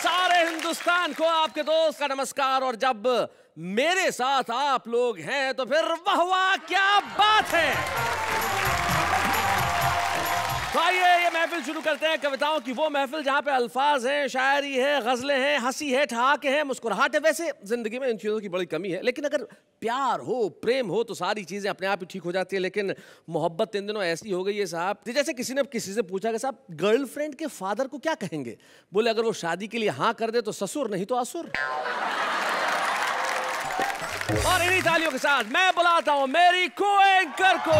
सारे हिंदुस्तान को आपके दोस्त का नमस्कार। और जब मेरे साथ आप लोग हैं तो फिर वाह वाह क्या बात है। तो आइए ये महफिल शुरू करते हैं, कविताओं की वो महफिल जहाँ पे अल्फाज हैं, शायरी है, गजलें हैं, हंसी है, ठहाके हैं, मुस्कुराहट है। वैसे जिंदगी में इन चीज़ों की बड़ी कमी है, लेकिन अगर प्यार हो, प्रेम हो तो सारी चीज़ें अपने आप ही ठीक हो जाती है। लेकिन मोहब्बत इन दिनों ऐसी हो गई है साहब, जैसे किसी ने किसी से पूछा कि साहब गर्लफ्रेंड के फादर को क्या कहेंगे? बोले अगर वो शादी के लिए हाँ कर दे तो ससुर, नहीं तो असुर। और इन्हीं तालियों के साथ मैं बुलाता हूं मेरी को एंकर को।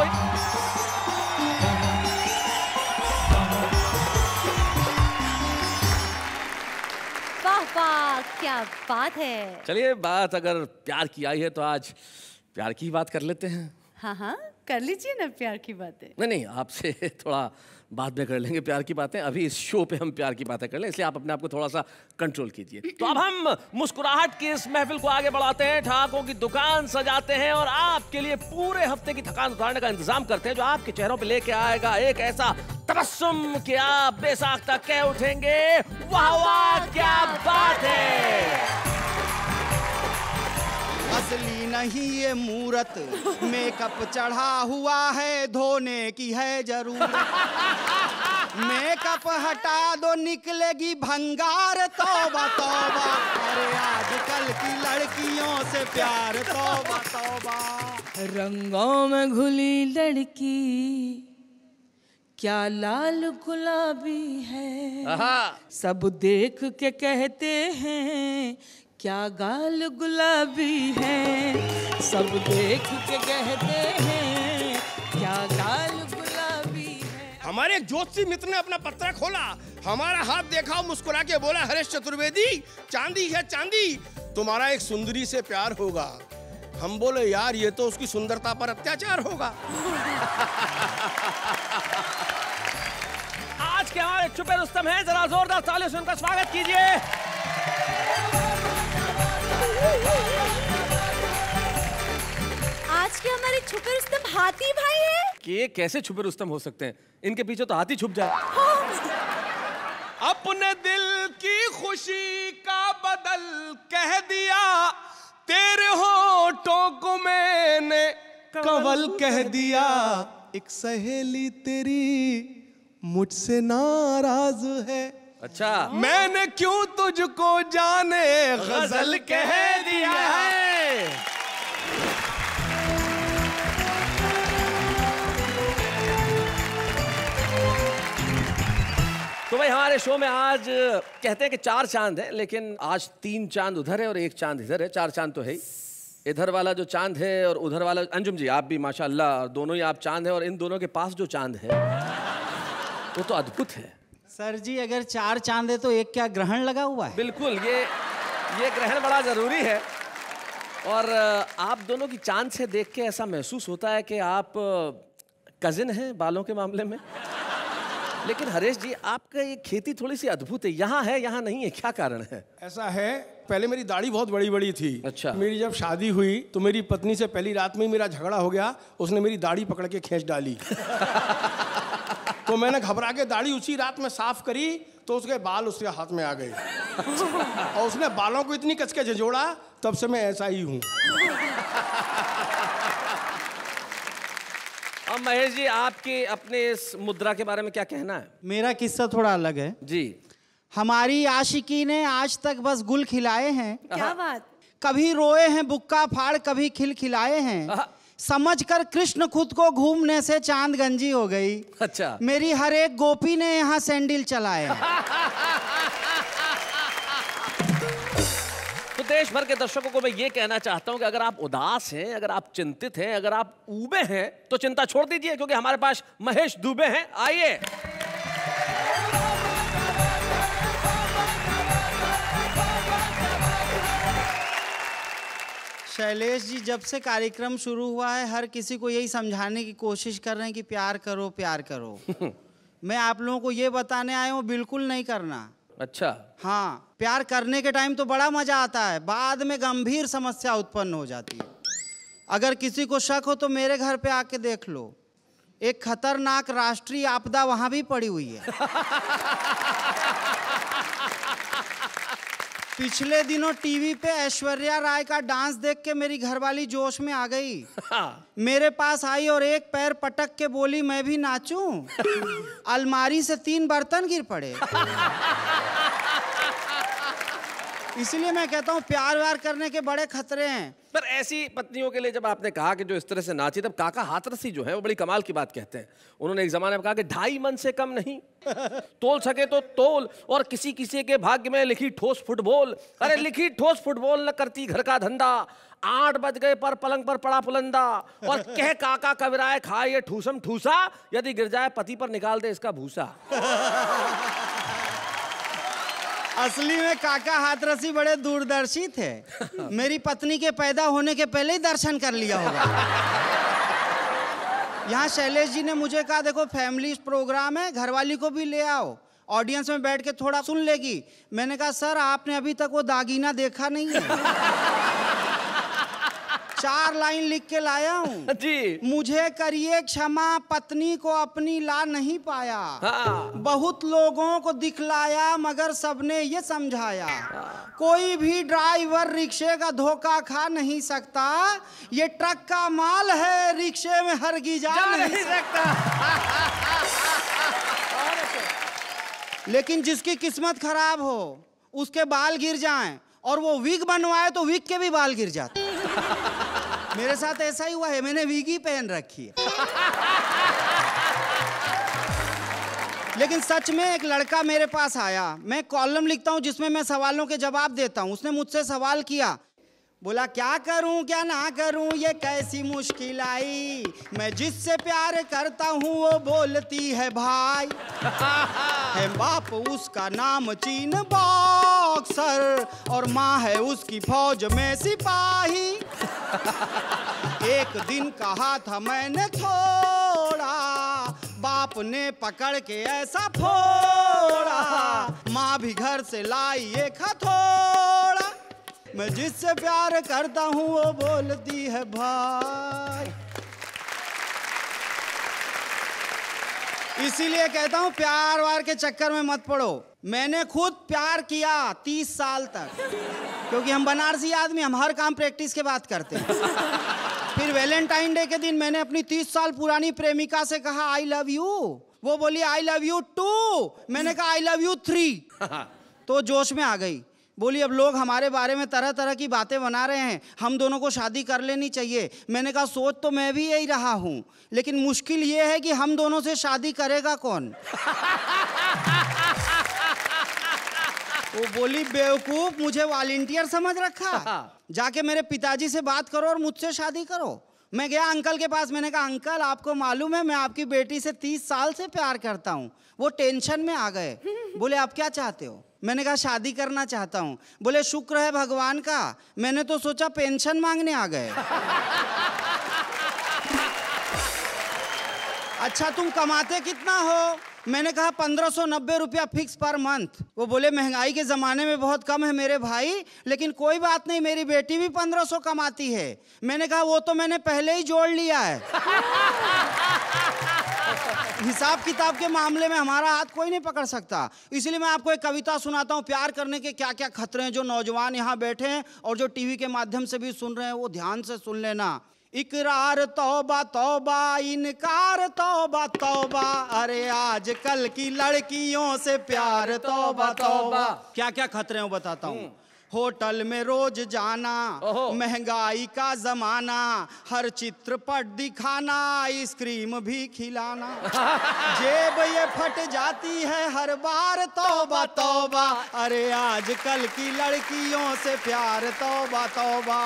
वाह वाह क्या बात है। चलिए बात अगर प्यार की आई है तो आज प्यार की बात कर लेते हैं। हाँ हाँ कर लीजिए ना प्यार की बातें। नहीं आपसे थोड़ा बाद में कर लेंगे प्यार की बातें, अभी इस शो पे हम प्यार की बातें कर लें, इसलिए आप अपने आप को थोड़ा सा कंट्रोल कीजिए। तो अब हम मुस्कुराहट की इस महफिल को आगे बढ़ाते हैं, ठहाकों की दुकान सजाते हैं और आपके लिए पूरे हफ्ते की थकान उतारने का इंतजाम करते हैं, जो आपके चेहरों पे लेके आएगा एक ऐसा तबस्सुम कि आप बेसाख्ता तक कह उठेंगे वाह वाह क्या बात है। असली नहीं ये मूरत, मेकअप चढ़ा हुआ है, धोने की है जरूरत। मेकअप हटा दो निकलेगी भंगार, तौबा तौबा। अरे आजकल की लड़कियों से प्यार, तौबा तौबा। रंगों में घुली लड़की क्या लाल गुलाबी है, सब देख के कहते हैं क्या गाल गुलाबी है, सब देख के कहते हैं क्या गाल गुलाबी है। हमारे एक ज्योतिषी मित्र ने अपना पत्रा खोला, हमारा हाथ देखा, मुस्कुरा के बोला हरेश चतुर्वेदी चांदी है चांदी, तुम्हारा एक सुंदरी से प्यार होगा। हम बोले यार ये तो उसकी सुंदरता पर अत्याचार होगा। आज के हमारे छुपे रुस्तम हैं, जरा जोरदार तालियों से उनका स्वागत कीजिए। आज के हमारे छुपे रुस्तम हाथी भाई है। कि कैसे छुपे रुस्तम हो सकते हैं, इनके पीछे तो हाथी छुप जाए। अपने दिल की खुशी का बदल कह दिया, तेरे होठों को मैंने कंवल कह दिया। एक सहेली तेरी मुझसे नाराज है, अच्छा मैंने क्यों तुझको जाने गजल कह दिया है। तो भाई हमारे शो में आज कहते हैं कि 4 चांद हैं, लेकिन आज 3 चांद उधर है और 1 चांद इधर है। 4 चांद तो है ही। इधर वाला जो चांद है और उधर वाला, अंजुम जी आप भी माशाल्लाह दोनों ही आप चांद हैं, और इन दोनों के पास जो चांद है वो तो अद्भुत है। सर जी अगर 4 चांद है तो एक क्या ग्रहण लगा हुआ है? बिल्कुल, ये ग्रहण बड़ा जरूरी है। और आप दोनों की चांद से देख के ऐसा महसूस होता है कि आप कजिन हैं बालों के मामले में। लेकिन हरेश जी आपका ये खेती थोड़ी सी अद्भुत है, यहाँ है यहाँ नहीं है, क्या कारण है? ऐसा है, पहले मेरी दाढ़ी बहुत बड़ी बड़ी थी। अच्छा। मेरी जब शादी हुई तो मेरी पत्नी से पहली रात में ही मेरा झगड़ा हो गया, उसने मेरी दाढ़ी पकड़ के खींच डाली। तो मैंने घबरा के दाढ़ी उसी रात में साफ करी तो उसके बाल उसके हाथ में आ गए। और उसने बालों को इतनी कस के झंझोड़ा, तब से मैं ऐसा ही हूँ। अब महेश जी आपके अपने इस मुद्रा के बारे में क्या कहना है? मेरा किस्सा थोड़ा अलग है जी। हमारी आशिकी ने आज तक बस गुल खिलाए हैं, क्या बात। कभी रोए हैं बुक्का फाड़, कभी खिलखिलाए हैं, समझकर कृष्ण खुद को घूमने से चांद गंजी हो गई। अच्छा। मेरी हर एक गोपी ने यहाँ सैंडल चलाए हैं। तो देश भर के दर्शकों को मैं ये कहना चाहता हूं कि अगर आप उदास हैं, अगर आप चिंतित हैं, अगर आप ऊबे हैं तो चिंता छोड़ दीजिए, क्योंकि हमारे पास महेश दुबे हैं। आइए। शैलेश जी जब से कार्यक्रम शुरू हुआ है हर किसी को यही समझाने की कोशिश कर रहे हैं कि प्यार करो प्यार करो। मैं आप लोगों को ये बताने आया हूँ बिल्कुल नहीं करना। अच्छा। हाँ, प्यार करने के टाइम तो बड़ा मजा आता है, बाद में गंभीर समस्या उत्पन्न हो जाती है। अगर किसी को शक हो तो मेरे घर पे आके देख लो, एक खतरनाक राष्ट्रीय आपदा वहां भी पड़ी हुई है। पिछले दिनों टीवी पे ऐश्वर्या राय का डांस देख के मेरी घरवाली जोश में आ गई। मेरे पास आई और एक पैर पटक के बोली मैं भी नाचूं। अलमारी से 3 बर्तन गिर पड़े। इसलिए मैं कहता हूँ प्यार व्यार करने के बड़े खतरे हैं। पर ऐसी पत्नियों के लिए जब आपने कहा कि जो इस तरह से नाची, तब काका हाथरसी जो है वो बड़ी कमाल की बात कहते हैं। उन्होंने एक जमाने में कहा कि 2.5 मन से कम नहीं, तोल सके तो तोल, और किसी किसी के भाग्य में लिखी ठोस फुटबॉल। अरे लिखी ठोस फुटबॉल न करती घर का धंधा, 8 बज गए पर पलंग पर पड़ा पुलंदा, और कह काका कविराय खाए ये ठूसम ठूसा, यदि गिर जाए पति पर निकाल दे इसका भूसा। असली में काका हाथरसी बड़े दूरदर्शी थे। मेरी पत्नी के पैदा होने के पहले ही दर्शन कर लिया होगा। यहाँ शैलेश जी ने मुझे कहा देखो फैमिली प्रोग्राम है, घरवाली को भी ले आओ, ऑडियंस में बैठ के थोड़ा सुन लेगी। मैंने कहा सर आपने अभी तक वो दागीना देखा नहीं है। 4 लाइन लिख के लाया हूँ जी। मुझे करिए क्षमा, पत्नी को अपनी ला नहीं पाया। हाँ। बहुत लोगों को दिखलाया मगर सबने ये समझाया। कोई भी ड्राइवर रिक्शे का धोखा खा नहीं सकता, ये ट्रक का माल है रिक्शे में हरगिज जा नहीं सकता। लेकिन जिसकी किस्मत खराब हो, उसके बाल गिर जाएं और वो विग बनवाए तो विग के भी बाल गिर जाते। मेरे साथ ऐसा ही हुआ है, मैंने विग ही पहन रखी है। लेकिन सच में एक लड़का मेरे पास आया, मैं कॉलम लिखता हूं जिसमें मैं सवालों के जवाब देता हूं। उसने मुझसे सवाल किया, बोला क्या करूं क्या ना करूं ये कैसी मुश्किल आई, मैं जिससे प्यार करता हूं वो बोलती है भाई। है बाप उसका नाम चीन बॉक्सर और माँ है उसकी फौज में सिपाही। एक दिन कहा था मैंने थोड़ा, बाप ने पकड़ के ऐसा फोड़ा, माँ भी घर से लाई एक हथौड़ा, मैं जिससे प्यार करता हूँ वो बोलती है भाई। इसीलिए कहता हूँ प्यार वार के चक्कर में मत पड़ो। मैंने खुद प्यार किया 30 साल तक, क्योंकि हम बनारसी आदमी, हम हर काम प्रैक्टिस के बाद करते हैं। फिर वैलेंटाइन डे के दिन मैंने अपनी 30 साल पुरानी प्रेमिका से कहा आई लव यू, वो बोली आई लव यू 2, मैंने कहा आई लव यू 3, तो जोश में आ गई। बोली अब लोग हमारे बारे में तरह तरह की बातें बना रहे हैं, हम दोनों को शादी कर लेनी चाहिए। मैंने कहा सोच तो मैं भी यही रहा हूं, लेकिन मुश्किल ये है कि हम दोनों से शादी करेगा कौन। वो बोली बेवकूफ, मुझे वॉलंटियर समझ रखा, जाके मेरे पिताजी से बात करो और मुझसे शादी करो। मैं गया अंकल के पास, मैंने कहा अंकल आपको मालूम है मैं आपकी बेटी से 30 साल से प्यार करता हूँ। वो टेंशन में आ गए, बोले आप क्या चाहते हो। मैंने कहा शादी करना चाहता हूँ। बोले शुक्र है भगवान का, मैंने तो सोचा पेंशन मांगने आ गए। अच्छा तुम कमाते कितना हो। मैंने कहा 1590 रुपया फिक्स पर मंथ। वो बोले महंगाई के ज़माने में बहुत कम है मेरे भाई, लेकिन कोई बात नहीं मेरी बेटी भी 1500 कमाती है। मैंने कहा वो तो मैंने पहले ही जोड़ लिया है। हिसाब किताब के मामले में हमारा हाथ कोई नहीं पकड़ सकता। इसलिए मैं आपको एक कविता सुनाता हूँ, प्यार करने के क्या क्या खतरे हैं। जो नौजवान यहाँ बैठे हैं और जो टीवी के माध्यम से भी सुन रहे हैं वो ध्यान से सुन लेना। इकरार तौबा तौबा, इनकार तौबा तौबा, अरे आजकल की लड़कियों से प्यार तौबा तौबा। क्या क्या खतरे हैं वो बताता हूँ। होटल में रोज जाना, महंगाई का जमाना, हर चित्रपट दिखाना, आइसक्रीम भी खिलाना, जेब ये फट जाती है हर बार तौबा तौबा, अरे आजकल की लड़कियों से प्यार तौबा तौबा।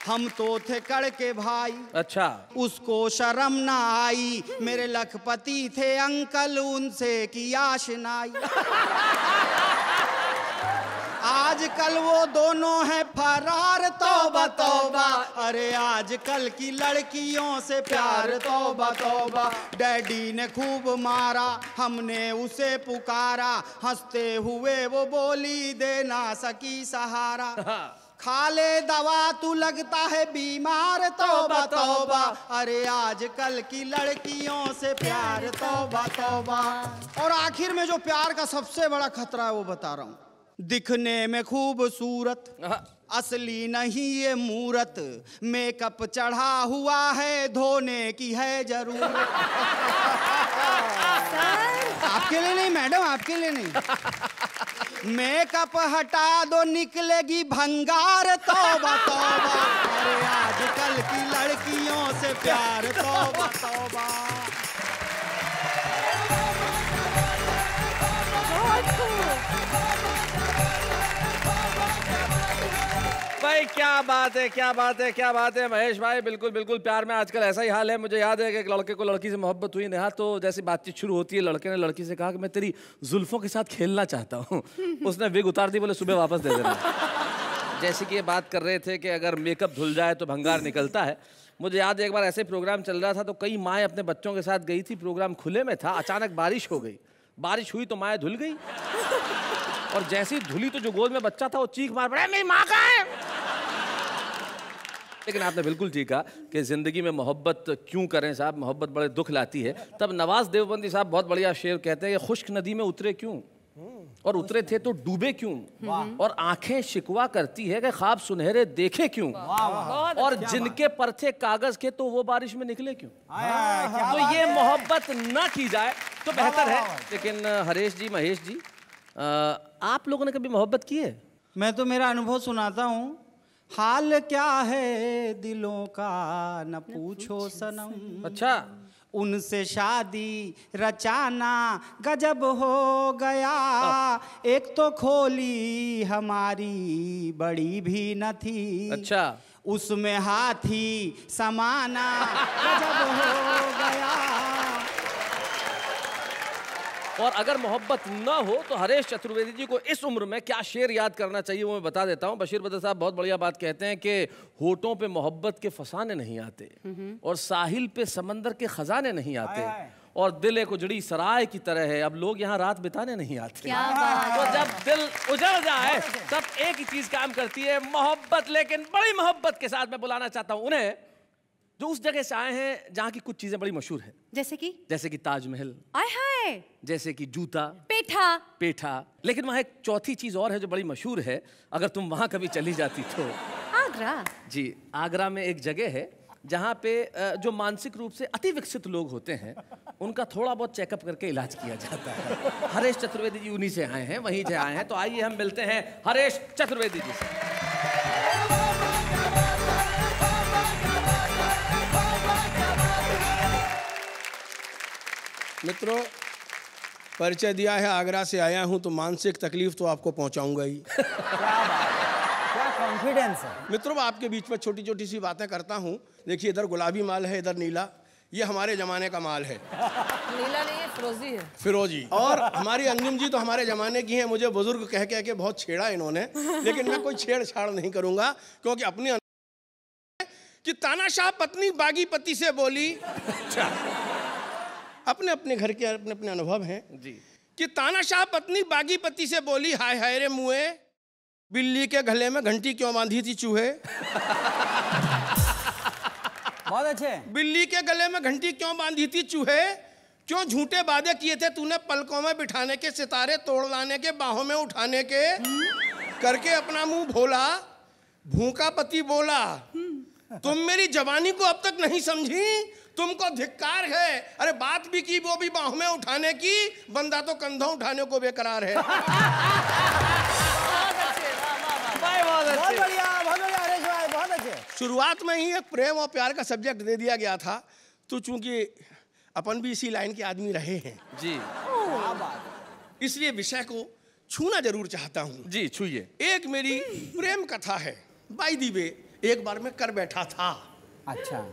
हम तो थे कड़के भाई, अच्छा उसको शर्म ना आई, मेरे लखपति थे अंकल उनसे की आशनाई। आजकल वो दोनों हैं फरार तौबा तौबा, अरे आजकल की लड़कियों से प्यार तौबा तौबा। डैडी ने खूब मारा, हमने उसे पुकारा, हंसते हुए वो बोली दे ना सकी सहारा। खा ले दवा तू लगता है बीमार, तौबा तौबा, अरे आजकल की लड़कियों से प्यार, तौबा तौबा। और आखिर में जो प्यार का सबसे बड़ा खतरा है वो बता रहा हूँ। दिखने में खूबसूरत, असली नहीं ये मूरत, मेकअप चढ़ा हुआ है, धोने की है जरूरत। आपके लिए नहीं मैडम, आपके लिए नहीं। मेकअप हटा दो निकलेगी भंगार, तौबा तौबा, अरे आजकल की लड़कियों से प्यार, तौबा तौबा। भाई क्या बात है, क्या बात है, क्या बात है महेश भाई। बिल्कुल बिल्कुल, प्यार में आजकल ऐसा ही हाल है। मुझे याद है कि एक लड़के को लड़की से मोहब्बत हुई नेहा, तो जैसी बातचीत शुरू होती है लड़के ने लड़की से कहा कि मैं तेरी जुल्फों के साथ खेलना चाहता हूँ। उसने विग उतार दी, बोले सुबह वापस दे देना। जैसे कि ये बात कर रहे थे कि अगर मेकअप धुल जाए तो भंगार निकलता है। मुझे याद है एक बार ऐसे प्रोग्राम चल रहा था तो कई माएँ अपने बच्चों के साथ गई थी, प्रोग्राम खुले में था, अचानक बारिश हो गई। बारिश हुई तो माएँ धुल गई, और जैसी धुली तो जो गोद में बच्चा था वो चीख मार पड़ा, मेरी माँ कहाँ है। लेकिन आपने बिल्कुल ठीक कहा कि ज़िंदगी में मोहब्बत क्यों करें साहब, मोहब्बत बड़े दुख लाती है। तब नवाज देवबंदी साहब बहुत बढ़िया शेर कहते हैं कि खुश्क नदी में उतरे क्यों, और उतरे थे तो डूबे क्यों, और आंखें शिकवा करती है कि ख्वाब सुनहरे देखे क्यों, और जिनके पर थे कागज के तो वो बारिश में निकले क्यों। तो ये मोहब्बत ना की जाए तो बेहतर है। लेकिन हरेश जी, महेश जी, आप लोगों ने कभी मोहब्बत की है? मैं तो मेरा अनुभव सुनाता हूँ। हाल क्या है दिलों का न पूछो सनम, अच्छा, उनसे शादी रचाना गजब हो गया। एक तो खोली हमारी बड़ी भी न थी, अच्छा, उसमें हाथी समाना गजब हो गया। और अगर मोहब्बत न हो तो हरेश चतुर्वेदी जी को इस उम्र में क्या शेर याद करना चाहिए वो मैं बता देता हूँ। बशीर बदर साहब बहुत बढ़िया बात कहते हैं कि होठों पे मोहब्बत के फसाने नहीं आते, और साहिल पे समंदर के खजाने नहीं आते, और दिल एक उजड़ी सराय की तरह है, अब लोग यहाँ रात बिताने नहीं आते। तो जब दिल उजड़ जाए तब एक ही चीज काम करती है, मोहब्बत। लेकिन बड़ी मोहब्बत के साथ मैं बुलाना चाहता हूँ उन्हें जो उस जगह से आए हैं जहाँ की कुछ चीजें बड़ी मशहूर है। जैसे कि ताजमहल, आय हाय, जैसे कि जूता, पेठा। लेकिन वहाँ एक चौथी चीज और है जो बड़ी मशहूर है, अगर तुम वहाँ कभी चली जाती तो। आगरा। जी, आगरा में एक जगह है जहाँ पे जो मानसिक रूप से अति विकसित लोग होते हैं उनका थोड़ा बहुत चेकअप करके इलाज किया जाता है। हरेश चतुर्वेदी जी उन्हीं से आए हैं, वहीं से आए हैं। तो आइए हम मिलते हैं हरेश चतुर्वेदी जी से। मित्रों, परिचय दिया है, आगरा से आया हूं तो मानसिक तकलीफ तो आपको पहुंचाऊंगा ही। क्या कॉन्फिडेंस है। मित्रों, आपके बीच में छोटी छोटी सी बातें करता हूं। देखिए, इधर गुलाबी माल है, इधर नीला, ये हमारे जमाने का माल है। नीला नहीं है, फिरोजी है। फिरोजी। और हमारी अंजुम जी तो हमारे जमाने की हैं, मुझे बुजुर्ग कह कह के बहुत छेड़ा इन्होंने, लेकिन मैं कोई छेड़छाड़ नहीं करूंगा, क्योंकि अपनी कि तानाशाह पत्नी बागी पति से बोली। अपने अपने घर के अपने अपने अनुभव हैं जी। कि तानाशाह पत्नी बागी पति से बोली, हाय हाय रे मुए, बिल्ली के गले में घंटी क्यों बांधी थी चूहे। बहुत अच्छे। बिल्ली के गले में घंटी क्यों बांधी थी चूहे, क्यों झूठे वादे किए थे तूने पलकों में बिठाने के, सितारे तोड़ लाने के, बाहों में उठाने के, करके अपना मुंह भोला। भूखा पति बोला, तुम मेरी जवानी को अब तक नहीं समझी, तुमको धिक्कार है। अरे बात भी की, वो भी बाहों में उठाने की, बंदा तो कंधों उठाने को बेकरार है। बहुत बढ़िया हरेश भाई, बहुत अच्छे। शुरुआत में ही एक प्रेम और प्यार का सब्जेक्ट दे दिया गया था, तो चूंकि अपन भी इसी लाइन के आदमी रहे हैं जी, इसलिए विषय को छूना जरूर चाहता हूँ। जी छूइए। एक मेरी प्रेम कथा है। बाय द वे, एक बार मैं कर बैठा था। अच्छा।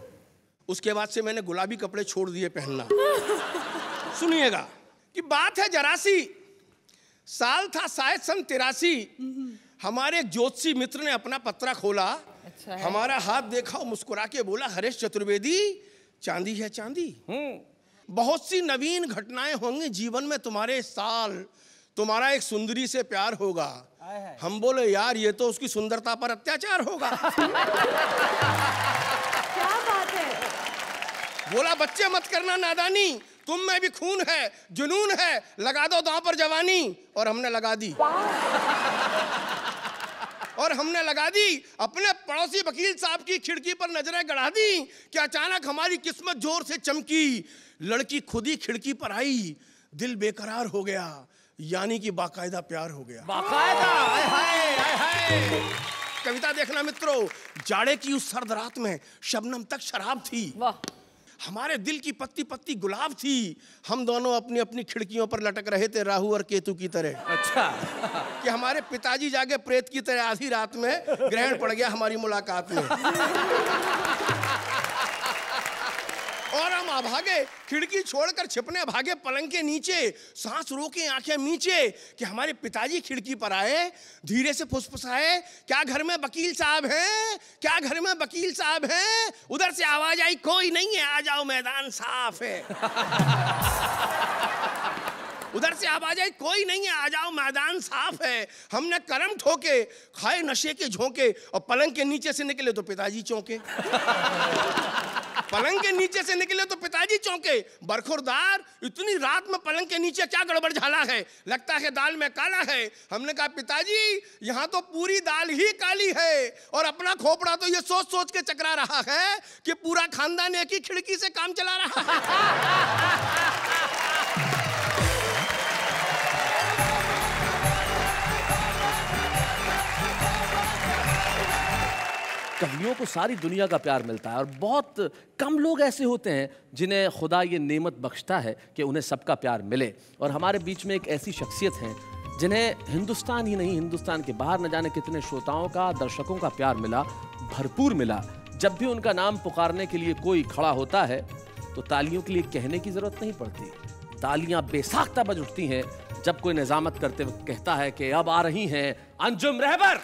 उसके बाद से मैंने गुलाबी कपड़े छोड़ दिए पहनना। सुनिएगा कि बात है जरासी, साल था शायद सन 83। हमारे एक ज्योतिषी मित्र ने अपना पत्रा खोला। अच्छा, हमारा हाथ देखा और मुस्कुरा के बोला, हरेश चतुर्वेदी, चांदी है चांदी। बहुत सी नवीन घटनाएं होंगी जीवन में तुम्हारे साल। तुम्हारा एक सुंदरी से प्यार होगा। हम बोले यार ये तो उसकी सुंदरता पर अत्याचार होगा। क्या बात है? बोला बच्चे मत करना नादानी, तुम में भी खून है, जुनून है, लगा दो दांव पर जवानी। और हमने लगा दी। और हमने लगा दी। अपने पड़ोसी वकील साहब की खिड़की पर नजरें गड़ा दी कि अचानक हमारी किस्मत जोर से चमकी। लड़की खुद ही खिड़की पर आई, दिल बेकरार हो गया, यानी कि बाकायदा प्यार हो गया। बाकायदा। हाय हाय हाय हाय। कविता देखना मित्रों, जाड़े की उस सर्द रात में शबनम तक शराब थी। वाह। हमारे दिल की पत्ती पत्ती गुलाब थी। हम दोनों अपनी अपनी खिड़कियों पर लटक रहे थे राहु और केतु की तरह। अच्छा। कि हमारे पिताजी जाके प्रेत की तरह आधी रात में ग्रहण पड़ गया हमारी मुलाकात में। और हम भागे, खिड़की छोड़कर छिपने भागे पलंग के नीचे, सांस रोके आंखें नीचे कि हमारे पिताजी खिड़की पर आए, धीरे से फुसफुसाए, क्या घर में वकील साहब हैं? क्या घर में वकील साहब हैं? उधर से आवाज आई, कोई नहीं है, आ जाओ मैदान साफ है। उधर से आवाज आई, कोई नहीं है, आ जाओ मैदान साफ है। हमने करम ठोके, खाए नशे के झोंके और पलंग के नीचे से निकले तो पिताजी चौंके। पलंग के नीचे से निकले तो पिताजी चौंके। बरखुरदार, इतनी रात में पलंग के नीचे क्या गड़बड़ झाला है? लगता है दाल में काला है। हमने कहा पिताजी यहाँ तो पूरी दाल ही काली है। और अपना खोपड़ा तो ये सोच सोच के चकरा रहा है कि पूरा खानदान एक ही खिड़की से काम चला रहा है। कवियों को सारी दुनिया का प्यार मिलता है और बहुत कम लोग ऐसे होते हैं जिन्हें खुदा ये नेमत बख्शता है कि उन्हें सबका प्यार मिले। और हमारे बीच में एक ऐसी शख्सियत हैं जिन्हें हिंदुस्तान ही नहीं, हिंदुस्तान के बाहर न जाने कितने श्रोताओं का, दर्शकों का प्यार मिला, भरपूर मिला। जब भी उनका नाम पुकारने के लिए कोई खड़ा होता है तो तालियों के लिए कहने की जरूरत नहीं पड़ती। तालियां बेसाख्ता बज उठती हैं जब कोई निजामत करते वक्त कहता है कि अब आ रही हैं अंजुम रहबर।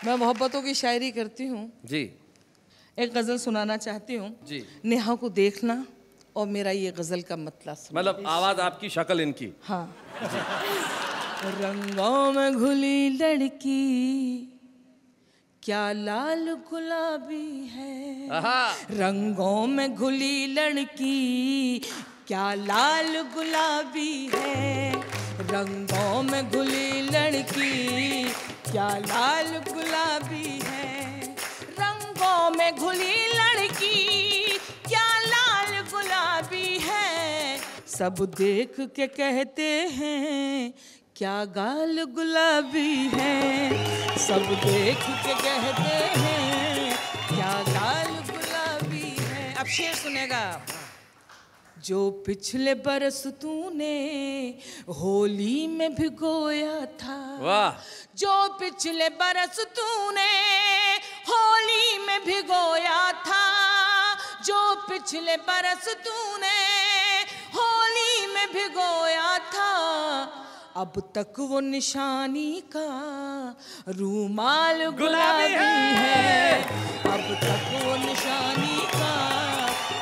मैं मोहब्बतों की शायरी करती हूँ जी। एक गजल सुनाना चाहती हूँ जी। नेहा को देखना और मेरा ये गजल का मतलब सुनना। मतलब आवाज आपकी, शक्ल इनकी। हाँ। रंगों में घुली लड़की क्या लाल गुलाबी है। रंगों में घुली लड़की क्या लाल गुलाबी है। रंगों में घुली लड़की क्या लाल गुलाबी है। रंगों में घुली लड़की क्या लाल गुलाबी है। सब देख के कहते हैं क्या गाल गुलाबी है। सब देख के कहते हैं क्या गाल गुलाबी है। अब शेर सुनेगा। जो पिछले बरस तूने होली में भिगोया था। वाह। जो पिछले बरस तूने होली में भिगोया था। जो पिछले बरस तूने होली में भिगोया था। अब तक वो निशानी का रूमाल गुलाबी है। अब तक वो निशानी का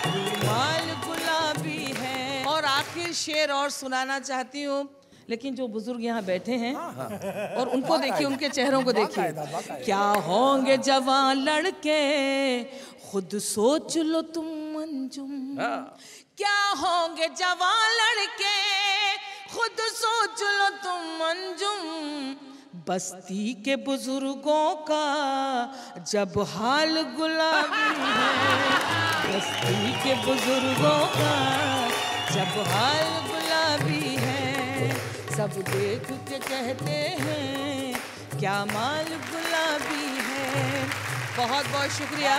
रूमाल गुलाबी है। और आखिर शेर और सुनाना चाहती हूँ, लेकिन जो बुजुर्ग यहाँ बैठे हैं और उनको देखिए, उनके चेहरों को देखिए। क्या होंगे जवान लड़के खुद सोच लो तुम अंजुम। क्या होंगे जवान लड़के खुद सोच लो तुम अंजुम। बस्ती के बुजुर्गों का जब हाल गुलाबी है। बस्ती के बुजुर्गों का जब हाल गुलाबी है। सब देख के कहते हैं क्या माल गुलाबी है। बहुत बहुत शुक्रिया।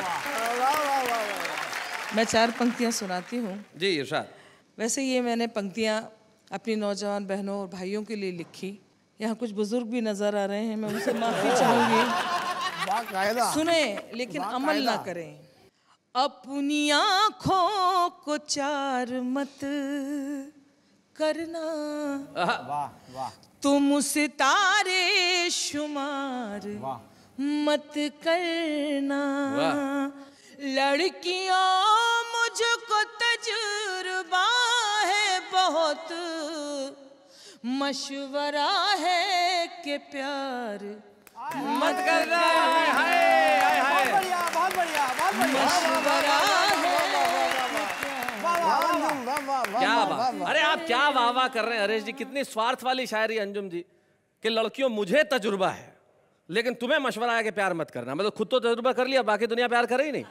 मैं 4 पंक्तियां सुनाती हूँ जी इरशाद। वैसे ये मैंने पंक्तियां अपनी नौजवान बहनों और भाइयों के लिए लिखी। यहाँ कुछ बुजुर्ग भी नजर आ रहे हैं, मैं उनसे माफी चाहूंगी। सुने लेकिन अमल ना करें। अपनी आँखों को चार मत करना। तुम सितारे शुमार मत करना। लड़कियों मुझको तजुर्बा है बहुत, मशवरा है कि प्यार मत करना। हाय हाय बहुत बढ़िया मशवरा है। क्या वाह, अरे आप क्या वाह वाह कर रहे हैं हरीश जी, कितनी स्वार्थ वाली शायरी अंजुम जी कि लड़कियों मुझे तजुर्बा है लेकिन तुम्हें मशवरा है कि प्यार मत करना। मतलब खुद तो तजुर्बा कर लिया, बाकी दुनिया प्यार करे ही नहीं।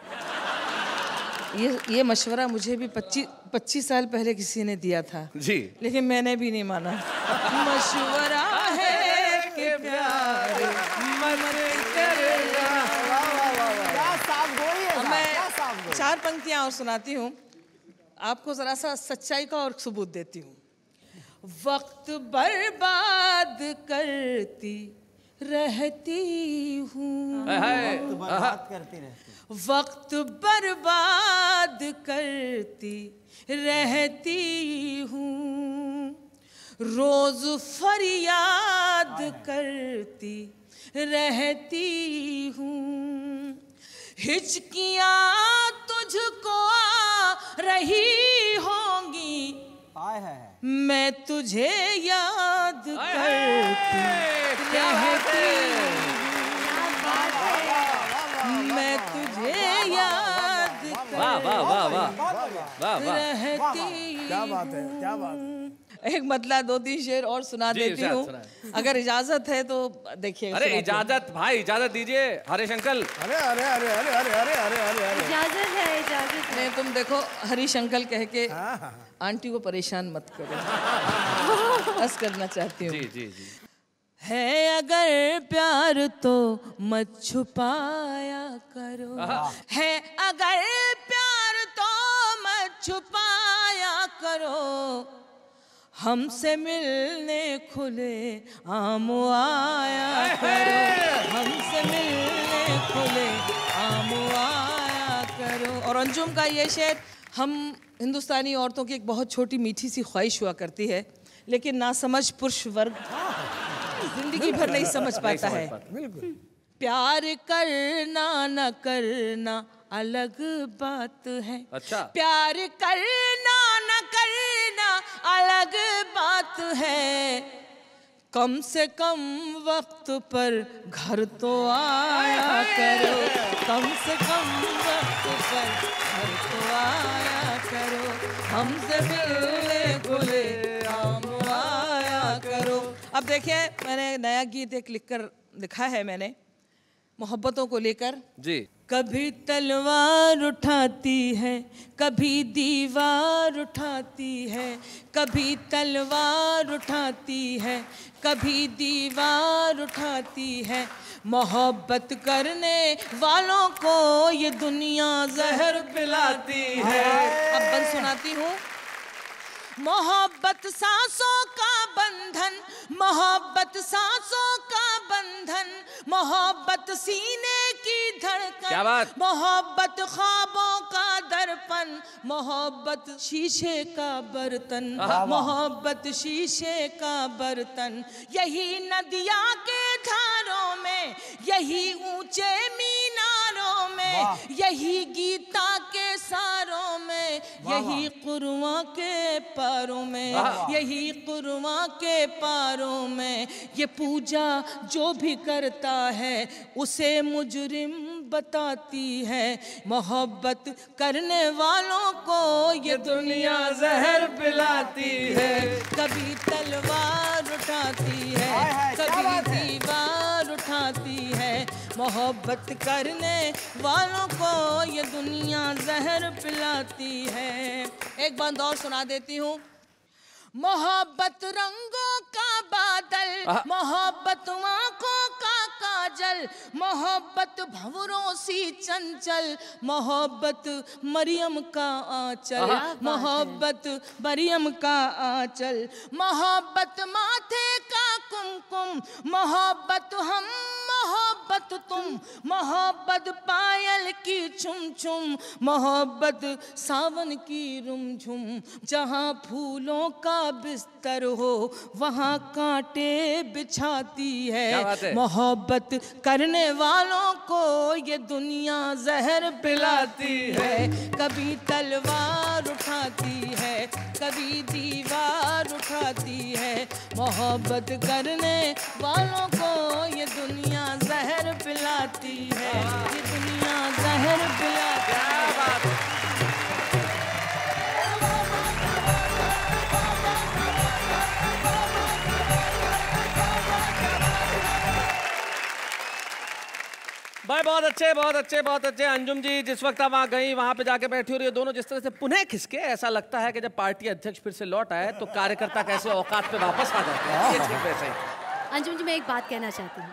ये मशवरा मुझे भी 25 साल पहले किसी ने दिया था जी, लेकिन मैंने भी नहीं माना। मशवरा है कि प्यार मत करना। अब मैं 4 पंक्तियां और सुनाती हूँ, आपको जरा सा सच्चाई का और सबूत देती हूँ। वक्त बर्बाद करती रहती हूँ, वक्त बर्बाद करती रहती हूँ, रोज फरियाद करती रहती हूँ, हिचकियाँ तुझको आ रही होंगी, मैं तुझे याद करती रहती हूँ, मैं तुझे याद वाह वाह वाह वाह वाह वाह। रहती। क्या बात है, क्या बात है। एक मतलब 2-3 शेर और सुना देती हूँ, अगर इजाजत है तो देखिए। अरे इजाजत भाई, इजाजत दीजिए हरीश अंकल। अरे अरे अरे अरे अरे अरे अरे अरे अरे इजाजत है, इजाजत है। नहीं, तुम देखो हरीश अंकल कह के आंटी को परेशान मत करो। बस करना चाहती हूँ। जी जी जी। है अगर प्यार तो मत छुपाया करो, है अगर प्यार तो मत छुपाया करो, हमसे मिलने खुले आम आया करो, हमसे मिलने खुले आम आया करो। और अंजुम का ये शेर, हम हिंदुस्तानी औरतों की एक बहुत छोटी मीठी सी ख्वाहिश हुआ करती है, लेकिन नासमझ पुरुष वर्ग जिंदगी भर नहीं समझ पाता है। प्यार करना न करना अलग बात है। अच्छा। प्यार करना न करना अलग बात है, कम से कम वक्त पर घर तो आया करो, कम से कम वक्त पर घर तो आया करो, हमसे मिलने खुले आम आया करो। अब देखिए, मैंने नया गीत एक लिखा है मैंने मोहब्बतों को लेकर जी। कभी तलवार उठाती है, कभी दीवार उठाती है, कभी तलवार उठाती है, कभी दीवार उठाती है, मोहब्बत करने वालों को ये दुनिया जहर पिलाती है। अब बंद सुनाती हूँ। मोहब्बत सांसों का बंधन, मोहब्बत सांसों का बंधन, मोहब्बत सीने की धड़कन, क्या बात? मोहब्बत ख्वाबों का दर्पण, मोहब्बत शीशे का बर्तन, मोहब्बत शीशे का बर्तन, यही नदिया के धारों में, यही ऊंचे मीनारों में, यही गीता के सारों में, यही कुरआन के पारों में, यही कुरआन के पारों में, ये पूजा जो भी करता है उसे मुजरिम बताती है, मोहब्बत करने वालों को ये दुनिया जहर पिलाती है। कभी तलवार उठाती है, कभी दीवार उठाती है, मोहब्बत करने वालों को ये दुनिया जहर पिलाती है। एक बात और सुना देती हूँ। मोहब्बत रंगों का बादल, मोहब्बत आँखों का काजल, मोहब्बत भंवरों सी चंचल, मोहब्बत मरियम का आंचल, मोहब्बत मरियम का आंचल, मोहब्बत माथे का कुमकुम, मोहब्बत हम मोहब्बत तुम, मोहब्बत पायल की छुम छुम, मोहब्बत सावन की रुमझुम। जहाँ फूलों का बिस्तर हो वहाँ कांटे बिछाती है। मोहब्बत करने वालों को ये दुनिया जहर पिलाती है। कभी तलवार उठाती है, कभी दीवार उठाती है। मोहब्बत करने वालों को ये दुनिया जहर पिलाती है, ये दुनिया जहर पिलाती है। भाई बहुत अच्छे, बहुत अच्छे, बहुत अच्छे। अंजुम जी जिस वक्त आप वहाँ गई वहाँ पे जाके बैठी और ये दोनों जिस तरह से पुनः खिसके, ऐसा लगता है कि जब पार्टी अध्यक्ष फिर से लौट आए तो कार्यकर्ता कैसे औकात पे वापस आ जाते हैं। ये ठीक वैसे ही। अंजुम जी मैं एक बात कहना चाहती हूँ,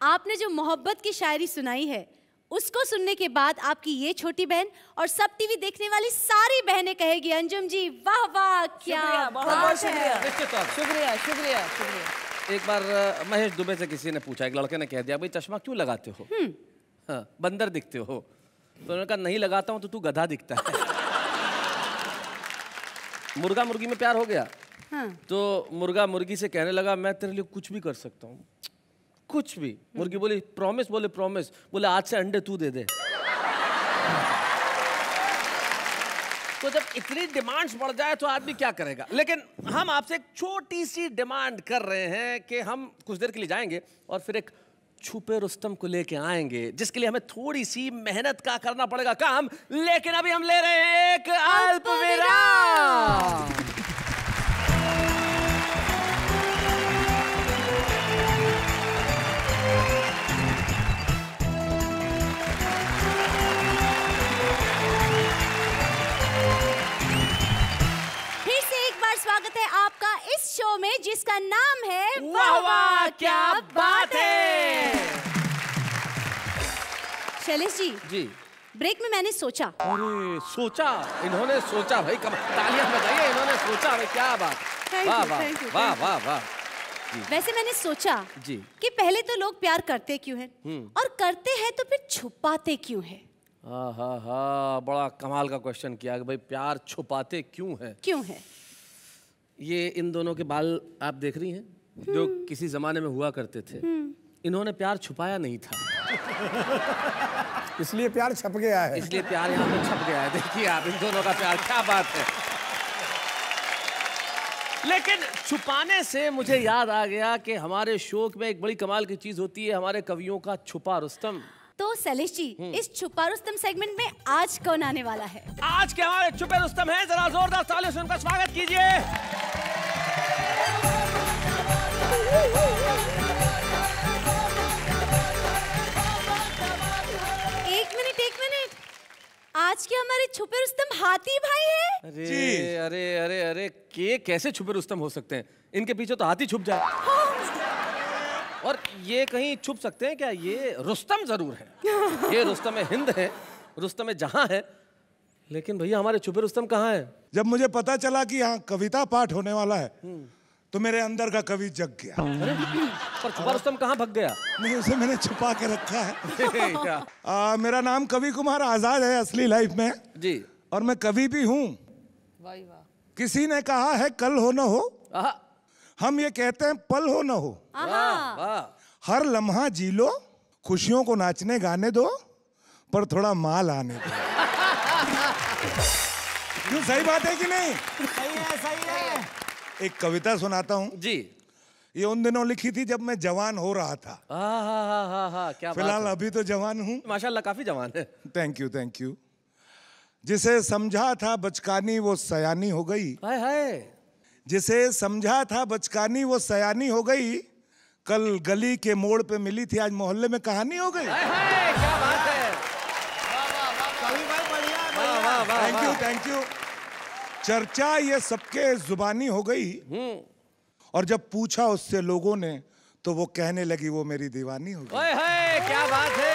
आपने जो मोहब्बत की शायरी सुनाई है उसको सुनने के बाद आपकी ये छोटी बहन और सब टीवी देखने वाली सारी बहनें कहेगी अंजुम जी वाह वाह क्या बात है। शुक्रिया शुक्रिया शुक्रिया। एक बार महेश दुबे से किसी ने पूछा, एक लड़के ने कह दिया भाई चश्मा क्यों लगाते हो? हाँ, बंदर दिखते हो। तो उन्होंने कहा नहीं लगाता हूँ तो तू गधा दिखता है। मुर्गा मुर्गी में प्यार हो गया। हाँ। तो मुर्गा मुर्गी से कहने लगा मैं तेरे लिए कुछ भी कर सकता हूँ, कुछ भी। मुर्गी बोली प्रॉमिस? बोले प्रॉमिस। बोले आज से अंडे तू दे दे। तो जब इतनी डिमांड्स बढ़ जाए तो आदमी क्या करेगा। लेकिन हम आपसे एक छोटी सी डिमांड कर रहे हैं कि हम कुछ देर के लिए जाएंगे और फिर एक छुपे रुस्तम को लेके आएंगे, जिसके लिए हमें थोड़ी सी मेहनत का करना पड़ेगा काम। लेकिन अभी हम ले रहे हैं एक अल्प विराम। स्वागत है आपका इस शो में जिसका नाम है वाह वाह क्या बात है। शैलेश जी ब्रेक में मैंने सोचा। अरे सोचा, इन्होंने सोचा भाई, तालियां बजाइए, इन्होंने सोचा भाई, क्या बात। वाह वाह वाह वाह वाह। वैसे मैंने सोचा जी कि पहले तो लोग प्यार करते क्यों हैं और करते हैं तो फिर छुपाते क्यों हैं। हाँ, बड़ा कमाल का क्वेश्चन किया कि भाई प्यार छुपाते क्यों है। ये इन दोनों के बाल आप देख रही हैं जो किसी जमाने में हुआ करते थे। इन्होंने प्यार छुपाया नहीं था, इसलिए प्यार छप गया है। इसलिए प्यार यहाँ पे छप गया है। देखिए आप इन दोनों का प्यार, क्या बात है। लेकिन छुपाने से मुझे याद आ गया कि हमारे शो में एक बड़ी कमाल की चीज होती है, हमारे कवियों का छुपा रुस्तम। तो शैलेश जी इस छुपा रुस्तम सेगमेंट में आज कौन आने वाला है? आज के हमारे छुपे रुस्तम हैं, जरा जोरदार तालियों से उनका स्वागत कीजिए। एक मिनट, आज के हमारे छुपे रुस्तम हाथी भाई है। अरे अरे अरे अरे के कैसे छुपे रुस्तम हो सकते हैं? इनके पीछे तो हाथी छुप जाए। और ये कहीं छुप सकते हैं क्या? ये रुस्तम जरूर है, ये रुस्तम हिंद है, रुस्तम जहां है। लेकिन भैया हमारे छुपे रुस्तम कहाँ है? जब मुझे पता चला कि यहाँ कविता पाठ होने वाला है तो मेरे अंदर का कवि जग गया। पर छुपा रुस्तम कहाँ भग गया? नहीं, उसे मैंने छुपा के रखा है। मेरा नाम कवि कुमार आजाद है असली लाइफ में जी, और मैं कवि भी हूँ। किसी ने कहा है कल हो न हो, हम ये कहते हैं पल हो न हो। हर लम्हा जी लो, खुशियों को नाचने गाने दो, पर थोड़ा माल आने दो। क्यों, सही बात है कि नहीं? सही है। एक कविता सुनाता हूँ जी। ये उन दिनों लिखी थी जब मैं जवान हो रहा था। क्या फिलहाल बात है। अभी तो जवान हूँ। माशाल्लाह काफी जवान है। Thank you. जिसे समझा था बचकानी वो सयानी हो गई। हाय हाय। जिसे समझा था बचकानी वो सयानी हो गई, कल गली के मोड़ पे मिली थी आज मोहल्ले में कहानी हो गई। हाय हाय, क्या बात है। Thank you. चर्चा ये सबके जुबानी हो गई, और जब पूछा उससे लोगों ने तो वो कहने लगी वो मेरी दीवानी हो गई। हाय हाय, क्या बात है।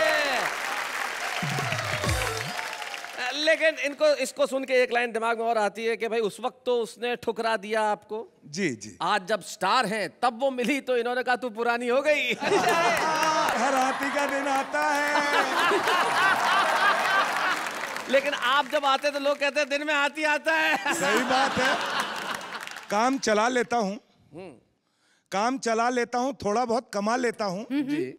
लेकिन इसको सुन के एक लाइन दिमाग में और आती है कि भाई उस वक्त तो उसने ठुकरा दिया आपको। जी। आज जब स्टार हैं तब वो मिली तो इन्होंने कहा तू पुरानी हो गई। हर हाथी का दिन आता है। लेकिन आप जब आते हैं तो लोग कहते हैं दिन में हाथी आता है। सही बात है। काम चला लेता हूँ, काम चला लेता हूँ, थोड़ा बहुत कमा लेता हूँ जी।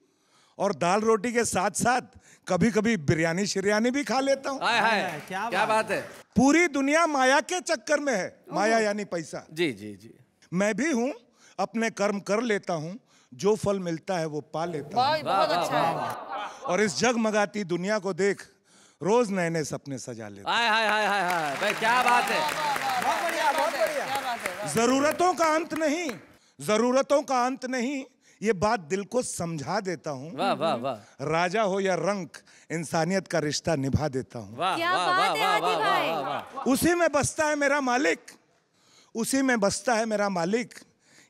और दाल रोटी के साथ साथ कभी कभी बिरयानी शिरयानी भी खा लेता हूँ। हाय हाय, क्या बात है। पूरी दुनिया माया के चक्कर में है, माया यानी पैसा। जी जी जी। मैं भी हूँ, अपने कर्म कर लेता हूँ, जो फल मिलता है वो पा लेता हूँ। बहुत अच्छा है। और इस जगमगाती दुनिया को देख रोज नए नए सपने सजा लेता हूँ। हाय हाय हाय हाय हाय, भाई क्या बात है। बहुत बढ़िया, बहुत बढ़िया। क्या बात है। जरूरतों का अंत नहीं, जरूरतों का अंत नहीं, ये बात दिल को समझा देता हूँ। वाह वाह वाह। राजा हो या रंक, इंसानियत का रिश्ता निभा देता हूँ। वाह क्या वाह बात वाह है वाह आदि वाह भाई। वाह वाह। उसी में बसता है मेरा मालिक, उसी में बसता है मेरा मालिक।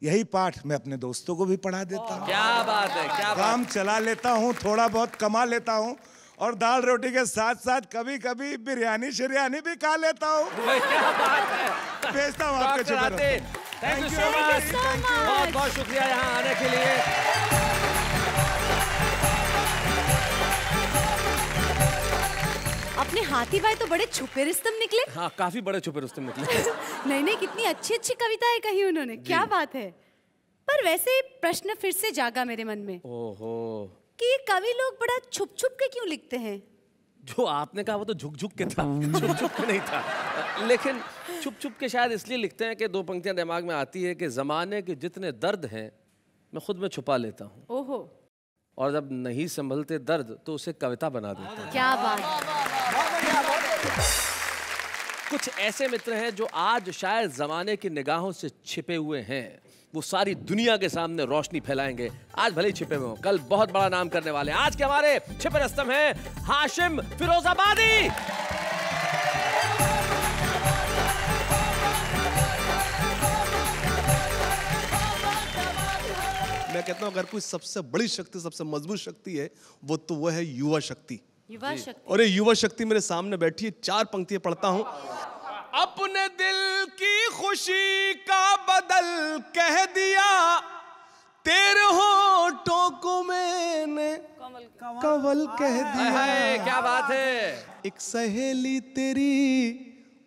यही पाठ मैं अपने दोस्तों को भी पढ़ा देता हूँ। क्या बात है, क्या बात। काम चला लेता हूँ, थोड़ा बहुत कमा लेता हूँ और दाल रोटी के साथ साथ कभी कभी बिरयानी शिरयानी भी खा लेता हूँ। भाई क्या बात है। भेजता हूँ आपके डॉक्टर आते, थैंक यू सो मच। बहुत बहुत शुक्रिया यहाँ आने के लिए। अपने हाथी भाई तो बड़े छुपे रुस्तम निकले। हाँ, काफी बड़े छुपे रुस्तम निकले। नहीं नहीं, कितनी अच्छी अच्छी कविताएं कही उन्होंने, क्या बात है। पर वैसे प्रश्न फिर से जागा मेरे मन में ओहो, कि ये कवि लोग बड़ा छुप छुप के क्यों लिखते हैं। जो आपने कहा वो तो झुक झुक के था, छुप छुप के नहीं था। लेकिन छुप छुप के शायद इसलिए लिखते हैं कि दो पंक्तियां दिमाग में आती है कि जमाने के जितने दर्द हैं मैं खुद में छुपा लेता हूँ, ओहो, और जब नहीं संभलते दर्द तो उसे कविता बना देता हूँ। क्या बात। कुछ ऐसे मित्र हैं जो आज शायद जमाने की निगाहों से छिपे हुए हैं, वो सारी दुनिया के सामने रोशनी फैलाएंगे। आज भले ही छिपे हुए हो, कल बहुत बड़ा नाम करने वाले हैं। आज के हमारे छिपे रुस्तम हैं हाशिम फिरोजाबादी। मैं कहता हूँ अगर कोई सबसे बड़ी शक्ति, सबसे मजबूत शक्ति है, वो है युवा शक्ति। युवा शक्ति। और ये युवा शक्ति मेरे सामने बैठी है। 4 पंक्तियां पढ़ता हूँ। अपने दिल की खुशी का बदल कह दिया, तेरे होठों को मैंने कवल कह दिया। हाय, क्या बात है। एक सहेली तेरी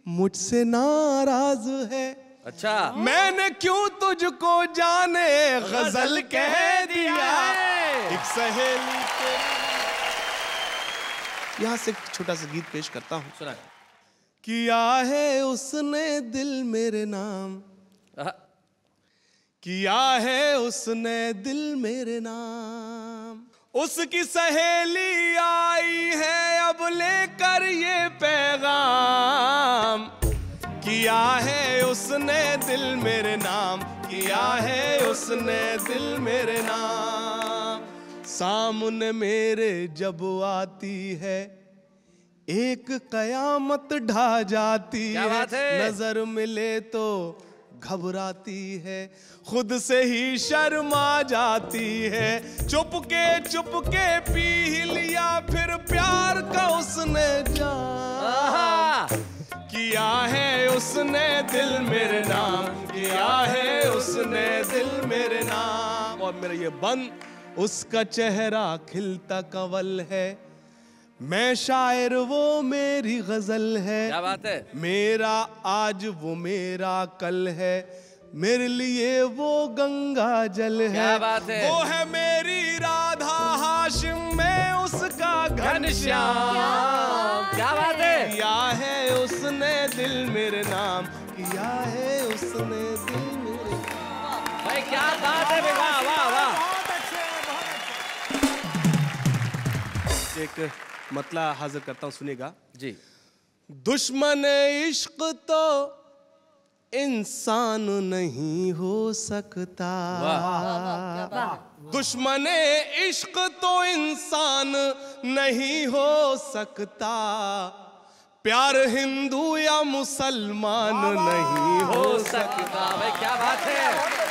मुझसे नाराज है, अच्छा, मैंने क्यों तुझको जाने गजल कह दिया। एक सहेली तेरी। यहाँ से एक छोटा सा गीत पेश करता हूँ। सुना। किया है उसने दिल मेरे नाम, किया है उसने दिल मेरे नाम, उसकी सहेली आई है अब लेकर ये पैगाम। किया है उसने दिल मेरे नाम, किया है उसने दिल मेरे नाम। सामने मेरे जब आती है एक कयामत ढा जाती है, नजर मिले तो घबराती है, खुद से ही शर्मा जाती है। चुपके पी लिया फिर प्यार का उसने जान। किया है उसने दिल मेरे नाम, किया है उसने दिल मेरे नाम। और मेरा ये बंद, उसका चेहरा खिलता कंवल है, मैं शायर वो मेरी गजल है। क्या बात है। मेरा आज वो मेरा कल है, मेरे लिए वो गंगा जल है। क्या बात है। वो है मेरी राधा हाशिम, मैं उसका घनश्याम। क्या बात है। किया है उसने दिल मेरे नाम, किया है उसने दिल मेरे नाम। भाई क्या बात है। वाह वाह वाह। एक मतला हाजिर करता हूँ, सुनिएगा जी। दुश्मन इश्क तो इंसान नहीं हो सकता, दुश्मन इश्क तो इंसान नहीं हो सकता, प्यार हिंदू या मुसलमान नहीं हो सकता। भाई क्या बात है।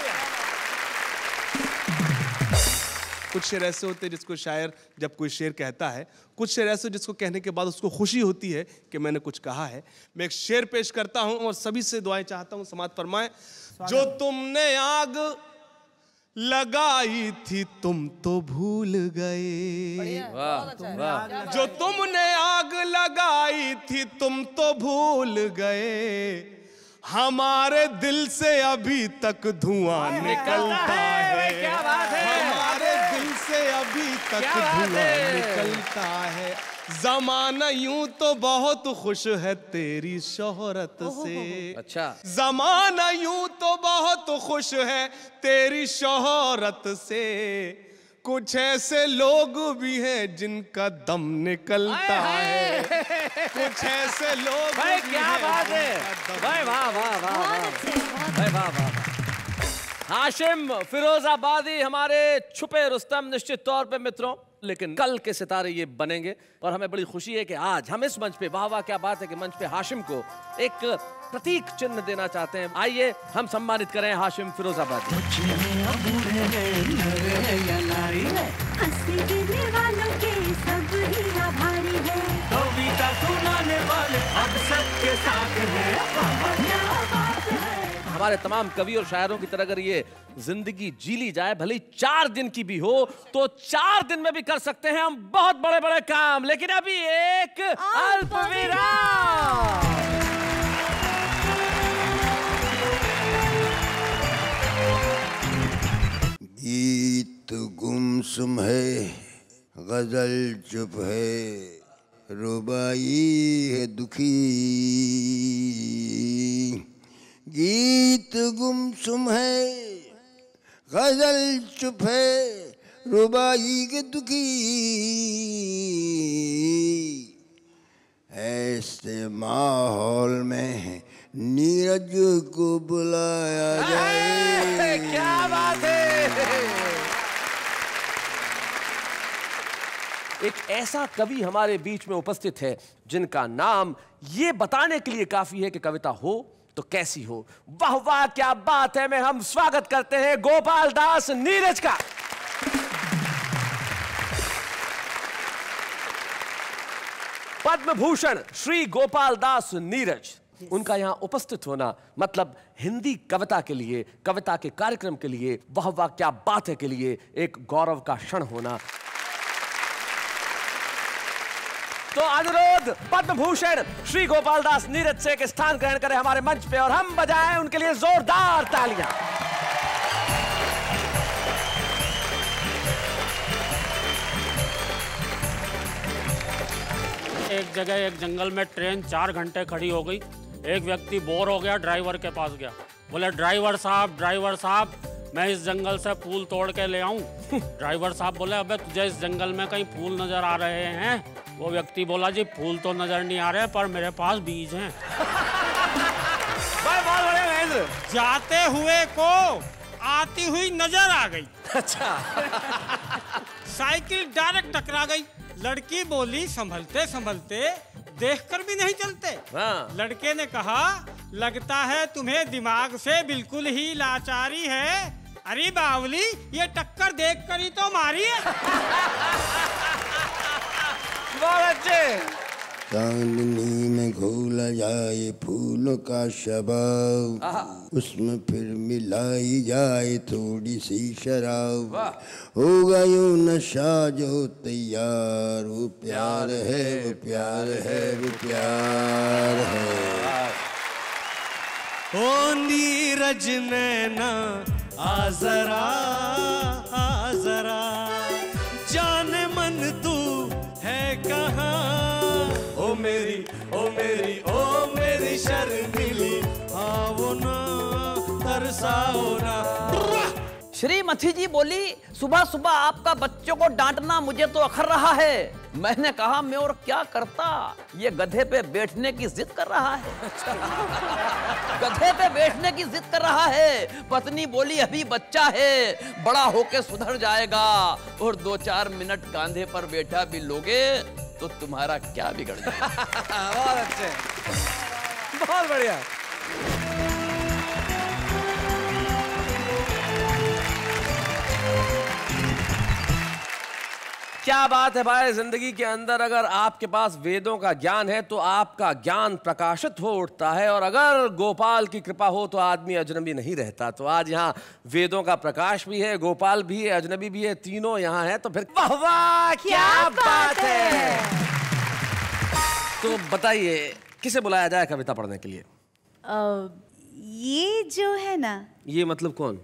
कुछ शेर ऐसे होते हैं जिसको शायर जब कोई शेर कहता है, कुछ शेर ऐसे जिसको कहने के बाद उसको खुशी होती है कि मैंने कुछ कहा है। मैं एक शेर पेश करता हूं और सभी से दुआएं चाहता हूं, समाअत फरमाएं। जो तुमने आग लगाई थी तुम तो भूल गए। जो तुमने आग लगाई थी तुम तो भूल गए। हमारे दिल से अभी तक धुआं निकलता है। क्या बात है? हमारे दिल से अभी तक धुआं निकलता है। ज़माना यूं तो बहुत खुश है तेरी शोहरत से। अच्छा। ज़माना यूं तो बहुत खुश है तेरी शोहरत से। कुछ ऐसे लोग भी हैं जिनका दम निकलता है। कुछ ऐसे लोग भाई भी क्या हैं बात है भाई, वाह वाह वाह भाई, वाह वाह। हाशिम फिरोजाबादी हमारे छुपे रुस्तम निश्चित तौर पे मित्रों, लेकिन कल के सितारे ये बनेंगे। और हमें बड़ी खुशी है कि आज हम इस मंच पे, वाह वाह क्या बात है कि मंच पे हाशिम को एक प्रतीक चिन्ह देना चाहते हैं। आइए हम सम्मानित करें हाशिम फिरोजाबादी। हमारे तमाम कवि और शायरों की तरह अगर ये जिंदगी जी ली जाए, भले 4 दिन की भी हो, तो 4 दिन में भी कर सकते हैं हम बहुत बड़े बड़े काम। लेकिन अभी एक अल्पविराम। गीत गुमसुम है, गजल चुप है, रुबाई है दुखी। गीत गुमसुम है, गजल चुप है, रुबाई के दुखी। ऐसे माहौल में नीरज को बुलाया जाए। क्या बात है। एक ऐसा कवि हमारे बीच में उपस्थित है जिनका नाम ये बताने के लिए काफी है कि कविता हो तो कैसी हो। वाह वाह क्या बात है। मैं हम स्वागत करते हैं गोपाल दास नीरज का। पद्म भूषण श्री गोपाल दास नीरज, उनका यहां उपस्थित होना मतलब हिंदी कविता के लिए, कविता के कार्यक्रम के लिए, वाह वाह क्या बात है के लिए एक गौरव का क्षण होना। तो अनुरोध पद्म भूषण श्री गोपाल दास नीरज से एक स्थान ग्रहण करें हमारे मंच पे और हम बजाएं उनके लिए जोरदार तालियां। एक जगह एक जंगल में ट्रेन 4 घंटे खड़ी हो गई। एक व्यक्ति बोर हो गया, ड्राइवर के पास गया। बोले ड्राइवर साहब मैं इस जंगल से फूल तोड़ के ले आऊं। ड्राइवर साहब बोले अबे तुझे इस जंगल में कहीं फूल नजर आ रहे हैं? वो व्यक्ति बोला जी फूल तो नजर नहीं आ रहे पर मेरे पास बीज हैं। जाते हुए को आती हुई नजर आ गई। अच्छा। साइकिल डायरेक्ट टकरा गई। लड़की बोली संभलते संभलते देखकर भी नहीं चलते। हाँ। लड़के ने कहा लगता है तुम्हें दिमाग से बिल्कुल ही लाचारी है। अरे बावली ये टक्कर देखकर ही तो मारी है। बहुत अच्छे। चांदनी में घोला जाए फूलों का शबाब, उसमें फिर मिलाई जाए थोड़ी सी शराब, होगा यूं नशा जो तैयार। वो प्यार है, वो प्यार है, वो प्यार है। ओ नीरज नैना आ जरा जाने मन तू है कहाँ। ओ मेरी शर्मिली आओ ना तरसाओ ना। श्रीमती जी बोली सुबह सुबह आपका बच्चों को डांटना मुझे तो अखर रहा है। मैंने कहा मैं और क्या करता, ये गधे पे बैठने की जिद कर रहा है। गधे पे बैठने की जिद कर रहा है। पत्नी बोली अभी बच्चा है, बड़ा होके सुधर जाएगा। और 2-4 मिनट कांधे पर बैठा भी लोगे तो तुम्हारा क्या बिगड़ जाएगा। बहुत अच्छे, बहुत बढ़िया। क्या बात है भाई। जिंदगी के अंदर अगर आपके पास वेदों का ज्ञान है तो आपका ज्ञान प्रकाशित हो उठता है, और अगर गोपाल की कृपा हो तो आदमी अजनबी नहीं रहता। तो आज यहाँ वेदों का प्रकाश भी है, गोपाल भी है, अजनबी भी है, तीनों यहाँ है। तो फिर वाह वाह क्या बात है। तो बताइए किसे बुलाया जाए कविता पढ़ने के लिए? ये जो है ना, ये मतलब कौन?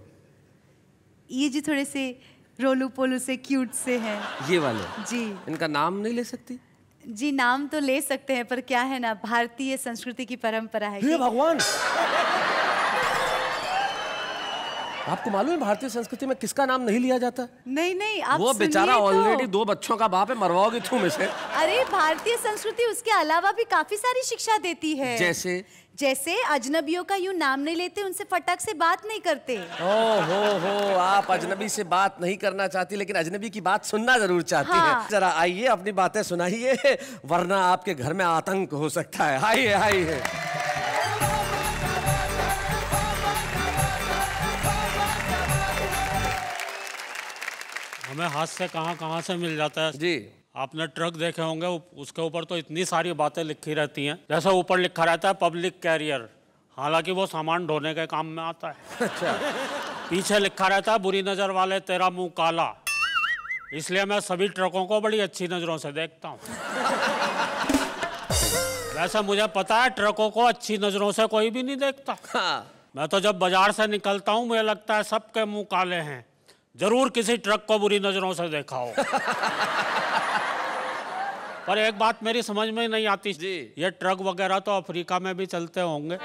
ये जो थोड़े से रोलू पोलू से क्यूट से हैं। ये वाले? जी। इनका नाम नहीं ले सकती? जी नाम तो ले सकते हैं, पर क्या है ना, भारतीय संस्कृति की परंपरा है। हे भगवान, आपको मालूम है भारतीय संस्कृति में किसका नाम नहीं लिया जाता? नहीं नहीं, आप वो बेचारा तो। ऑलरेडी 2 बच्चों का बाप है, मरवाओगे तुम इसे। अरे भारतीय संस्कृति उसके अलावा भी काफी सारी शिक्षा देती है। जैसे अजनबियों का यूं नाम नहीं लेते, उनसे फटक से बात नहीं करते। हो आप अजनबी से बात नहीं करना चाहती, लेकिन अजनबी की बात सुनना जरूर चाहती हाँ। है। जरा आइए अपनी बातें सुनाइए, वरना आपके घर में आतंक हो सकता है। आइए आइए। हमें हाथ से कहाँ से मिल जाता है जी। आपने ट्रक देखे होंगे, उसके ऊपर तो इतनी सारी बातें लिखी रहती हैं। जैसे ऊपर लिखा रहता है पब्लिक कैरियर, हालांकि वो सामान ढोने के काम में आता है। अच्छा। पीछे लिखा रहता है बुरी नजर वाले तेरा मुंह काला, इसलिए मैं सभी ट्रकों को बड़ी अच्छी नजरों से देखता हूँ। वैसे मुझे पता है ट्रकों को अच्छी नजरों से कोई भी नहीं देखता। मैं तो जब बाजार से निकलता हूँ मुझे लगता है सबके मुंह काले हैं, जरूर किसी ट्रक को बुरी नजरों से देखा हो। पर एक बात मेरी समझ में नहीं आती जी, ये ट्रक वगैरह तो अफ्रीका में भी चलते होंगे।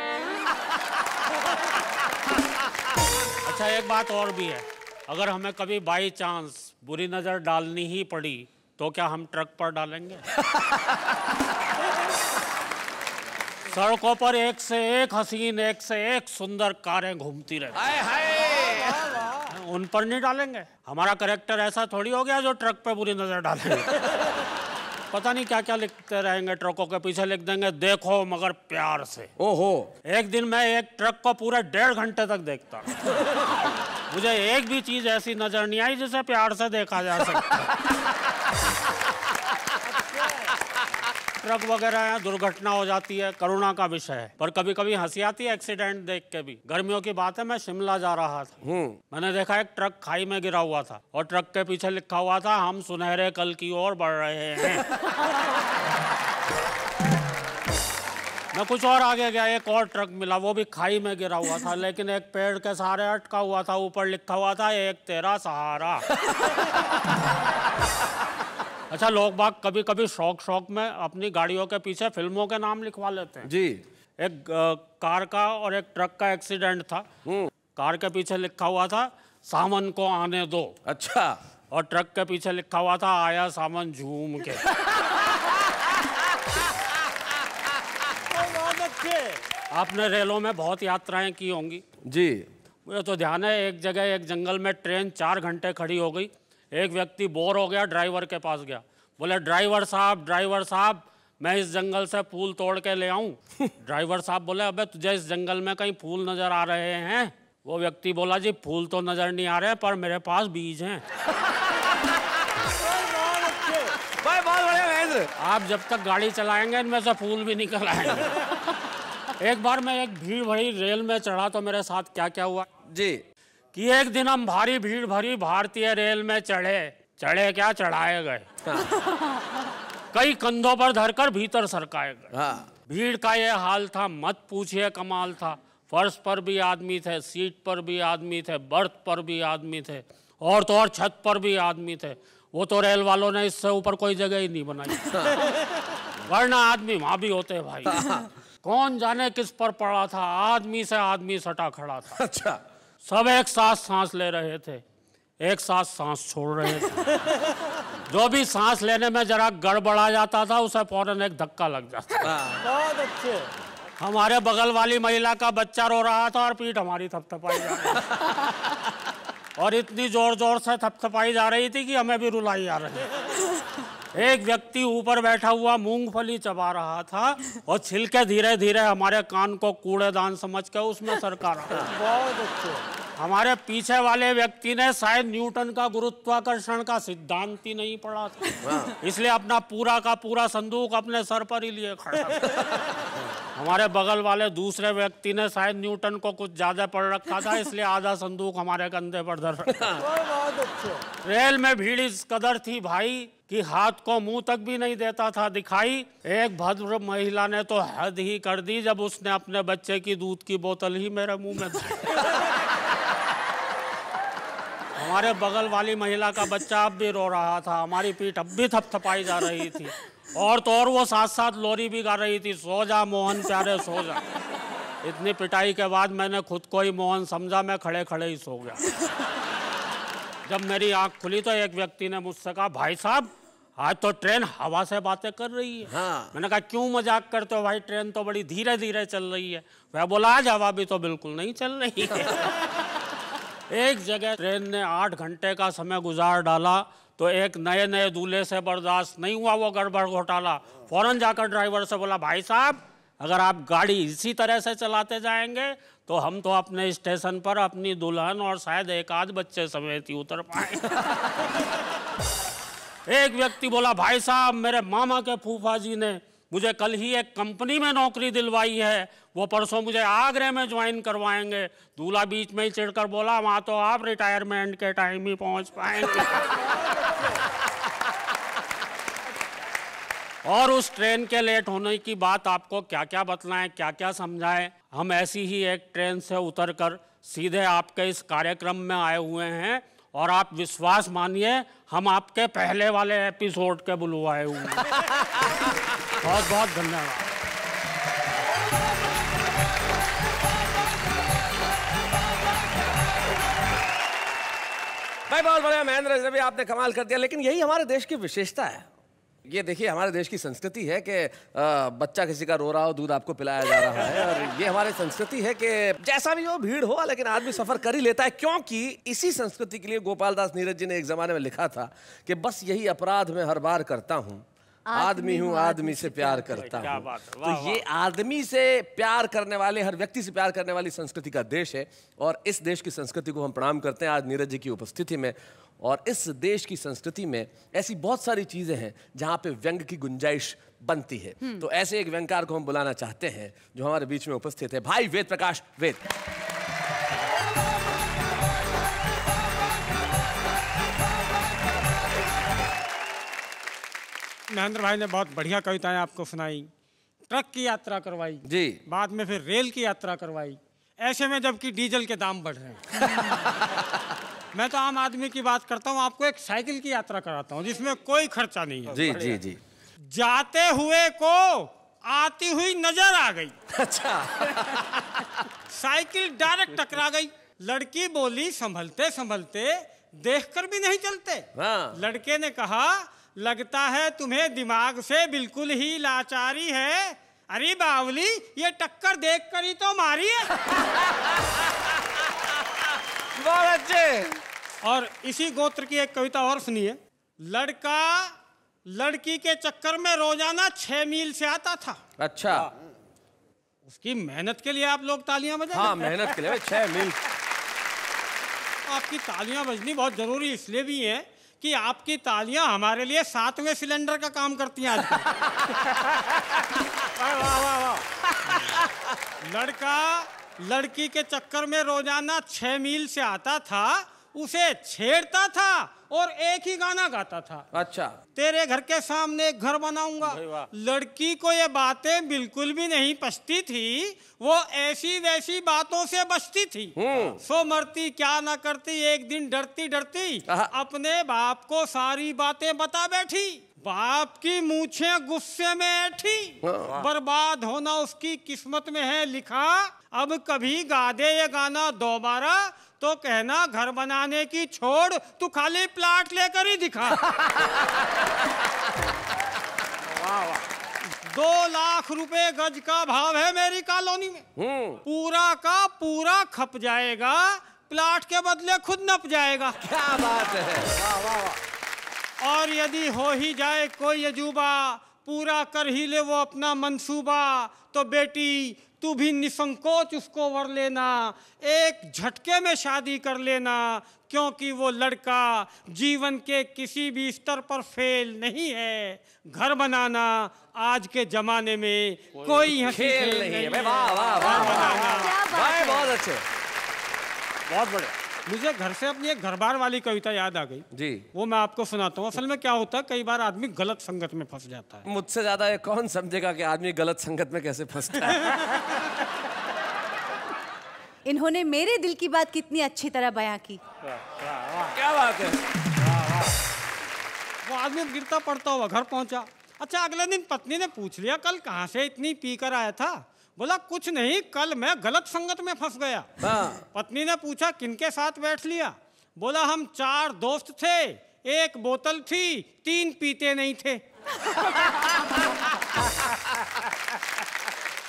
अच्छा एक बात और भी है, अगर हमें कभी बाई चांस बुरी नजर डालनी ही पड़ी तो क्या हम ट्रक पर डालेंगे? सड़कों पर एक से एक हसीन, एक से एक सुंदर कारें घूमती रहती, उन पर नहीं डालेंगे। हमारा कैरेक्टर ऐसा थोड़ी हो गया जो ट्रक पे बुरी नजर डालेंगे। पता नहीं क्या क्या लिखते रहेंगे, ट्रकों के पीछे लिख देंगे देखो मगर प्यार से। ओहो। एक दिन मैं एक ट्रक को पूरे 1.5 घंटे तक देखता, मुझे एक भी चीज ऐसी नजर नहीं आई जिसे प्यार से देखा जा सकता। ट्रक वगैरह दुर्घटना हो जाती है, करुणा का विषय है, पर कभी कभी हंसी आती है एक्सीडेंट देख के भी। गर्मियों की बात है, मैं शिमला जा रहा था, मैंने देखा एक ट्रक खाई में गिरा हुआ था और ट्रक के पीछे लिखा हुआ था हम सुनहरे कल की ओर बढ़ रहे हैं। मैं कुछ और आगे गया, एक और ट्रक मिला, वो भी खाई में गिरा हुआ था, लेकिन एक पेड़ के सहारे अटका हुआ था, ऊपर लिखा हुआ था एक तेरा सहारा। अच्छा लोग बाग कभी कभी शौक में अपनी गाड़ियों के पीछे फिल्मों के नाम लिखवा लेते हैं। जी। एक कार का और एक ट्रक का एक्सीडेंट था, कार के पीछे लिखा हुआ था सावन को आने दो। अच्छा। और ट्रक के पीछे लिखा हुआ था आया सावन झूम के। आपने रेलों में बहुत यात्राएं की होंगी। जी। मुझे तो ध्यान है एक जगह एक जंगल में ट्रेन 4 घंटे खड़ी हो गई, एक व्यक्ति बोर हो गया, ड्राइवर के पास गया, बोले ड्राइवर साहब मैं इस जंगल से फूल तोड़ के ले आऊं। ड्राइवर साहब बोले अबे तुझे इस जंगल में कहीं फूल नजर आ रहे हैं? वो व्यक्ति बोला जी फूल तो नजर नहीं आ रहे पर मेरे पास बीज हैं। आप जब तक गाड़ी चलाएंगे इनमें से फूल भी निकल आएंगे। एक बार मैं एक भीड़ भरी रेल में चढ़ा तो मेरे साथ क्या क्या हुआ जी, कि एक दिन हम भारी भीड़ भरी भारतीय रेल में चढ़े क्या चढ़ाए गए। कई कंधों पर धरकर भीतर सरकाए गए। भीड़ का ये हाल था, मत पूछिए कमाल था। फर्श पर भी आदमी थे, सीट पर भी आदमी थे, बर्थ पर भी आदमी थे, और तो और छत पर भी आदमी थे। वो तो रेल वालों ने इससे ऊपर कोई जगह ही नहीं बनाई, वरना आदमी वहां भी होते भाई। कौन जाने किस पर पड़ा था, आदमी से आदमी सटा खड़ा था। अच्छा। सब एक साथ सांस ले रहे थे, एक साथ सांस छोड़ रहे थे। जो भी सांस लेने में जरा गड़बड़ा जाता था उसे फौरन एक धक्का लग जाता। बहुत अच्छे। हमारे बगल वाली महिला का बच्चा रो रहा था और पीठ हमारी थपथपाई जा रही थी। और इतनी जोर जोर से थपथपाई जा रही थी कि हमें भी रुलाई आ रही। एक व्यक्ति ऊपर बैठा हुआ मूंगफली चबा रहा था और छिलके धीरे धीरे हमारे कान को कूड़ेदान समझ के उसमें सरका रहा था। बहुत अच्छे। हमारे पीछे वाले व्यक्ति ने शायद न्यूटन का गुरुत्वाकर्षण का सिद्धांत ही नहीं पढ़ा था, इसलिए अपना पूरा का पूरा संदूक अपने सर पर ही लिए खड़ा। हमारे बगल वाले दूसरे व्यक्ति ने शायद न्यूटन को कुछ ज्यादा पढ़ रखा था, इसलिए आधा संदूक हमारे कंधे पर धर रखा। रेल में भीड़ इस कदर थी भाई कि हाथ को मुंह तक भी नहीं देता था दिखाई। एक भद्र महिला ने तो हद ही कर दी जब उसने अपने बच्चे की दूध की बोतल ही मेरे मुंह में हमारे बगल वाली महिला का बच्चा अब भी रो रहा था, हमारी पीठ अब भी थपथपाई जा रही थी, और तो और वो साथ साथ लोरी भी गा रही थी, सो जा मोहन प्यारे सो जा। इतनी पिटाई के बाद मैंने खुद को ही मोहन समझा, मैं खड़े खड़े ही सो गया। जब मेरी आंख खुली तो एक व्यक्ति ने मुझसे कहा, भाई साहब आज तो ट्रेन हवा से बातें कर रही है। हाँ। मैंने कहा क्यों मजाक करते हो भाई, ट्रेन तो बड़ी धीरे धीरे चल रही है। वह बोला आज हवा भी तो बिल्कुल नहीं चल रही है। एक जगह ट्रेन ने 8 घंटे का समय गुजार डाला तो एक नए नए दूल्हे से बर्दाश्त नहीं हुआ वो गड़बड़ घोटाला। फौरन जाकर ड्राइवर से बोला, भाई साहब अगर आप गाड़ी इसी तरह से चलाते जाएंगे तो हम तो अपने स्टेशन पर अपनी दुल्हन और शायद एक आध बच्चे समेत ही उतर पाएंगे। एक व्यक्ति बोला, भाई साहब मेरे मामा के फूफा जी ने मुझे कल ही एक कंपनी में नौकरी दिलवाई है, वो परसों मुझे आगरे में ज्वाइन करवाएंगे। दूल्हा बीच में ही चिढ़कर बोला, वहां तो आप रिटायरमेंट के टाइम ही पहुंच पाएंगे। और उस ट्रेन के लेट होने की बात आपको क्या क्या बतलाएं, क्या क्या समझाएं। हम ऐसी ही एक ट्रेन से उतरकर सीधे आपके इस कार्यक्रम में आए हुए हैं, और आप विश्वास मानिए हम आपके पहले वाले एपिसोड के बुलवाए हुए हैं। बहुत बहुत धन्यवाद। भाई बहुत बढ़िया महेंद्र जी, भी आपने कमाल कर दिया। लेकिन यही हमारे देश की विशेषता है। ये देखिए हमारे देश की संस्कृति है कि बच्चा किसी का रो रहा हो दूध आपको पिलाया जा रहा है, और ये हमारी संस्कृति है कि जैसा भी हो भीड़ हो लेकिन आदमी सफर कर ही लेता है, क्योंकि इसी संस्कृति के लिए गोपाल दास नीरज जी ने एक जमाने में लिखा था कि बस यही अपराध मैं हर बार करता हूँ, आदमी हूँ आदमी से प्यार करता हूँ। तो ये आदमी से प्यार करने वाले, हर व्यक्ति से प्यार करने वाली संस्कृति का देश है, और इस देश की संस्कृति को हम प्रणाम करते हैं आज नीरज जी की उपस्थिति में। और इस देश की संस्कृति में ऐसी बहुत सारी चीजें हैं जहाँ पे व्यंग की गुंजाइश बनती है। तो ऐसे एक व्यंगकार को हम बुलाना चाहते हैं जो हमारे बीच में उपस्थित है, भाई वेद प्रकाश वेद। महेंद्र भाई ने बहुत बढ़िया कविताएं आपको सुनाई, ट्रक की यात्रा करवाई जी, बाद में फिर रेल की यात्रा करवाई, ऐसे में जबकि डीजल के दाम बढ़ रहे हैं। मैं तो आम आदमी की बात करता हूँ, आपको एक साइकिल की यात्रा कराता हूँ जिसमें कोई खर्चा नहीं है। जी जी जी। जाते हुए को आती हुई नजर आ गई। अच्छा। साइकिल डायरेक्ट टकरा गई। लड़की बोली, संभलते संभलते देखकर भी नहीं चलते। हाँ। लड़के ने कहा, लगता है तुम्हें दिमाग से बिल्कुल ही लाचारी है। अरे बावली, ये टक्कर देखकर ही तो मारी है। बहुत अच्छे। और इसी गोत्र की एक कविता और सुनिए। लड़का लड़की के चक्कर में रोजाना 6 मील से आता था। अच्छा। उसकी मेहनत के लिए आप लोग तालियां बजाएं। हाँ, मेहनत के लिए 6 मील। आपकी तालियां बजनी बहुत जरूरी इसलिए भी है कि आपकी तालियां हमारे लिए 7वें सिलेंडर का काम करती हैं आजकल। वाह वाह वाह वाह। लड़का लड़की के चक्कर में रोजाना 6 मील से आता था, उसे छेड़ता था और एक ही गाना गाता था। अच्छा। तेरे घर के सामने एक घर बनाऊंगा। लड़की को ये बातें बिल्कुल भी नहीं पछती थी, वो ऐसी वैसी बातों से बचती थी। सो मरती क्या ना करती, एक दिन डरती डरती अपने बाप को सारी बातें बता बैठी। बाप की मूछें गुस्से में ऐठी, बर्बाद होना उसकी किस्मत में है लिखा। अब कभी गा दे ये गाना दोबारा तो कहना घर बनाने की छोड़, तू खाली प्लाट लेकर ही दिखा। 2 लाख रुपए गज का भाव है मेरी कॉलोनी में। पूरा का पूरा खप जाएगा, प्लाट के बदले खुद नप जाएगा। क्या बात है। वाह वाह वाह। और यदि हो ही जाए कोई अजूबा, पूरा कर ही ले वो अपना मंसूबा, तो बेटी तू भी निसंकोच उसको वर लेना, एक झटके में शादी कर लेना, क्योंकि वो लड़का जीवन के किसी भी स्तर पर फेल नहीं है। घर बनाना आज के जमाने में कोई खेल नहीं है। वाह वाह वाह, बहुत अच्छे, बहुत बढ़िया। मुझे घर से अपनी एक घर बार वाली कविता याद आ गई जी, वो मैं आपको सुनाता हूँ। असल में क्या होता है, कई बार आदमी गलत संगत में फंस जाता है। मुझसे ज्यादा ये कौन समझेगा कि आदमी गलत संगत में कैसे फंसता है। इन्होंने मेरे दिल की बात कितनी अच्छी तरह बयां की। क्या बात है। वो आदमी गिरता पड़ता हुआ घर पहुंचा। अच्छा, अगले दिन पत्नी ने पूछ लिया, कल कहाँ से इतनी पी कर आया था? बोला, कुछ नहीं, कल मैं गलत संगत में फंस गया। पत्नी ने पूछा, किनके साथ बैठ लिया? बोला, हम 4 दोस्त थे, 1 बोतल थी, 3 पीते नहीं थे।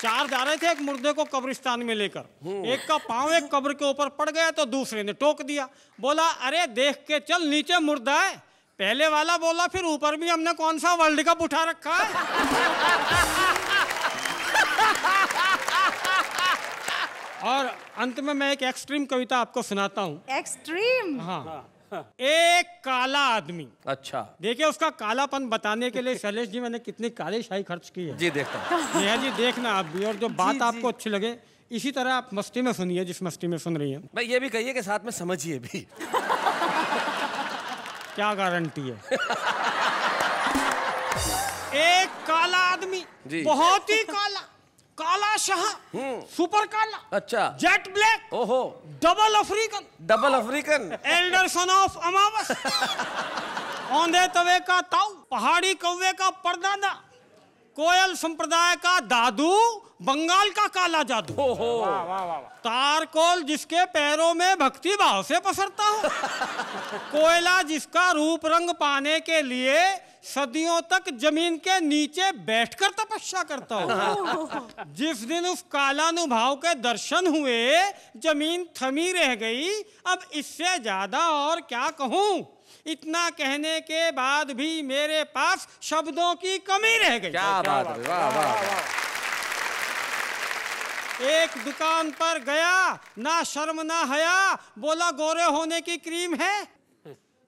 4 जा रहे थे एक मुर्दे को कब्रिस्तान में लेकर। एक का पांव एक कब्र के ऊपर पड़ गया तो दूसरे ने टोक दिया। बोला, अरे देख के चल, नीचे मुर्दा है। पहले वाला बोला, फिर ऊपर भी हमने कौन सा वर्ल्ड कप उठा रखा है। और अंत में मैं एक एक्सट्रीम कविता आपको सुनाता हूँ। एक्सट्रीम? हाँ। एक काला आदमी। अच्छा, देखिए, उसका कालापन बताने के लिए शैलेश जी मैंने कितनी काली शाही खर्च की है। जी देखता हूँ। नेहा जी देखना आप भी, और जो बात आपको अच्छी लगे इसी तरह आप मस्ती में सुनिए, जिस मस्ती में सुन रही हैं। भाई ये भी कहिए कि साथ में समझिए भी। क्या गारंटी है। एक काला आदमी, बहुत ही काला, काला शाह, सुपर काला, अच्छा, जेट ब्लैक, ओहो, double African, double African, elder son of अमावस, औंधे तवे का ताऊ, पहाड़ी कौवे का परदादा, कोयल संप्रदाय का दादू, बंगाल का काला जादू, तारकोल जिसके पैरों में भक्ति भाव से पसरता हो, कोयला जिसका रूप रंग पाने के लिए सदियों तक जमीन के नीचे बैठकर तपस्या करता हो। जिस दिन उस कालानुभाव के दर्शन हुए जमीन थमी रह गई। अब इससे ज्यादा और क्या कहूं, इतना कहने के बाद भी मेरे पास शब्दों की कमी रह गई। क्या बात है, वाह वाह वाह। एक दुकान पर गया, ना शर्म ना हया, बोला गोरे होने की क्रीम है।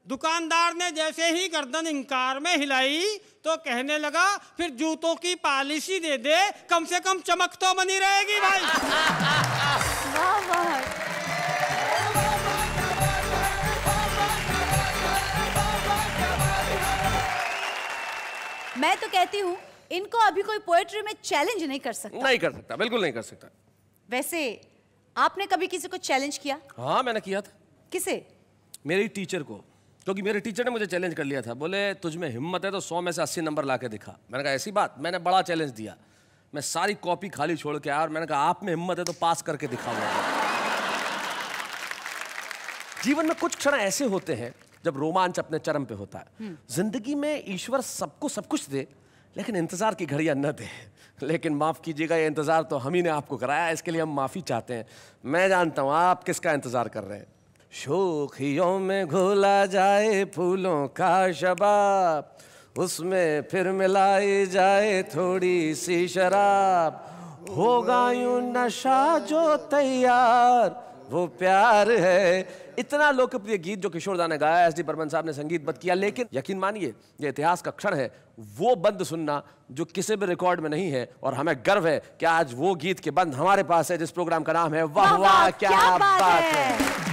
दुकानदार ने जैसे ही गर्दन इंकार में हिलाई तो कहने लगा, फिर जूतों की पॉलिशी दे दे, कम से कम चमक तो बनी रहेगी भाई। वाह वाह। मैं तो कहती हूँ इनको अभी कोई पोएट्री में चैलेंज नहीं कर सकता। नहीं कर सकता, बिल्कुल नहीं कर सकता। वैसे आपने कभी किसी को चैलेंज किया? हाँ, मैंने किया था। किसे? मेरी टीचर को, क्योंकि मेरे टीचर ने मुझे चैलेंज कर लिया था। बोले, तुझ में हिम्मत है तो 100 में से 80 नंबर ला के दिखा। मैंने कहा, ऐसी बात? मैंने बड़ा चैलेंज दिया। मैं सारी कॉपी खाली छोड़ के आया और मैंने कहा, आप में हिम्मत है तो पास करके दिखाऊंगा। जीवन में कुछ क्षण ऐसे होते हैं जब रोमांच अपने चरम पे होता है। जिंदगी में ईश्वर सबको सब कुछ दे, लेकिन इंतजार की घड़ियां न दे। लेकिन माफ कीजिएगा, ये इंतजार तो हम ही ने आपको कराया, इसके लिए हम माफी चाहते हैं। मैं जानता हूं आप किसका इंतजार कर रहे हैं। शोखियों में घोला जाए फूलों का शबाब, उसमें फिर मिलाई जाए थोड़ी सी शराब, होगा यूं नशा जो तैयार, वो प्यार है। इतना लोकप्रिय गीत जो किशोर दा ने गाया, एस डी बर्मन साहब ने संगीतबद्ध किया। लेकिन यकीन मानिए, ये इतिहास का क्षण है, वो बंद सुनना जो किसी भी रिकॉर्ड में नहीं है। और हमें गर्व है कि आज वो गीत के बंद हमारे पास है, जिस प्रोग्राम का नाम है वाह वाह क्या बात है।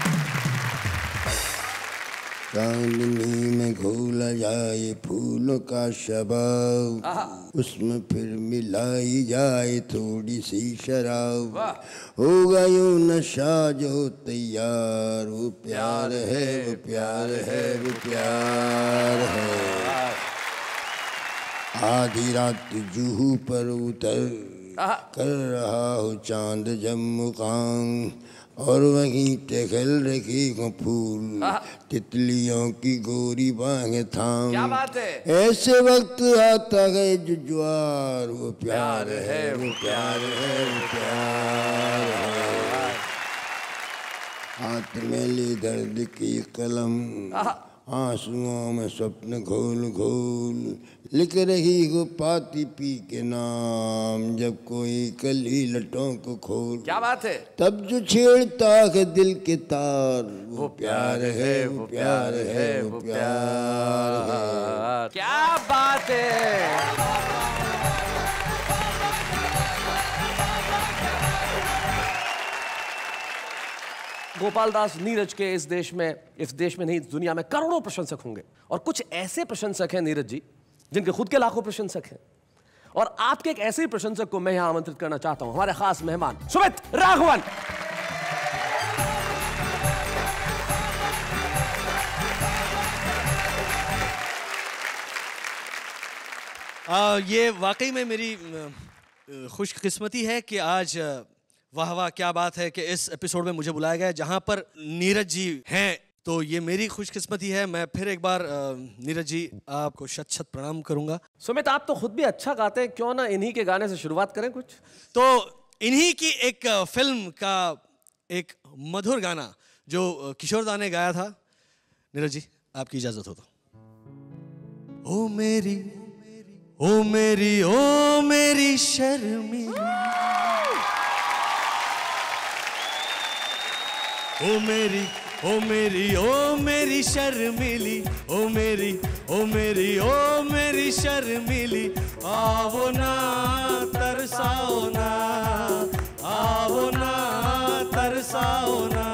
चांदनी में घोला जाए फूलों का शबाब, उसमें फिर मिलाई जाए थोड़ी सी शराब, होगा यूं नशा जो तैयार, वो प्यार है, वो प्यार है, वो प्यार है। आधी रात जूहू पर उतर कर रहा हो चांद जब मुकाम, और वहीं टहल रखी को फूल तितलियों की गोरी बाहें थाम। क्या बात है। ऐसे वक्त आता है जुज्वार, वो प्यार है, वो प्यार है, वो प्यार है। हाथ में ले दर्द की कलम, आंसुओं में स्वप्न घोल घोल लिख रही हो पाती पी के नाम, जब कोई कली लटों को खोल। क्या बात है। तब जो छेड़ता है दिल के तार, वो प्यार है, वो प्यार है, वो प्यार है। क्या बात है। गोपाल दास, नीरज के इस देश में नहीं दुनिया में करोड़ों प्रशंसक होंगे, और कुछ ऐसे प्रशंसक हैं नीरज जी जिनके खुद के लाखों प्रशंसक हैं, और आपके एक ऐसे ही प्रशंसक को मैं यहां आमंत्रित करना चाहता हूं, हमारे खास मेहमान सुमित राघवन। ये वाकई में मेरी खुशकिस्मती है कि आज वाह वाह क्या बात है कि इस एपिसोड में मुझे बुलाया गया जहां पर नीरज जी हैं, तो ये मेरी खुशकिस्मती है। मैं फिर एक बार नीरज जी आपको शत शत प्रणाम करूंगा। सुमित, आप तो खुद भी अच्छा गाते हैं, क्यों ना इन्हीं के गाने से शुरुआत करें कुछ। तो इन्हीं की एक फिल्म का एक मधुर गाना जो किशोरदा ने गाया था, नीरज जी आपकी इजाजत हो तो। ओ मेरी ओ मेरी ओ मेरी शर्मिली, ओ मेरी ओ मेरी ओ मेरी शर्मिली, ओ मेरी ओ मेरी ओ मेरी शर्मिली, आओ ना तरसाओ ना, आओ ना तरसाओ ना,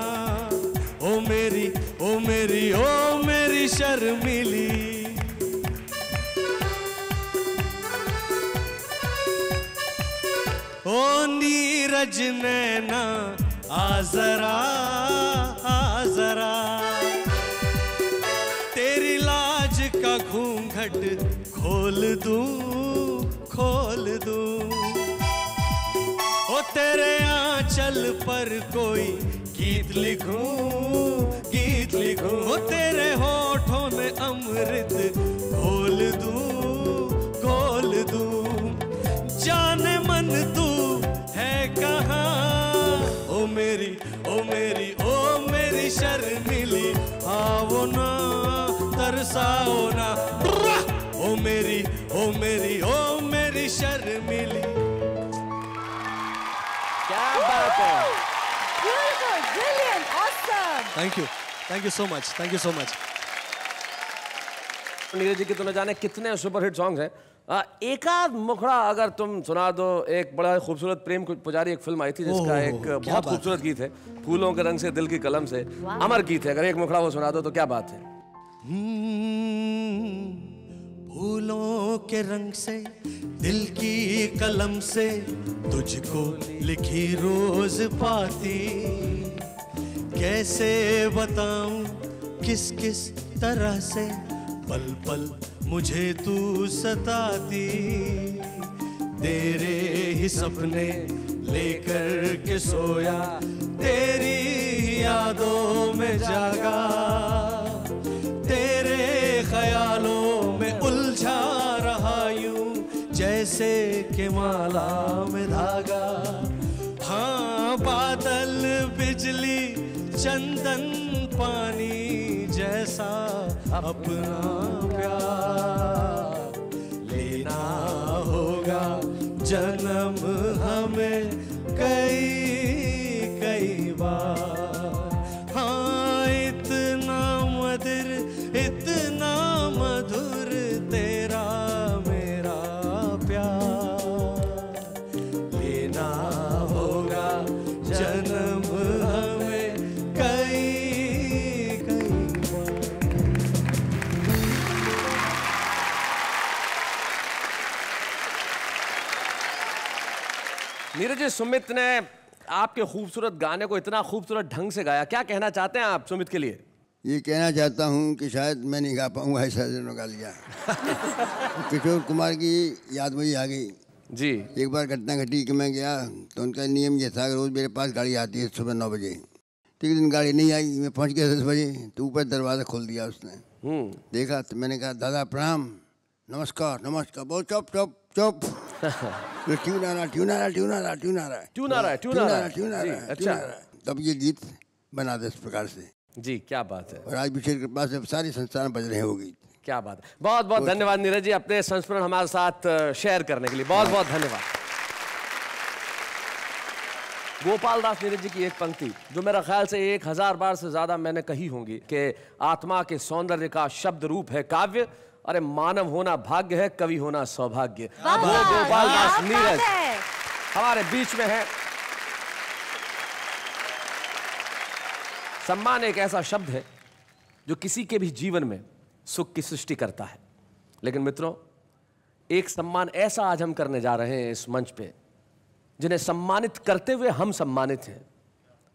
ओ मेरी ओ मेरी ओ मेरी शर्मिली। ओ नीरज नैना आ जरा, आ जरा, तेरी लाज का घूंघट खोल दूं, खोल दूं, ओ तेरे आंचल पर कोई गीत लिखूं, गीत लिखूं, ओ तेरे होठों में अमृत घोल दूं, घोल दूं, जाने मन तू है कहाँ, ओ मेरी ओ मेरी ओ मेरी शर्मिली, आओ ना तरसाओ ना, ओ मेरी ओ मेरी ओ मेरी शर्मिली। क्या बात है। Beautiful, brilliant, awesome. Thank you so much, thank you so much. Neeraj ji के तो न जाने कितने सुपरहिट सॉन्ग्स हैं, एक आध मुखड़ा अगर तुम सुना दो। एक बड़ा खूबसूरत प्रेम पुजारी एक फिल्म आई थी जिसका एक बहुत खूबसूरत गीत है, फूलों के रंग से दिल की कलम से, अमर गीत है, अगर एक मुखड़ा वो सुना दो तो क्या बात है। फूलों के रंग से दिल की कलम से तुझको लिखी रोज पाती, कैसे बताऊं किस किस तरह से पल पल मुझे तू सताती, तेरे ही सपने लेकर के सोया, तेरी यादों में जागा, तेरे ख्यालों में उलझा रहा यूं जैसे कि माला में धागा। हाँ, बादल बिजली चंदन पानी जैसा अपना प्यार लेना होगा जन्म हमें कई कई बार। हाँ, इतना मधुर तेरा मेरा प्यार लेना होगा जन्म हमें कई कई बार। नीरज जी, सुमित ने आपके खूबसूरत गाने को इतना खूबसूरत ढंग से गाया, क्या कहना चाहते हैं आप सुमित के लिए? ये कहना चाहता हूँ कि शायद मैं नहीं गा पाऊंगा, ऐसा जनों गा लिया। किशोर कुमार की याद मुझे आ गई जी। एक बार घटना घटी कि मैं गया तो उनका नियम ये था, रोज़ मेरे पास गाड़ी आती है सुबह 9 बजे। तो एक दिन गाड़ी नहीं आई, मैं पहुँच गया 10 बजे, तो ऊपर दरवाज़ा खोल दिया उसने। देखा तो मैंने कहा दादा प्रणाम, नमस्कार नमस्कार, बहुत चुप चुप चुप। ट्यून आ रहा, ट्यून आ रहा, ट्यून आ रहा, ट्यून आ रहा, ट्यून आ रहा, ट्यून आ रहा, ट्यून आ रहा। अच्छा, तब ये गीत बना दे इस प्रकार से। जी, क्या बात है। और आज ईश्वर की कृपा से सारी संस्थान बज रहे होगी। क्या बात है। बहुत बहुत धन्यवाद नीरज जी अपने संस्मरण हमारे साथ शेयर करने के लिए। बहुत बहुत धन्यवाद। गोपाल दास नीरज जी की एक पंक्ति जो मेरा ख्याल से 1000 बार से ज्यादा मैंने कही होंगी कि आत्मा के सौंदर्य का शब्द रूप है काव्य, अरे मानव होना भाग्य है, कवि होना सौभाग्य। वो गोपाल दास नीरज हमारे बीच में है। सम्मान एक ऐसा शब्द है जो किसी के भी जीवन में सुख की सृष्टि करता है। लेकिन मित्रों, एक सम्मान ऐसा आज हम करने जा रहे हैं इस मंच पे, जिन्हें सम्मानित करते हुए हम सम्मानित हैं,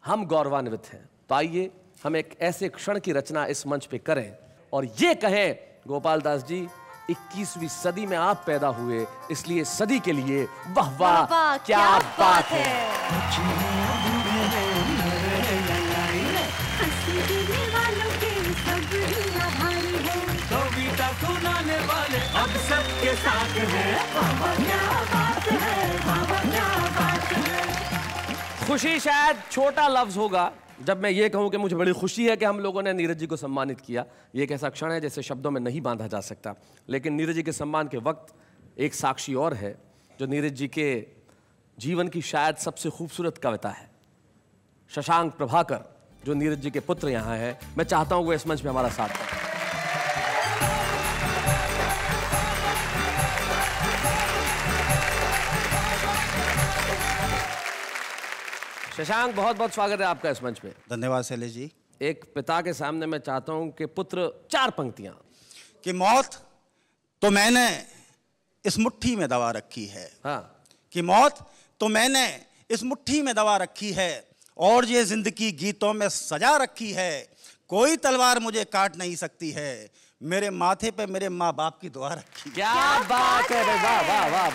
हम गौरवान्वित हैं। तो आइए हम एक ऐसे क्षण की रचना इस मंच पे करें और ये कहें, गोपाल दास जी 21वीं सदी में आप पैदा हुए, इसलिए सदी के लिए वाह वाह क्या बात है। कविता सुनाने वाले अब सबके साथ हैं, क्या बात है। खुशी शायद छोटा लफ्ज होगा जब मैं ये कहूं कि मुझे बड़ी खुशी है कि हम लोगों ने नीरज जी को सम्मानित किया। ये एक ऐसा क्षण है जैसे शब्दों में नहीं बांधा जा सकता। लेकिन नीरज जी के सम्मान के वक्त एक साक्षी और है जो नीरज जी के जीवन की शायद सबसे खूबसूरत कविता है। शशांक प्रभाकर जो नीरज जी के पुत्र यहाँ है, मैं चाहता हूं वो इस मंच पे हमारा साथ दें। शशांक, बहुत बहुत स्वागत है आपका इस मंच पे। धन्यवाद शैलेश जी। एक पिता के सामने मैं चाहता हूं कि पुत्र 4 पंक्तियां। कि मौत तो मैंने इस मुट्ठी में दबा रखी है। हाँ। कि मौत तो मैंने इस मुट्ठी में दबा रखी है और ये जिंदगी गीतों में सजा रखी है। कोई तलवार मुझे काट नहीं सकती है, मेरे माथे पे मेरे माँ बाप की दुआ रखी। क्या बात है। वाह वाह वाह वाह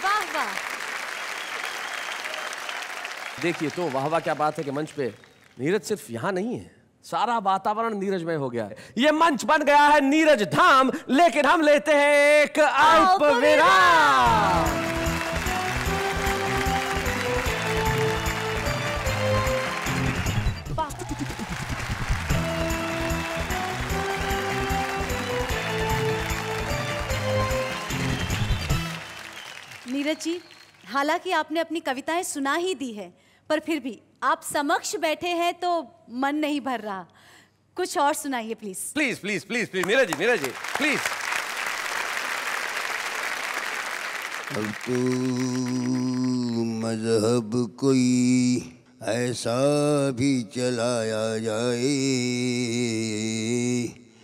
वाह वाह। देखिए तो वाह वाह क्या बात है कि मंच पे नीरज सिर्फ यहाँ नहीं है, सारा वातावरण नीरजमय हो गया है। ये मंच बन गया है नीरज धाम। लेकिन हम लेते हैं एक अल्प विराम। नीरज जी, हालांकि आपने अपनी कविताएं सुना ही दी है, पर फिर भी आप समक्ष बैठे हैं तो मन नहीं भर रहा। कुछ और सुनाइए please. Please please please please Neeraj ji please. अब तो मजहब कोई ऐसा भी चलाया जाए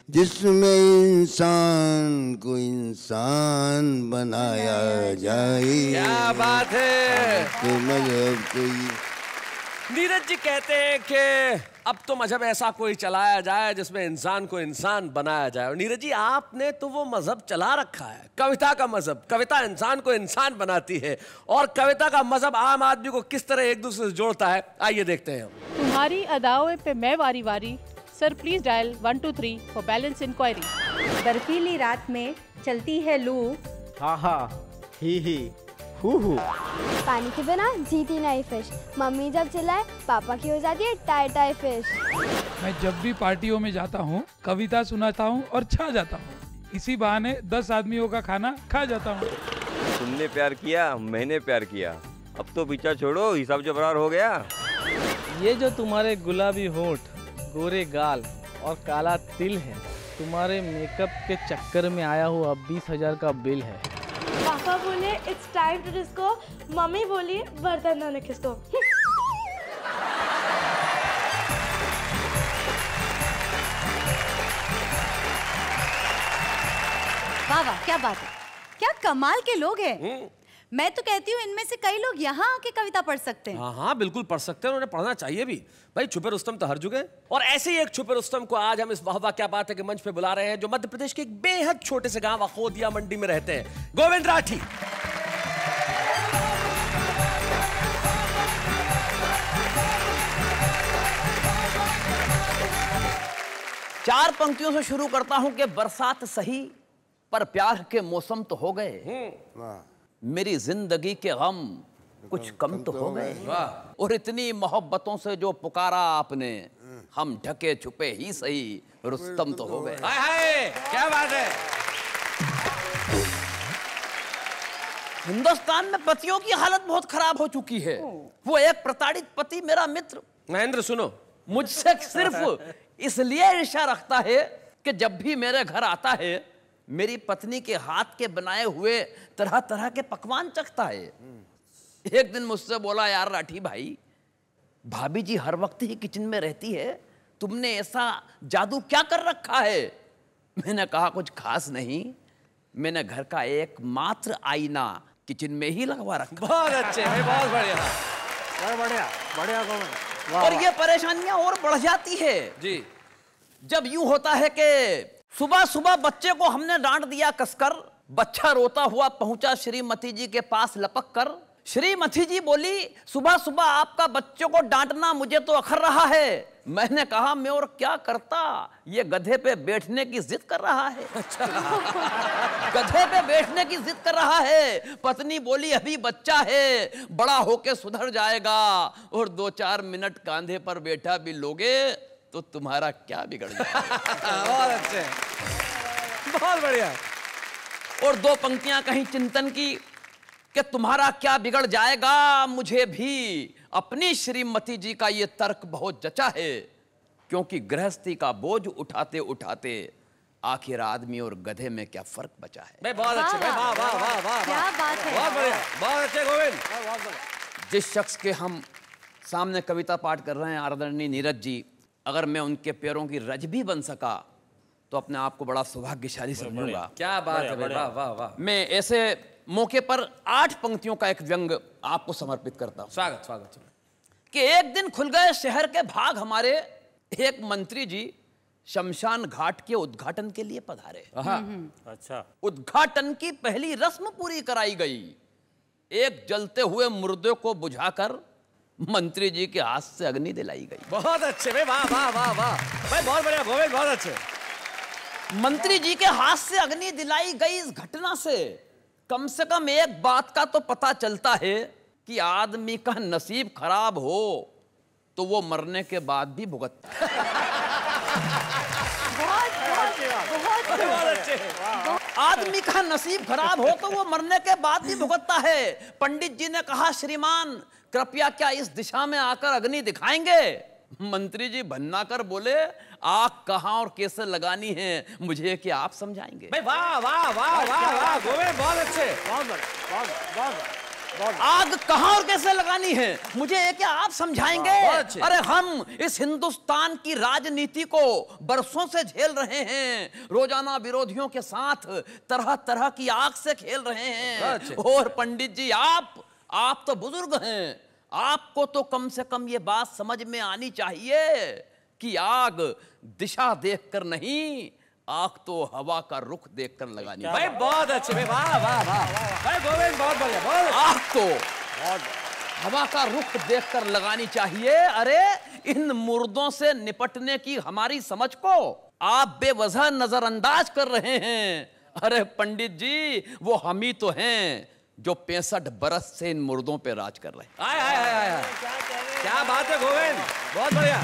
जिसमें इंसान को इंसान बनाया जाए। क्या बात है। तो मजहब कोई। नीरज जी कहते हैं कि अब तो मजहब ऐसा कोई चलाया जाए जिसमें इंसान को इंसान बनाया जाए। और नीरज जी, आपने तो वो मजहब चला रखा है, कविता का मजहब। कविता इंसान को इंसान बनाती है और कविता का मजहब आम आदमी को किस तरह एक दूसरे से जोड़ता है, आइए देखते हैं। तुम्हारी अदाओं पे मैं वारी वारी, sir please dial 123 for balance inquiry. बर्फीली रात में चलती है लू, हा हा ही हू हू। पानी के बिना जीती नहीं फिश, मम्मी जब चिल्लाए पापा की हो जाती है टाई टाई फिश। मैं जब भी पार्टियों में जाता हूँ कविता सुनाता हूँ और छा जाता हूँ। इसी बहाने 10 आदमियों का खाना खा जाता हूँ। तुमने प्यार किया, मैंने प्यार किया, अब तो पीछा छोड़ो, हिसाब जो बराबर हो गया। ये जो तुम्हारे गुलाबी होंठ, गोरे गाल और काला तिल है, तुम्हारे मेकअप के चक्कर में आया हुआ 20,000 का बिल है। पापा बोले इट्स टाइम टू डिस्को, मम्मी बोली बर्तन धोने किसको। वाह वाह क्या बात है, क्या कमाल के लोग हैं। मैं तो कहती हूँ इनमें से कई लोग यहाँ आके कविता पढ़ सकते हैं। हाँ हाँ बिल्कुल पढ़ सकते हैं, उन्हें पढ़ना चाहिए भी। भाई छुपे रुस्तम तो हर जगह। और ऐसे ही एक छुपे रुस्तम को आज हम इस वाह वाह क्या बात है के मंच पे बुला रहे हैं, जो मध्य प्रदेश के एक बेहद छोटे से गांव अखोदिया मंडी में रहते हैं। गोविंद राठी। चार पंक्तियों से शुरू करता हूं कि बरसात सही पर प्यार के मौसम तो हो गए, मेरी जिंदगी के गम कुछ कम तो हो गए। और इतनी मोहब्बतों से जो पुकारा आपने, हम ढके छुपे ही सही रुस्तम तो हो गए। हाय हाय, क्या बात है। हिंदुस्तान में पतियों की हालत बहुत खराब हो चुकी है। वो एक प्रताड़ित पति मेरा मित्र महेंद्र सुनो, मुझसे सिर्फ इसलिए ईर्ष्या रखता है कि जब भी मेरे घर आता है मेरी पत्नी के हाथ के बनाए हुए तरह तरह के पकवान चखता है। एक दिन मुझसे बोला, यार राठी भाई, भाभी जी हर वक्त ही किचन में रहती है, तुमने ऐसा जादू क्या कर रखा है? मैंने कहा कुछ खास नहीं, मैंने घर का एकमात्र आईना किचन में ही लगवा रखा। बहुत अच्छे भाई, बहुत बढ़िया, बहुत बढ़िया, बढ़िया गोविंद। और ये परेशानियां और बढ़ जाती है जी जब यूं होता है कि सुबह सुबह बच्चे को हमने डांट दिया कसकर, बच्चा रोता हुआ पहुंचा श्रीमती जी के पास लपक कर। श्रीमती जी बोली, सुबह सुबह आपका बच्चों को डांटना मुझे तो अखर रहा है। मैंने कहा, मैं और क्या करता, ये गधे पे बैठने की जिद कर रहा है। गधे पे बैठने की जिद कर रहा है। पत्नी बोली, अभी बच्चा है, बड़ा होके सुधर जाएगा, और 2-4 मिनट कांधे पर बैठा भी लोगे तो तुम्हारा क्या बिगड़ जाएगा। बहुत अच्छे, बहुत बढ़िया। और 2 पंक्तियां कहीं चिंतन की कि तुम्हारा क्या बिगड़ जाएगा। मुझे भी अपनी श्रीमती जी का ये तर्क बहुत जचा है, क्योंकि गृहस्थी का बोझ उठाते उठाते आखिर आदमी और गधे में क्या फर्क बचा है। भाई बहुत अच्छे, भाई वाह वाह वाह वाह, क्या बात है, बहुत बढ़िया, बहुत अच्छे गोविंद। जिस शख्स के हम सामने कविता पाठ कर रहे हैं, आदरणीय नीरज जी, अगर मैं उनके पैरों की रज भी बन सका तो अपने आप को बड़ा सौभाग्यशाली समझूंगा। क्या बात है, वाह वाह वाह। मैं ऐसे मौके पर 8 पंक्तियों का एक व्यंग आपको समर्पित करता हूं। स्वागत स्वागत। कि एक दिन खुल गए शहर के भाग हमारे, एक मंत्री जी शमशान घाट के उद्घाटन के लिए पधारे। अच्छा। उद्घाटन की पहली रस्म पूरी कराई गई। एक जलते हुए मुर्दे को बुझाकर मंत्री जी के हाथ से अग्नि दिलाई गई। बहुत अच्छे भाई, वाह वाह वाह वाह भाई, बहुत बढ़िया गोविंद, बहुत अच्छे। मंत्री जी के हाथ से अग्नि दिलाई गई। इस घटना से कम एक बात का तो पता चलता है कि आदमी का नसीब खराब हो तो वो मरने के बाद भी भुगतता है। आदमी का नसीब खराब हो तो वो मरने के बाद भी भुगतता है। पंडित जी ने कहा, श्रीमान कृपया क्या इस दिशा में आकर अग्नि दिखाएंगे? मंत्री जी भन्ना कर बोले, आग कहां और कैसे लगानी है मुझे क्या आप समझाएंगे? भाई वाह वाह वाह वाह वाह गोविंद, बहुत अच्छे, बहुत। आग कहां और कैसे लगानी है मुझे क्या आप समझाएंगे? अरे हम इस हिंदुस्तान की राजनीति को बरसों से झेल रहे हैं, रोजाना विरोधियों के साथ तरह तरह की आग से खेल रहे हैं। और पंडित जी आप तो बुजुर्ग हैं, आपको तो कम से कम ये बात समझ में आनी चाहिए कि आग दिशा देखकर नहीं, आग तो हवा का रुख देखकर लगानी। भाई बहुत अच्छे, भाई वाह वाह वाह भाई गोविंद, बहुत बढ़िया, बहुत। आग तो हवा का रुख देखकर लगानी चाहिए। अरे इन मुर्दों से निपटने की हमारी समझ को आप बेवजह नजरअंदाज कर रहे हैं। अरे पंडित जी, वो हम ही तो हैं जो 65 बरस से इन मुर्दों पे राज कर रहे हैं। आय आय आय आय, क्या बात है गोविंद, बहुत बढ़िया।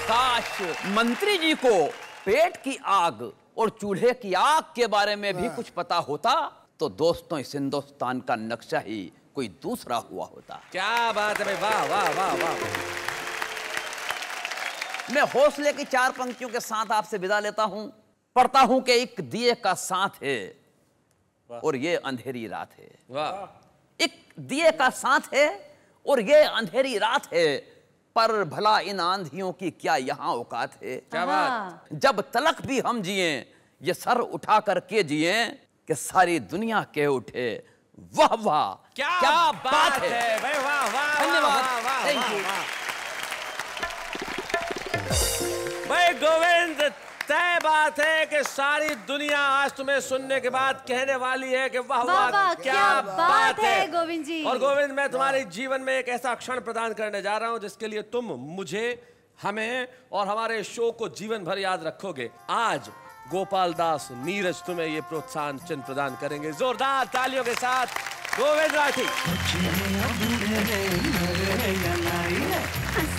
काश मंत्री जी को पेट की आग और चूल्हे की आग के बारे में भी कुछ पता होता तो दोस्तों इस हिंदुस्तान का नक्शा ही कोई दूसरा हुआ होता। क्या बात है भाई, वाह वाह वाह वाह। मैं हौसले की 4 पंक्तियों के साथ आपसे विदा लेता हूं। पढ़ता हूं कि एक दिए का साथ है और ये अंधेरी रात है। वाह। एक दिए का साथ है और ये अंधेरी रात है, पर भला इन आंधियों की क्या यहाँ औकात है? क्या बात। जब तलक भी हम जिए ये सर उठा करके जिए कि सारी दुनिया कह उठे वाह वाह क्या बात है भाई, वाह वाह। धन्यवाद, थैंक यू भाई गोविंद। तय बात है कि सारी दुनिया आज तुम्हें सुनने के बाद कहने वाली है कि वाह वाह क्या बात है गोविंद जी। और गोविंद, मैं तुम्हारे जीवन में एक ऐसा क्षण प्रदान करने जा रहा हूं जिसके लिए तुम मुझे, हमें और हमारे शो को जीवन भर याद रखोगे। आज गोपाल दास नीरज तुम्हें ये प्रोत्साहन चिन्ह प्रदान करेंगे। जोरदार तालियों के साथ गोविंद राठी।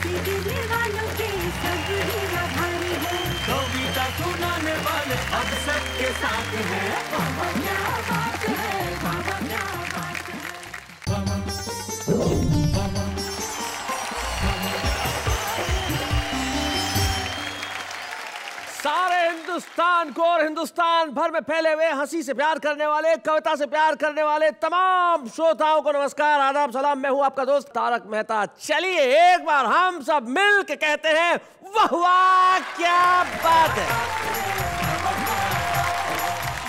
गिरने वालों के सब ही आभारी है। कविता सुनाने वाले अब सबके साथ है। बाबा क्या बात है, बाबा क्या बात है। सारे हिंदुस्तान को और हिंदुस्तान भर में फैले हुए हंसी से प्यार करने वाले, कविता से प्यार करने वाले तमाम श्रोताओं को नमस्कार, आदाब, सलाम। मैं हूं आपका दोस्त तारक मेहता। चलिए एक बार हम सब मिल के कहते हैं वाह वाह क्या बात है।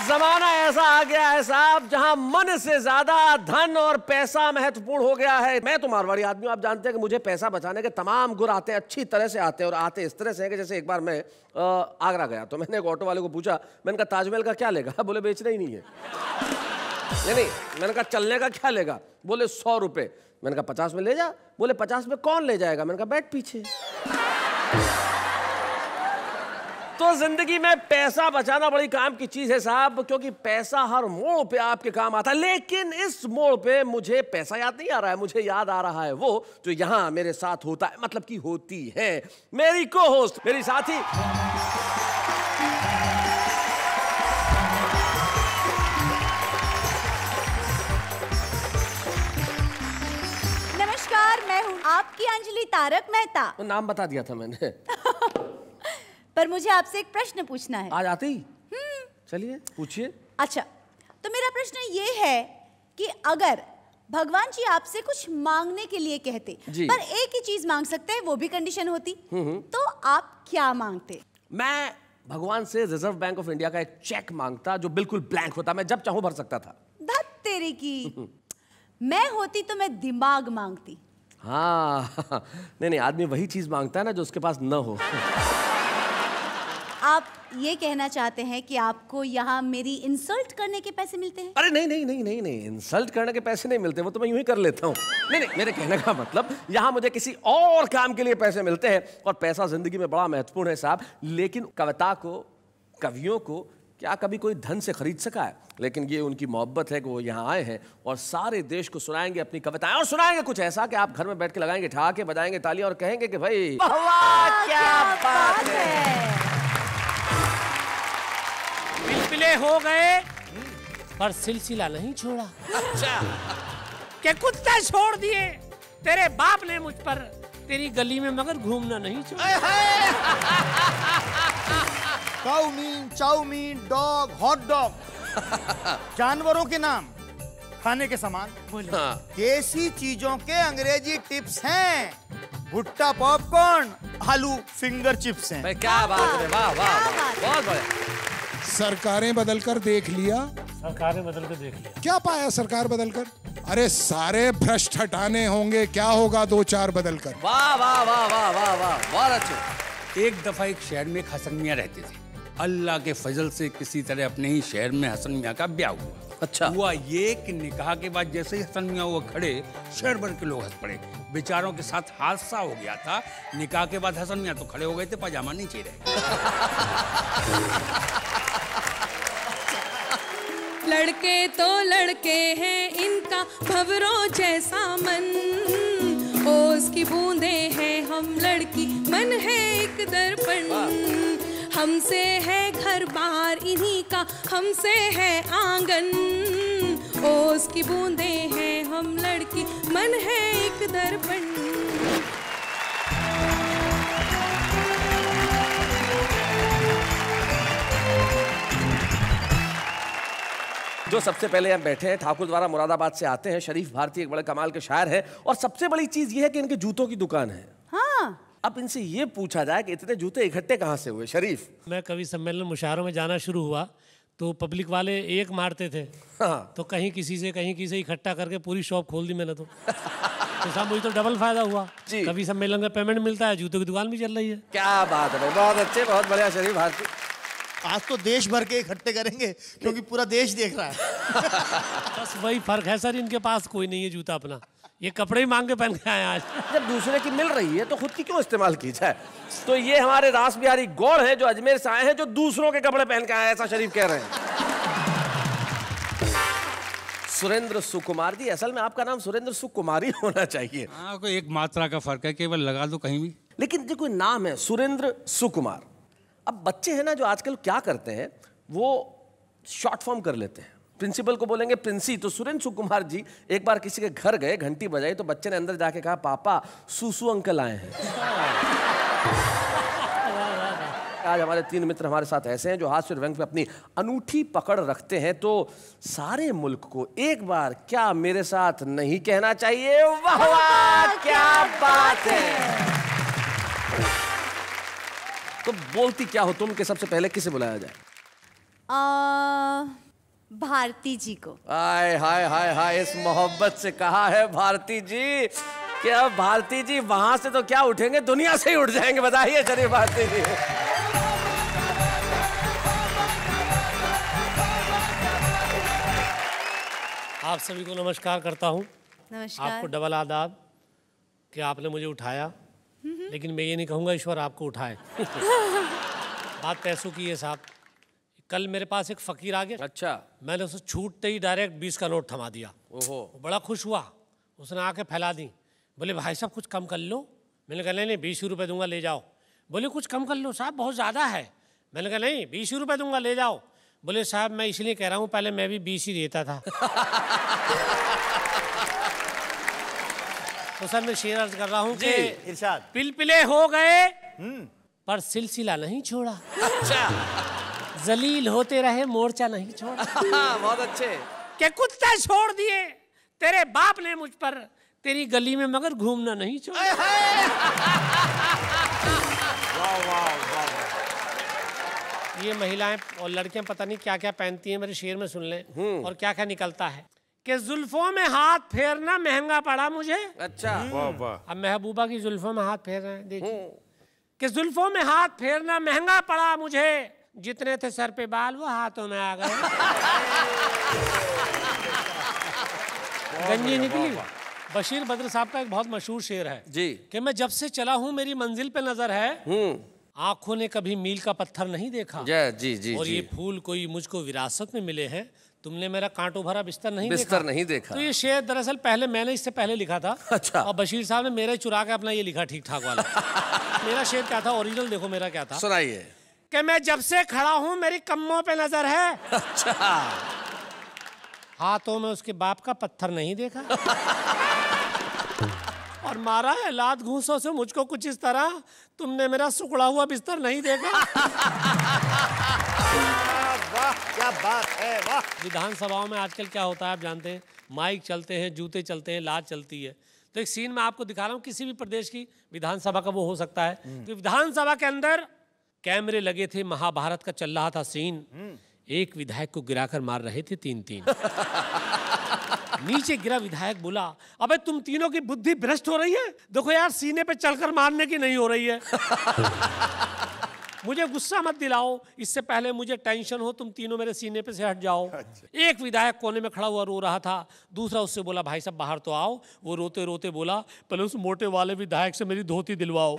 जमाना ऐसा आ गया है साहब जहां मन से ज्यादा धन और पैसा महत्वपूर्ण हो गया है। मैं तो मारवाड़ी आदमी हूं, आप जानते हैं कि मुझे पैसा बचाने के तमाम गुर आते हैं, अच्छी तरह से आते हैं। और आते इस तरह से हैं कि जैसे एक बार मैं आगरा गया तो मैंने एक ऑटो वाले को पूछा, मैंने कहा ताजमहल का क्या लेगा? बोले बेचना ही नहीं है। नहीं, मैंने कहा चलने का क्या लेगा? बोले 100 रुपए। मैंने कहा 50 में ले जा। बोले 50 में कौन ले जाएगा? मैंने कहा बैठ पीछे। तो जिंदगी में पैसा बचाना बड़ी काम की चीज है साहब, क्योंकि पैसा हर मोड़ पे आपके काम आता है। लेकिन इस मोड़ पे मुझे पैसा याद नहीं आ रहा है, मुझे याद आ रहा है वो जो यहां मेरे साथ होता है, मतलब कि होती है मेरी को होस्ट, मेरी साथी। नमस्कार, मैं हूं आपकी अंजलि तारक मेहता। नाम बता दिया था मैंने। पर मुझे आपसे एक प्रश्न पूछना है। आज आती? चलिए पूछिए। अच्छा, तो मेरा प्रश्न ये है कि अगर भगवान जी आपसे कुछ मांगने के लिए कहते, पर एक ही चीज मांग सकते हैं, वो भी कंडीशन होती, तो आप क्या मांगते? मैं भगवान से रिजर्व बैंक ऑफ इंडिया का एक चेक मांगता जो बिल्कुल ब्लैंक होता, मैं जब चाहूं भर सकता था। धत तेरी की। मैं होती तो मैं दिमाग मांगती। हाँ नहीं, आदमी वही चीज मांगता है ना जो उसके पास न हो। आप ये कहना चाहते हैं कि आपको यहाँ मेरी इंसल्ट करने के पैसे मिलते हैं? अरे नहीं, इंसल्ट करने के पैसे नहीं मिलते, वो तो मैं यूं ही कर लेता हूँ। नहीं, मेरे कहने का मतलब यहाँ मुझे किसी और काम के लिए पैसे मिलते हैं, और पैसा जिंदगी में बड़ा महत्वपूर्ण है साहब। लेकिन कविता को, कवियों को क्या कभी कोई धन से खरीद सका है? लेकिन ये उनकी मोहब्बत है कि वो यहाँ आए हैं और सारे देश को सुनाएंगे अपनी कविताएं, और सुनाएंगे कुछ ऐसा कि आप घर में बैठ के लगाएंगे ठहाके, बजाएंगे तालियां और कहेंगे कि भाई वाह क्या बात है। पिलपिले हो गए पर सिलसिला नहीं छोड़ा। अच्छा, क्या कुत्ता छोड़ दिए? तेरे बाप ने मुझ पर तेरी गली में मगर घूमना नहीं छोड़ा। काउमीन, चाउमीन, डॉग, हॉट डॉग, जानवरों के नाम खाने के सामान। हाँ। देसी चीजों के अंग्रेजी टिप्स हैं। भुट्टा पॉपकॉर्न, आलू फिंगर चिप्स हैं। क्या बात है, वाह वाह, बहुत बढ़िया। सरकारें बदलकर देख लिया। सरकारें बदलकर देख लिया, क्या पाया सरकार बदलकर? अरे सारे भ्रष्ट हटाने होंगे, क्या होगा 2-4 बदलकर। वाह वाह वाह वाह वाह वाह, बहुत अच्छे। एक दफा एक शहर में एक हसन मियाँ रहते थे। अल्लाह के फजल से किसी तरह अपने ही शहर में हसन मियाँ का ब्याह हुआ। अच्छा। हुआ ये कि निकाह के बाद जैसे ही हसन मियाँ वो खड़े, शहर भर के लोग हंस पड़े। बेचारों के साथ हादसा हो गया था। निकाह के बाद हसन मियाँ तो खड़े हो गए थे, पजामा नीचे रहे। लड़के तो लड़के हैं, इनका भंवरों जैसा मन, ओस की बूंदे हैं हम, लड़की मन है एक दर्पण। हमसे है घर बार इन्हीं का, हमसे है आंगन, ओस की बूंदे हैं हम, लड़की मन है एक दर्पण। जो सबसे पहले हम बैठे हैं ठाकुर द्वारा मुरादाबाद से आते हैं, शरीफ भारती एक बड़े कमाल के शायर हैं, और सबसे बड़ी चीज ये है कि इनके जूतों की दुकान है। हाँ। अब इनसे ये पूछा जाए कि इतने जूते इकट्ठे कहाँ से हुए शरीफ? मैं कवि सम्मेलन मुशायरों में जाना शुरू हुआ तो पब्लिक वाले एक मारते थे। हाँ। तो कहीं किसी से इकट्ठा करके पूरी शॉप खोल दी मैंने तो साहब मुझे तो डबल फायदा हुआ। कवि सम्मेलन में पेमेंट मिलता है, जूतों की दुकान भी चल रही है। क्या बात है भाई, बहुत अच्छे, बहुत बढ़िया शरीफ भारती। आज तो देश भर के इकट्ठे करेंगे क्योंकि पूरा देश देख रहा है। बस वही फर्क है सर, इनके पास कोई नहीं है जूता अपना, ये कपड़े ही मांग के पहन के आए आज। जब दूसरे की मिल रही है तो खुद की क्यों इस्तेमाल की जाए? तो ये हमारे रास बिहारी गौड़ हैं जो अजमेर से आए हैं, जो दूसरों के कपड़े पहन के आए, ऐसा शरीफ कह रहे हैं। सुरेंद्र सुकुमार जी, असल में आपका नाम सुरेंद्र सुकुमारी होना चाहिए। हाँ, कोई एक मात्रा का फर्क है, केवल लगा दो कहीं भी। लेकिन जो कोई नाम है सुरेंद्र सुकुमार, अब बच्चे हैं ना जो आजकल क्या करते हैं, वो शॉर्ट फॉर्म कर लेते हैं। प्रिंसिपल को बोलेंगे प्रिंसी, तो सुरेंद्र सुकुमार जी एक बार किसी के घर गए, घंटी बजाई, तो बच्चे ने अंदर जाके कहा पापा सुसु अंकल आए हैं। आज हमारे 3 मित्र हमारे साथ ऐसे हैं जो हास्य और व्यंग पे अपनी अनूठी पकड़ रखते हैं। तो सारे मुल्क को एक बार क्या मेरे साथ नहीं कहना चाहिए, वाह वाह क्या बात है। तो बोलती क्या हो तुम कि सबसे पहले किसे बुलाया जाए? भारती जी को। हाय हाय हाय हाय, इस मोहब्बत से कहा है भारती जी। क्या भारती जी वहां से तो क्या उठेंगे, दुनिया से ही उठ जाएंगे। बताइए चलिए भारती जी। आप सभी को नमस्कार करता हूँ। नमस्कार। आपको डबल आदाब कि आपने मुझे उठाया, लेकिन मैं ये नहीं कहूँगा ईश्वर आपको उठाए। बात पैसों की है साहब। कल मेरे पास एक फकीर आ गया। अच्छा। मैंने उसे छूटते ही डायरेक्ट 20 का नोट थमा दिया। ओहो। वो बड़ा खुश हुआ, उसने आके फैला दी। बोले भाई साहब कुछ कम कर लो। मैंने कहा नहीं 20 रुपये दूंगा ले जाओ। बोले कुछ कम कर लो साहब बहुत ज़्यादा है। मैंने कहा नहीं 20 रुपये दूंगा ले जाओ। बोले साहब मैं इसलिए कह रहा हूँ, पहले मैं भी 20 ही देता था। तो सर मैं शेर अर्ज कर रहा हूँ कि इरशाद। पिलपिले हो गए पर सिलसिला नहीं छोड़ा। अच्छा। जलील होते रहे मोर्चा नहीं छोड़ा। बहुत अच्छे। के कुत्ते छोड़ दिए तेरे बाप ने मुझ पर, तेरी गली में मगर घूमना नहीं छोड़ा। ये महिलाएं और लड़कियां पता नहीं क्या क्या पहनती हैं, मेरे शेर में सुन लें और क्या क्या निकलता है। कि जुल्फों में हाथ फेरना महंगा पड़ा मुझे। अच्छा। अब महबूबा की जुल्फों में हाथ फेर रहे हैं, देखिए। कि जुल्फों में हाथ फेरना महंगा पड़ा मुझे, जितने थे सर पे बाल वो हाथों में आ गए। गंजी निकली। बशीर बद्र साहब का एक बहुत मशहूर शेर है जी, कि मैं जब से चला हूं मेरी मंजिल पे नजर है, आंखों ने कभी मील का पत्थर नहीं देखा। जी जी और जी। ये फूल कोई मुझको विरासत में मिले हैं, तुमने मेरा कांटों भरा बिस्तर नहीं देखा। तो ये शेर दरअसल पहले मैंने इससे पहले लिखा था। अच्छा। और बशीर साहब ने मेरे चुरा के अपना ये लिखा ठीक ठाक वाला। मेरा शेर क्या था ओरिजिनल, देखो मेरा क्या था। सुनाइए। कि मैं जब से खड़ा हूं मेरी कम्मों पे नजर है। अच्छा। हाथों में उसके बाप का पत्थर नहीं देखा। और मारा है लात घूंसों से मुझको कुछ इस तरह, तुमने मेरा सुखड़ा हुआ बिस्तर नहीं देखा। वाह क्या बात है, वाह। विधानसभाओं में आजकल क्या होता है आप जानते हैं, माइक चलते हैं, जूते चलते हैं, लात चलती है। तो एक सीन मैं आपको दिखा रहा हूँ, किसी भी प्रदेश की विधानसभा का वो हो सकता है। तो विधानसभा के अंदर कैमरे लगे थे, महाभारत का चल रहा था सीन। एक विधायक को गिराकर मार रहे थे 3-3। नीचे गिरा विधायक बोला, अबे तुम तीनों की बुद्धि भ्रष्ट हो रही है, देखो यार सीने पे चलकर मारने की नहीं हो रही है। मुझे गुस्सा मत दिलाओ, इससे पहले मुझे टेंशन हो, तुम तीनों मेरे सीने पे से हट जाओ। एक विधायक कोने में खड़ा हुआ रो रहा था, दूसरा उससे बोला भाई साहब बाहर तो आओ। वो रोते रोते बोला पहले उस मोटे वाले विधायक से मेरी धोती दिलवाओ।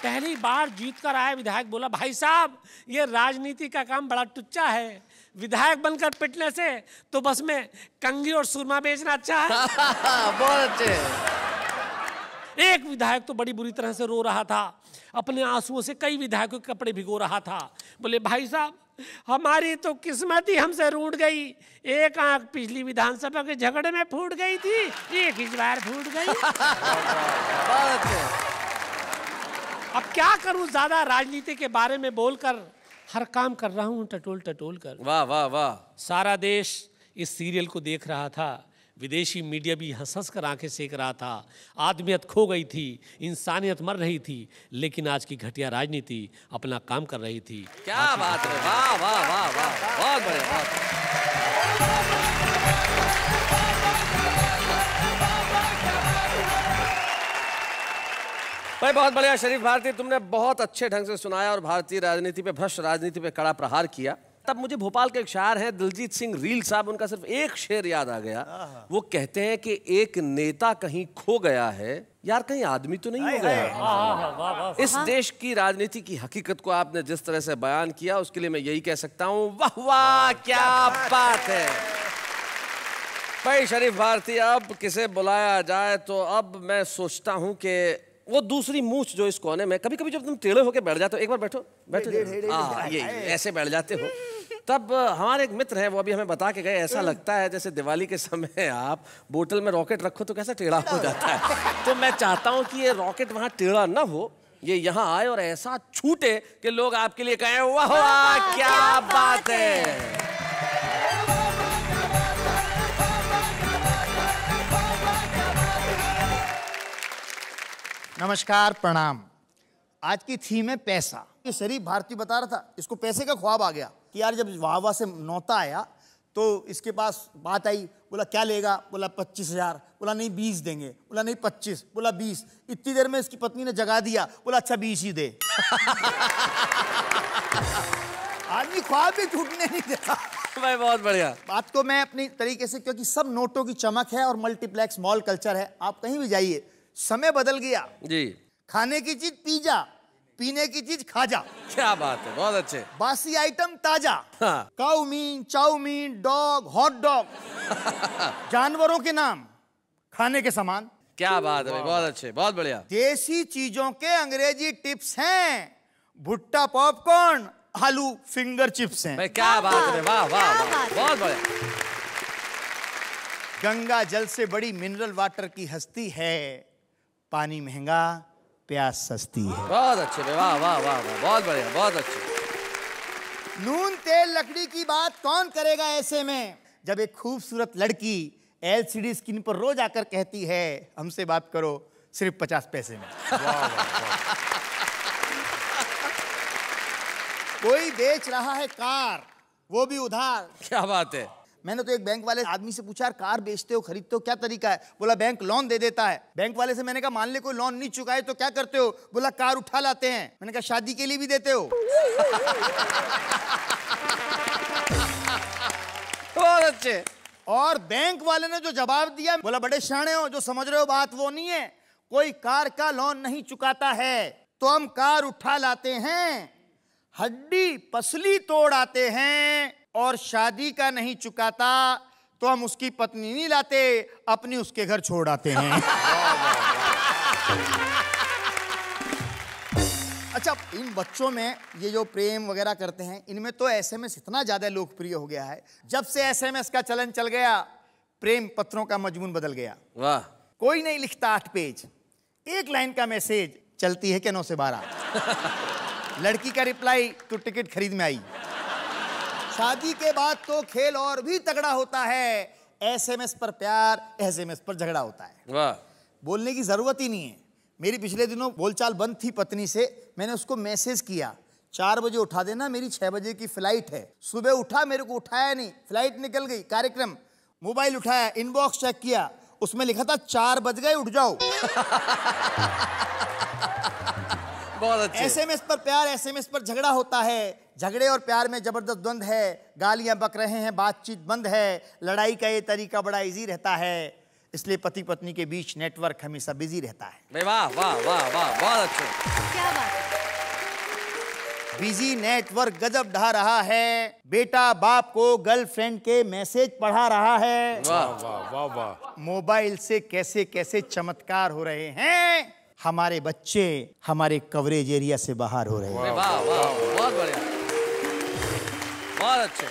पहली बार जीत कर आया विधायक बोला भाई साहब ये राजनीति का काम बड़ा टुच्चा है, विधायक बनकर पिटने से तो बस में कंघी और सुरमा बेचना अच्छा है। बहुत अच्छे। एक विधायक तो बड़ी बुरी तरह से रो रहा था, अपने आंसुओं से कई विधायकों के कपड़े भिगो रहा था। बोले भाई साहब हमारी तो किस्मत ही हमसे रूठ गई, एक आंख पिछली विधानसभा के झगड़े में फूट गई थी, एक इस बार फूट गई। अब क्या करूं, ज्यादा राजनीति के बारे में बोलकर हर काम कर रहा हूं टटोल टटोल कर। वाह वाह वाह। सारा देश इस सीरियल को देख रहा था, विदेशी मीडिया भी हंस हंस कर आंखें सेक रहा था। आदमियत खो गई थी, इंसानियत मर रही थी, लेकिन आज की घटिया राजनीति अपना काम कर रही थी। क्या बात है, वाह वाह वाह वाह, बहुत बढ़िया। भाई बहुत बढ़िया शरीफ भारती, तुमने बहुत अच्छे ढंग से सुनाया और भारतीय राजनीति पे, भ्रष्ट राजनीति पे कड़ा प्रहार किया। तब मुझे भोपाल के एक शायर हैं दिलजीत सिंह रील साहब, उनका सिर्फ एक शेर याद आ गया। वो कहते हैं कि एक नेता कहीं खो गया है, यार कहीं आदमी तो नहीं हो गया। इस देश की राजनीति की हकीकत को आपने जिस तरह से बयान किया उसके लिए मैं यही कह सकता हूँ, वाह वाह क्या बात है। भाई शरीफ भारती, अब किसे बुलाया जाए तो अब मैं सोचता हूँ कि वो दूसरी मूछ जो इस कोने में, कभी कभी जब तुम टेढ़े होकर बैठ जाते हो, एक बार बैठो ये ऐसे बैठ जाते हो, तब हमारे एक मित्र हैं वो अभी हमें बता के गए, ऐसा लगता है जैसे दिवाली के समय आप बोतल में रॉकेट रखो तो कैसा टेढ़ा हो जाता है। तो मैं चाहता हूँ कि ये रॉकेट वहाँ टेढ़ा ना हो, ये यहाँ आए और ऐसा छूटे कि लोग आपके लिए कहें वाह वाह क्या बात है। नमस्कार, प्रणाम। आज की थीम है पैसा। ये शरीफ भारती बता रहा था, इसको पैसे का ख्वाब आ गया कि यार जब वाह वाह से नौता आया तो इसके पास बात आई, बोला क्या लेगा, बोला 25,000, बोला नहीं 20 देंगे, बोला नहीं 25, बोला 20। इतनी देर में इसकी पत्नी ने जगा दिया, बोला अच्छा 20 ही दे। आदमी ख्वाब भी टूटने नहीं देता। भाई बहुत बढ़िया। बात को मैं अपनी तरीके से, क्योंकि सब नोटों की चमक है और मल्टीप्लेक्स मॉल कल्चर है, आप कहीं भी जाइए, समय बदल गया जी। खाने की चीज पिज्जा, पीने की चीज खाजा। क्या बात है, बहुत अच्छे। बासी आइटम ताजा। हाँ। काउमीन, चाउमीन, डॉग, हॉट डॉग। जानवरों के नाम, खाने के सामान। क्या बात है, बहुत अच्छे, बहुत बढ़िया। देसी चीजों के अंग्रेजी टिप्स हैं, भुट्टा पॉपकॉर्न, आलू फिंगर चिप्स हैं। भाई क्या बात है, वाह वाह वाह, बहुत बढ़िया। गंगा जल से बड़ी मिनरल वाटर की हस्ती है, पानी महंगा प्यास सस्ती है। बहुत अच्छे, वाह वाह वाह, बहुत बढ़िया, बहुत अच्छे। नून तेल लकड़ी की बात कौन करेगा ऐसे में, जब एक खूबसूरत लड़की LCD स्क्रीन पर रोज आकर कहती है हमसे बात करो सिर्फ 50 पैसे में। कोई बेच रहा है कार, वो भी उधार। क्या बात है। मैंने तो एक बैंक वाले आदमी से पूछा, कार बेचते हो, खरीदते हो, क्या तरीका है? बोला बैंक लोन दे देता है। बैंक वाले से मैंने कहा मान ले कोई लोन नहीं चुकाए तो क्या करते हो? बोला कार उठा लाते हैं। मैंने कहा शादी के लिए भी देते हो? बहुत अच्छे। और बैंक वाले ने जो जवाब दिया, बोला बड़े शाणे हो, जो समझ रहे हो बात वो नहीं है, कोई कार का लोन नहीं चुकाता है तो हम कार उठा लाते हैं, हड्डी पसली तोड़ आते हैं, और शादी का नहीं चुकाता तो हम उसकी पत्नी नहीं लाते, अपनी उसके घर छोड़ आते हैं। अच्छा, इन बच्चों में ये जो प्रेम वगैरह करते हैं, इनमें तो SMS इतना ज्यादा लोकप्रिय हो गया है। जब से SMS का चलन चल गया, प्रेम पत्रों का मजमून बदल गया। वाह। कोई नहीं लिखता 8 पेज, एक लाइन का मैसेज, चलती है कि 9 से 12। लड़की का रिप्लाई, तू टिकट खरीद में आई। शादी के बाद तो खेल और भी तगड़ा होता है, SMS पर प्यार, SMS पर झगड़ा होता है। वाह। बोलने की जरूरत ही नहीं है। मेरी पिछले दिनों बोलचाल बंद थी पत्नी से, मैंने उसको मैसेज किया 4 बजे उठा देना, मेरी 6 बजे की फ्लाइट है। सुबह उठा, मेरे को उठाया नहीं, फ्लाइट निकल गई, कार्यक्रम। मोबाइल उठाया, इनबॉक्स चेक किया, उसमें लिखा था 4 बज गए, उठ जाओ। बहुत अच्छे। SMS पर प्यार, SMS पर झगड़ा होता है। झगड़े और प्यार में जबरदस्त द्वंद है, गालियां बक रहे हैं, बातचीत बंद है। लड़ाई का ये तरीका बड़ा इजी रहता है, इसलिए पति पत्नी के बीच नेटवर्क हमेशा बिजी रहता है। वाह वाह वाह वाह, बहुत अच्छे। क्या बात है। बिजी नेटवर्क गजब ढा रहा है, बेटा बाप को गर्लफ्रेंड के मैसेज पढ़ा रहा है। वाह वाह वाह वाह। मोबाइल से कैसे कैसे चमत्कार हो रहे हैं, हमारे बच्चे हमारे कवरेज एरिया से बाहर हो रहे हैं। वाह वाह, बहुत बढ़िया, बहुत अच्छे।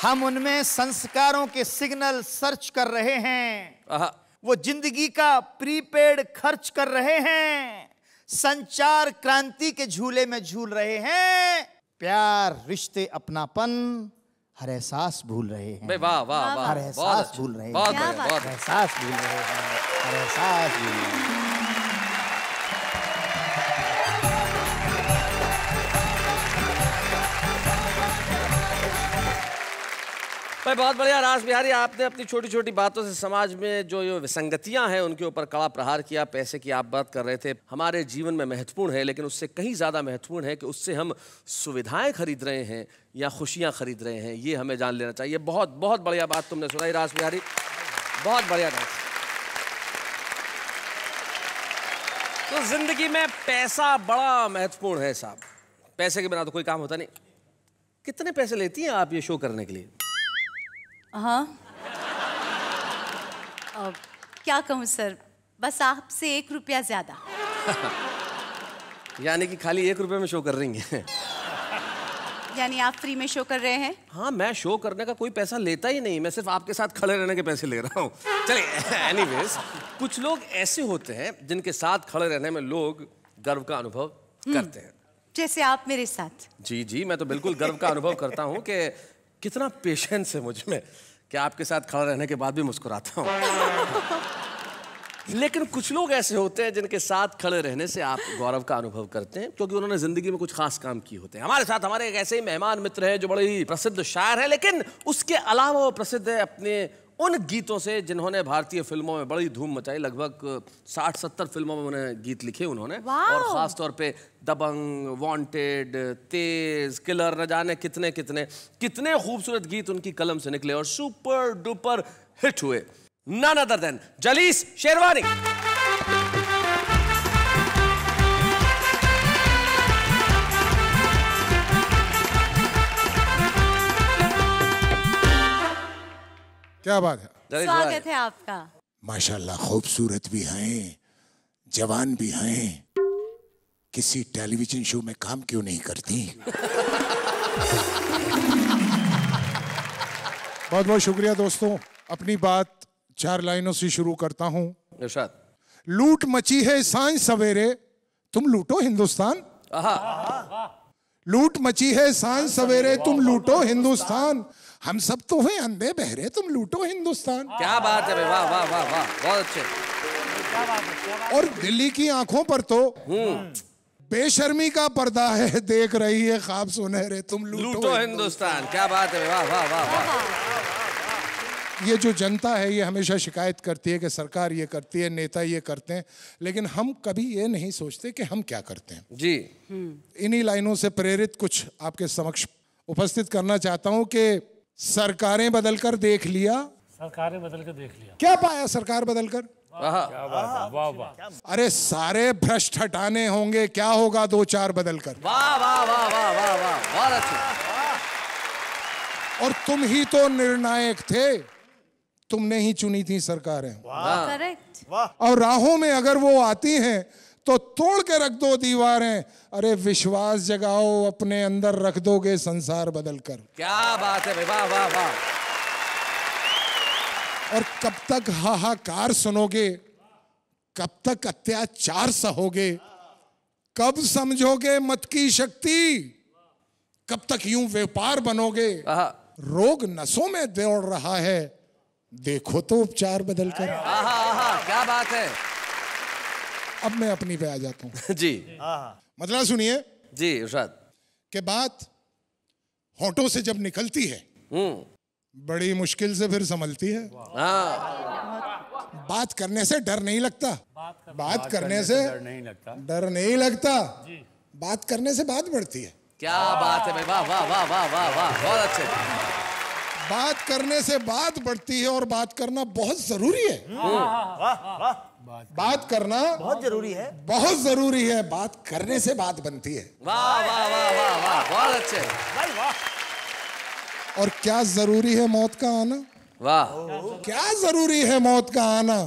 हम उनमें संस्कारों के सिग्नल सर्च कर रहे हैं, वो जिंदगी का प्रीपेड खर्च कर रहे हैं, संचार क्रांति के झूले में झूल रहे हैं, प्यार रिश्ते अपनापन हर एहसास भूल रहे हैं। वाह वाह वाह, हर एहसास भूल रहे हैं, बहुत बढ़िया, बहुत एहसास भूल रहे हैं, हर एहसास भूल रहे हैं। भाई बहुत बढ़िया रास बिहारी, आपने अपनी छोटी छोटी बातों से समाज में जो ये विसंगतियां हैं उनके ऊपर कड़ा प्रहार किया। पैसे की आप बात कर रहे थे, हमारे जीवन में महत्वपूर्ण है, लेकिन उससे कहीं ज़्यादा महत्वपूर्ण है कि उससे हम सुविधाएं खरीद रहे हैं या खुशियां खरीद रहे हैं, ये हमें जान लेना चाहिए। बहुत बहुत बढ़िया बात तुमने सुनाई रास बिहारी, बहुत बढ़िया बात। तो जिंदगी में पैसा बड़ा महत्वपूर्ण है साहब, पैसे के बिना तो कोई काम होता नहीं। कितने पैसे लेती हैं आप ये शो करने के लिए? हाँ क्या कहूँ सर, बस आपसे 1 रुपया ज्यादा। यानी कि खाली 1 रुपए में शो कर रही हैं? यानी आप फ्री में शो कर रहे हैं? हाँ, मैं शो करने का कोई पैसा लेता ही नहीं, मैं सिर्फ आपके साथ खड़े रहने के पैसे ले रहा हूँ। चलिए एनीवेज, कुछ लोग ऐसे होते हैं जिनके साथ खड़े रहने में लोग गर्व का अनुभव करते हैं। जैसे आप मेरे साथ। जी जी, मैं तो बिल्कुल गर्व का अनुभव करता हूँ कि कितना पेशेंस है मुझ में कि आपके साथ खड़ा रहने के बाद भी मुस्कुराता हूँ। लेकिन कुछ लोग ऐसे होते हैं जिनके साथ खड़े रहने से आप गौरव का अनुभव करते हैं, क्योंकि उन्होंने जिंदगी में कुछ खास काम किए होते हैं। हमारे साथ हमारे एक ऐसे ही मेहमान मित्र हैं जो बड़े ही प्रसिद्ध शायर हैं, लेकिन उसके अलावा वो प्रसिद्ध है अपने उन गीतों से जिन्होंने भारतीय फिल्मों में बड़ी धूम मचाई। लगभग 60-70 फिल्मों में उन्हें गीत लिखे उन्होंने, और ख़ास तौर पे दबंग, वांटेड, तेज, किलर, न जाने कितने कितने कितने खूबसूरत गीत उनकी कलम से निकले और सुपर डुपर हिट हुए। None other than Jalees Sherwani. क्या बात है, स्वागत है आपका। माशाल्लाह, खूबसूरत भी हैं, जवान भी हैं, किसी टेलीविजन शो में काम क्यों नहीं करती? बहुत बहुत शुक्रिया दोस्तों। अपनी बात 4 लाइनों से शुरू करता हूं। इरशाद। लूट मची है सांझ सवेरे, तुम लूटो हिंदुस्तान। लूट मची है सांझ सवेरे, तुम लूटो हिंदुस्तान। हम सब तो हैं अंधे बहरे, तुम लूटो हिंदुस्तान। क्या बात है, वाह वाह वाह वाह, बहुत अच्छे। और दिल्ली की आंखों पर तो बेशर्मी का पर्दा है, देख रही है ख्वाब सुनहरे, तुम लूटो हिंदुस्तान। क्या बात है, वाह वाह वाह वाह। ये जो जनता है ये हमेशा शिकायत करती है कि सरकार ये करती है, नेता ये करते हैं, लेकिन हम कभी ये नहीं सोचते कि हम क्या करते हैं। जी। इन्हीं लाइनों से प्रेरित कुछ आपके समक्ष उपस्थित करना चाहता हूं कि सरकारें बदलकर देख लिया। सरकारें बदल कर देख लिया, क्या पाया सरकार बदलकर? क्या बात है, वाह वाह। अरे सारे भ्रष्ट हटाने होंगे, क्या होगा 2-4 बदलकर? वाह वाह वाह वाह वाह वाह, बहुत अच्छे। और तुम ही तो निर्णायक थे, तुमने ही चुनी थी सरकारें। करेक्ट। और राहों में अगर वो आती हैं तो तोड़ के रख दो दीवारें। अरे विश्वास जगाओ, अपने अंदर रख दोगे संसार बदलकर। क्या बात है, वाह वाह वाह। और कब तक हाहाकार सुनोगे, कब तक अत्याचार सहोगे, कब समझोगे मत की शक्ति, कब तक यूं व्यापार बनोगे? रोग नसों में दौड़ रहा है, देखो तो उपचार बदलकर। क्या बात है। अब मैं अपनी पे आ जाता हूँ। जी। मतलब सुनिए जी इरशाद। के बात होठों से जब निकलती है बड़ी मुश्किल से फिर संभलती है। बात करने से डर नहीं लगता, बात करने से डर नहीं लगता, बात करने से बात बढ़ती है। क्या बात है भाई, वाह वाह वाह वाह वाह वाह, बहुत अच्छे। बात करने से बात बढ़ती है और बात करना बहुत जरूरी है। बात करना बहुत जरूरी है, बहुत जरूरी है। बात करने से बात बनती है। वाह वाह वाह वाह वाह, बहुत अच्छे। और क्या जरूरी है मौत का आना? वाह। क्या जरूरी है मौत का आना?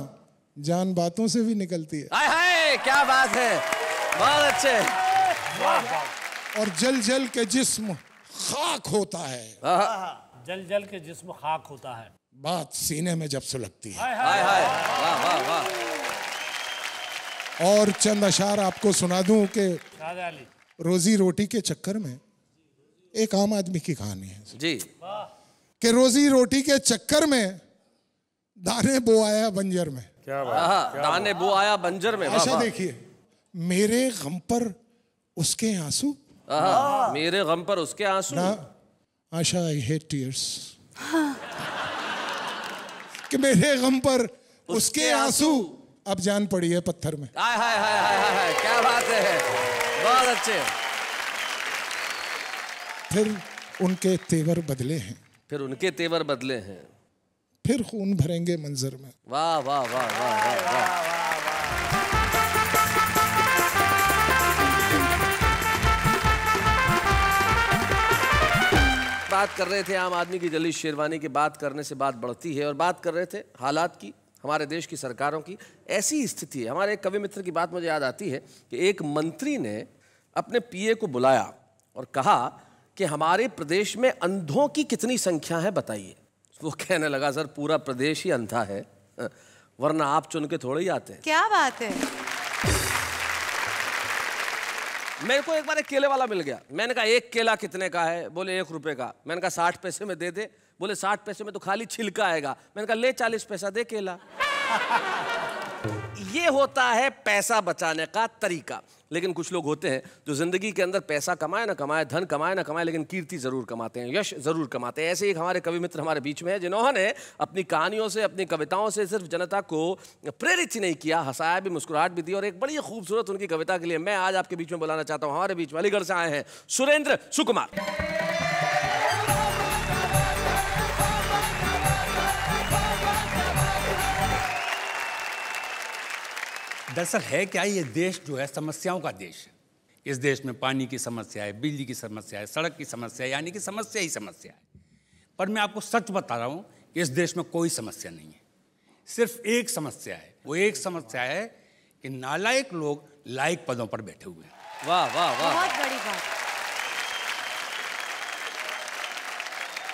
जान बातों से भी निकलती है। हाय हाय, क्या बात है, बहुत अच्छे। और जल जल के जिस्म खाक होता है। जल जल के जिस्म खाक होता है। बात सीने में जब सुलगती है। हाय हाय, वाह वाह वाह। और चंद अशार आपको सुना दूं कि रोजी रोटी के चक्कर में एक आम आदमी की कहानी है जी, कि रोजी रोटी के चक्कर में दाने बो आया बंजर में। क्या बात, दाने बो आया बंजर में। अच्छा देखिए, मेरे गम पर उसके आंसू, मेरे गम पर उसके आंसू। आशा आई हेट टीयर्स। कि मेरे गम पर उसके आंसू अब जान पड़ी है पत्थर में। हाय हाय हाय हाय हाय, क्या बात है, बहुत अच्छे। फिर उनके तेवर बदले हैं, फिर उनके तेवर बदले हैं, फिर खून भरेंगे मंजर में। वाह वाह वाह वाह वाह वाह। बात कर रहे थे आम आदमी की जली शेरवानी की, बात करने से बात बढ़ती है, और बात कर रहे थे हालात की, हमारे देश की सरकारों की। ऐसी स्थिति है, हमारे एक कवि मित्र की बात मुझे याद आती है कि एक मंत्री ने अपने पीए को बुलाया और कहा कि हमारे प्रदेश में अंधों की कितनी संख्या है बताइए। वो कहने लगा, सर पूरा प्रदेश ही अंधा है, वरना आप चुन के थोड़े ही आते हैं। क्या बात है। मेरे को एक बार एक केले वाला मिल गया, मैंने कहा एक केला कितने का है? बोले 1 रुपए का। मैंने कहा 60 पैसे में दे दे। बोले 60 पैसे में तो खाली छिलका आएगा। मैंने कहा ले 40 पैसा दे केला। ये होता है पैसा बचाने का तरीका। लेकिन कुछ लोग होते हैं जो जिंदगी के अंदर पैसा कमाए ना कमाए, धन कमाए ना कमाए, लेकिन कीर्ति जरूर कमाते हैं, यश जरूर कमाते हैं। ऐसे एक हमारे कवि मित्र हमारे बीच में है जिन्होंने अपनी कहानियों से, अपनी कविताओं से सिर्फ जनता को प्रेरित ही नहीं किया, हंसाया भी, मुस्कुराहट भी दी। और एक बड़ी खूबसूरत उनकी कविता के लिए मैं आज आपके बीच में बुलाना चाहता हूँ, हमारे बीच में अलीगढ़ से आए हैं सुरेंद्र सुकुमार। दरअसल है क्या, ये देश जो है समस्याओं का देश है। इस देश में पानी की समस्या है, बिजली की समस्या है, सड़क की समस्या है, यानी कि समस्या ही समस्या है। पर मैं आपको सच बता रहा हूँ कि इस देश में कोई समस्या नहीं है, सिर्फ एक समस्या है। वो एक समस्या है कि नालायक लोग लायक पदों पर बैठे हुए हैं। वाह वाह वाह, बहुत बड़ी बात।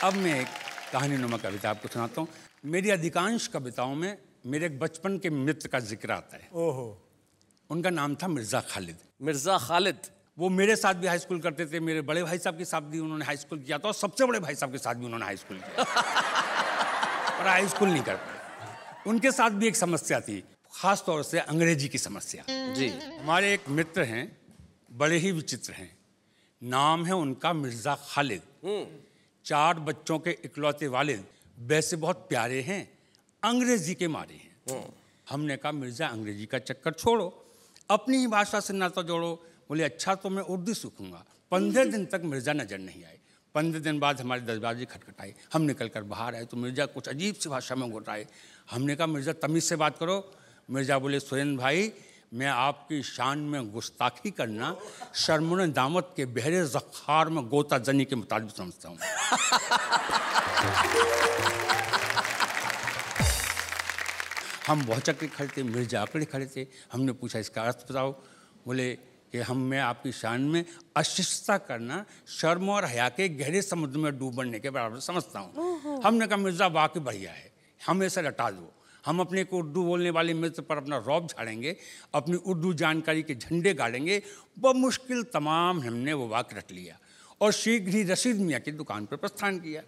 अब मैं एक कहानीनुमा कविता आपको सुनाता हूँ। मेरी अधिकांश कविताओं में मेरे एक बचपन के मित्र का जिक्र आता है। ओहो। उनका नाम था मिर्जा खालिद। मिर्जा खालिद, वो मेरे साथ भी हाई स्कूल करते थे, मेरे बड़े भाई साहब के साथ भी उन्होंने हाई स्कूल किया था, और सबसे बड़े भाई साहब के साथ भी उन्होंने हाई स्कूल किया पर हाई स्कूल नहीं कर पाए। उनके साथ भी एक समस्या थी, खास तौर से अंग्रेजी की समस्या। जी। हमारे एक मित्र हैं, बड़े ही विचित्र हैं, नाम है उनका मिर्जा खालिद। 4 बच्चों के इकलौते वालिद, वैसे बहुत प्यारे हैं, अंग्रेजी के मारे हैं। हमने कहा मिर्जा अंग्रेजी का चक्कर छोड़ो, अपनी ही भाषा से नाता जोड़ो। बोले अच्छा तो मैं उर्दू सीखूंगा। 15 दिन तक मिर्जा नजर नहीं आए। 15 दिन बाद हमारे दरवाजे खटखटाए, हम निकल कर बाहर आए तो मिर्जा कुछ अजीब सी भाषा में घुटाए। हमने कहा मिर्जा तमीज से बात करो। मिर्जा बोले सुरेंद्र भाई, मैं आपकी शान में गुस्ताखी करना शर्मुन दामत के बहरे ज़ख़्ख़ार में गोता जनी के मुताबिक समझता हूँ। हम भौचक के खड़े थे, मिर्जा आकड़े खड़े थे। हमने पूछा इसका अर्थ बताओ। बोले कि मैं आपकी शान में अशिष्टता करना शर्म और हया के गहरे समुद्र में डूब बढ़ने के बराबर समझता हूँ। हमने कहा मिर्जा वाकई बढ़िया है, हमें से लटा दो। हम अपने को उर्दू बोलने वाले मित्र पर अपना रौब झाड़ेंगे, अपनी उर्दू जानकारी के झंडे गाड़ेंगे। बमुश्किल तमाम हमने वो वाक्य रट लिया और शीघ्र ही रशीद मियाँ की दुकान पर प्रस्थान किया।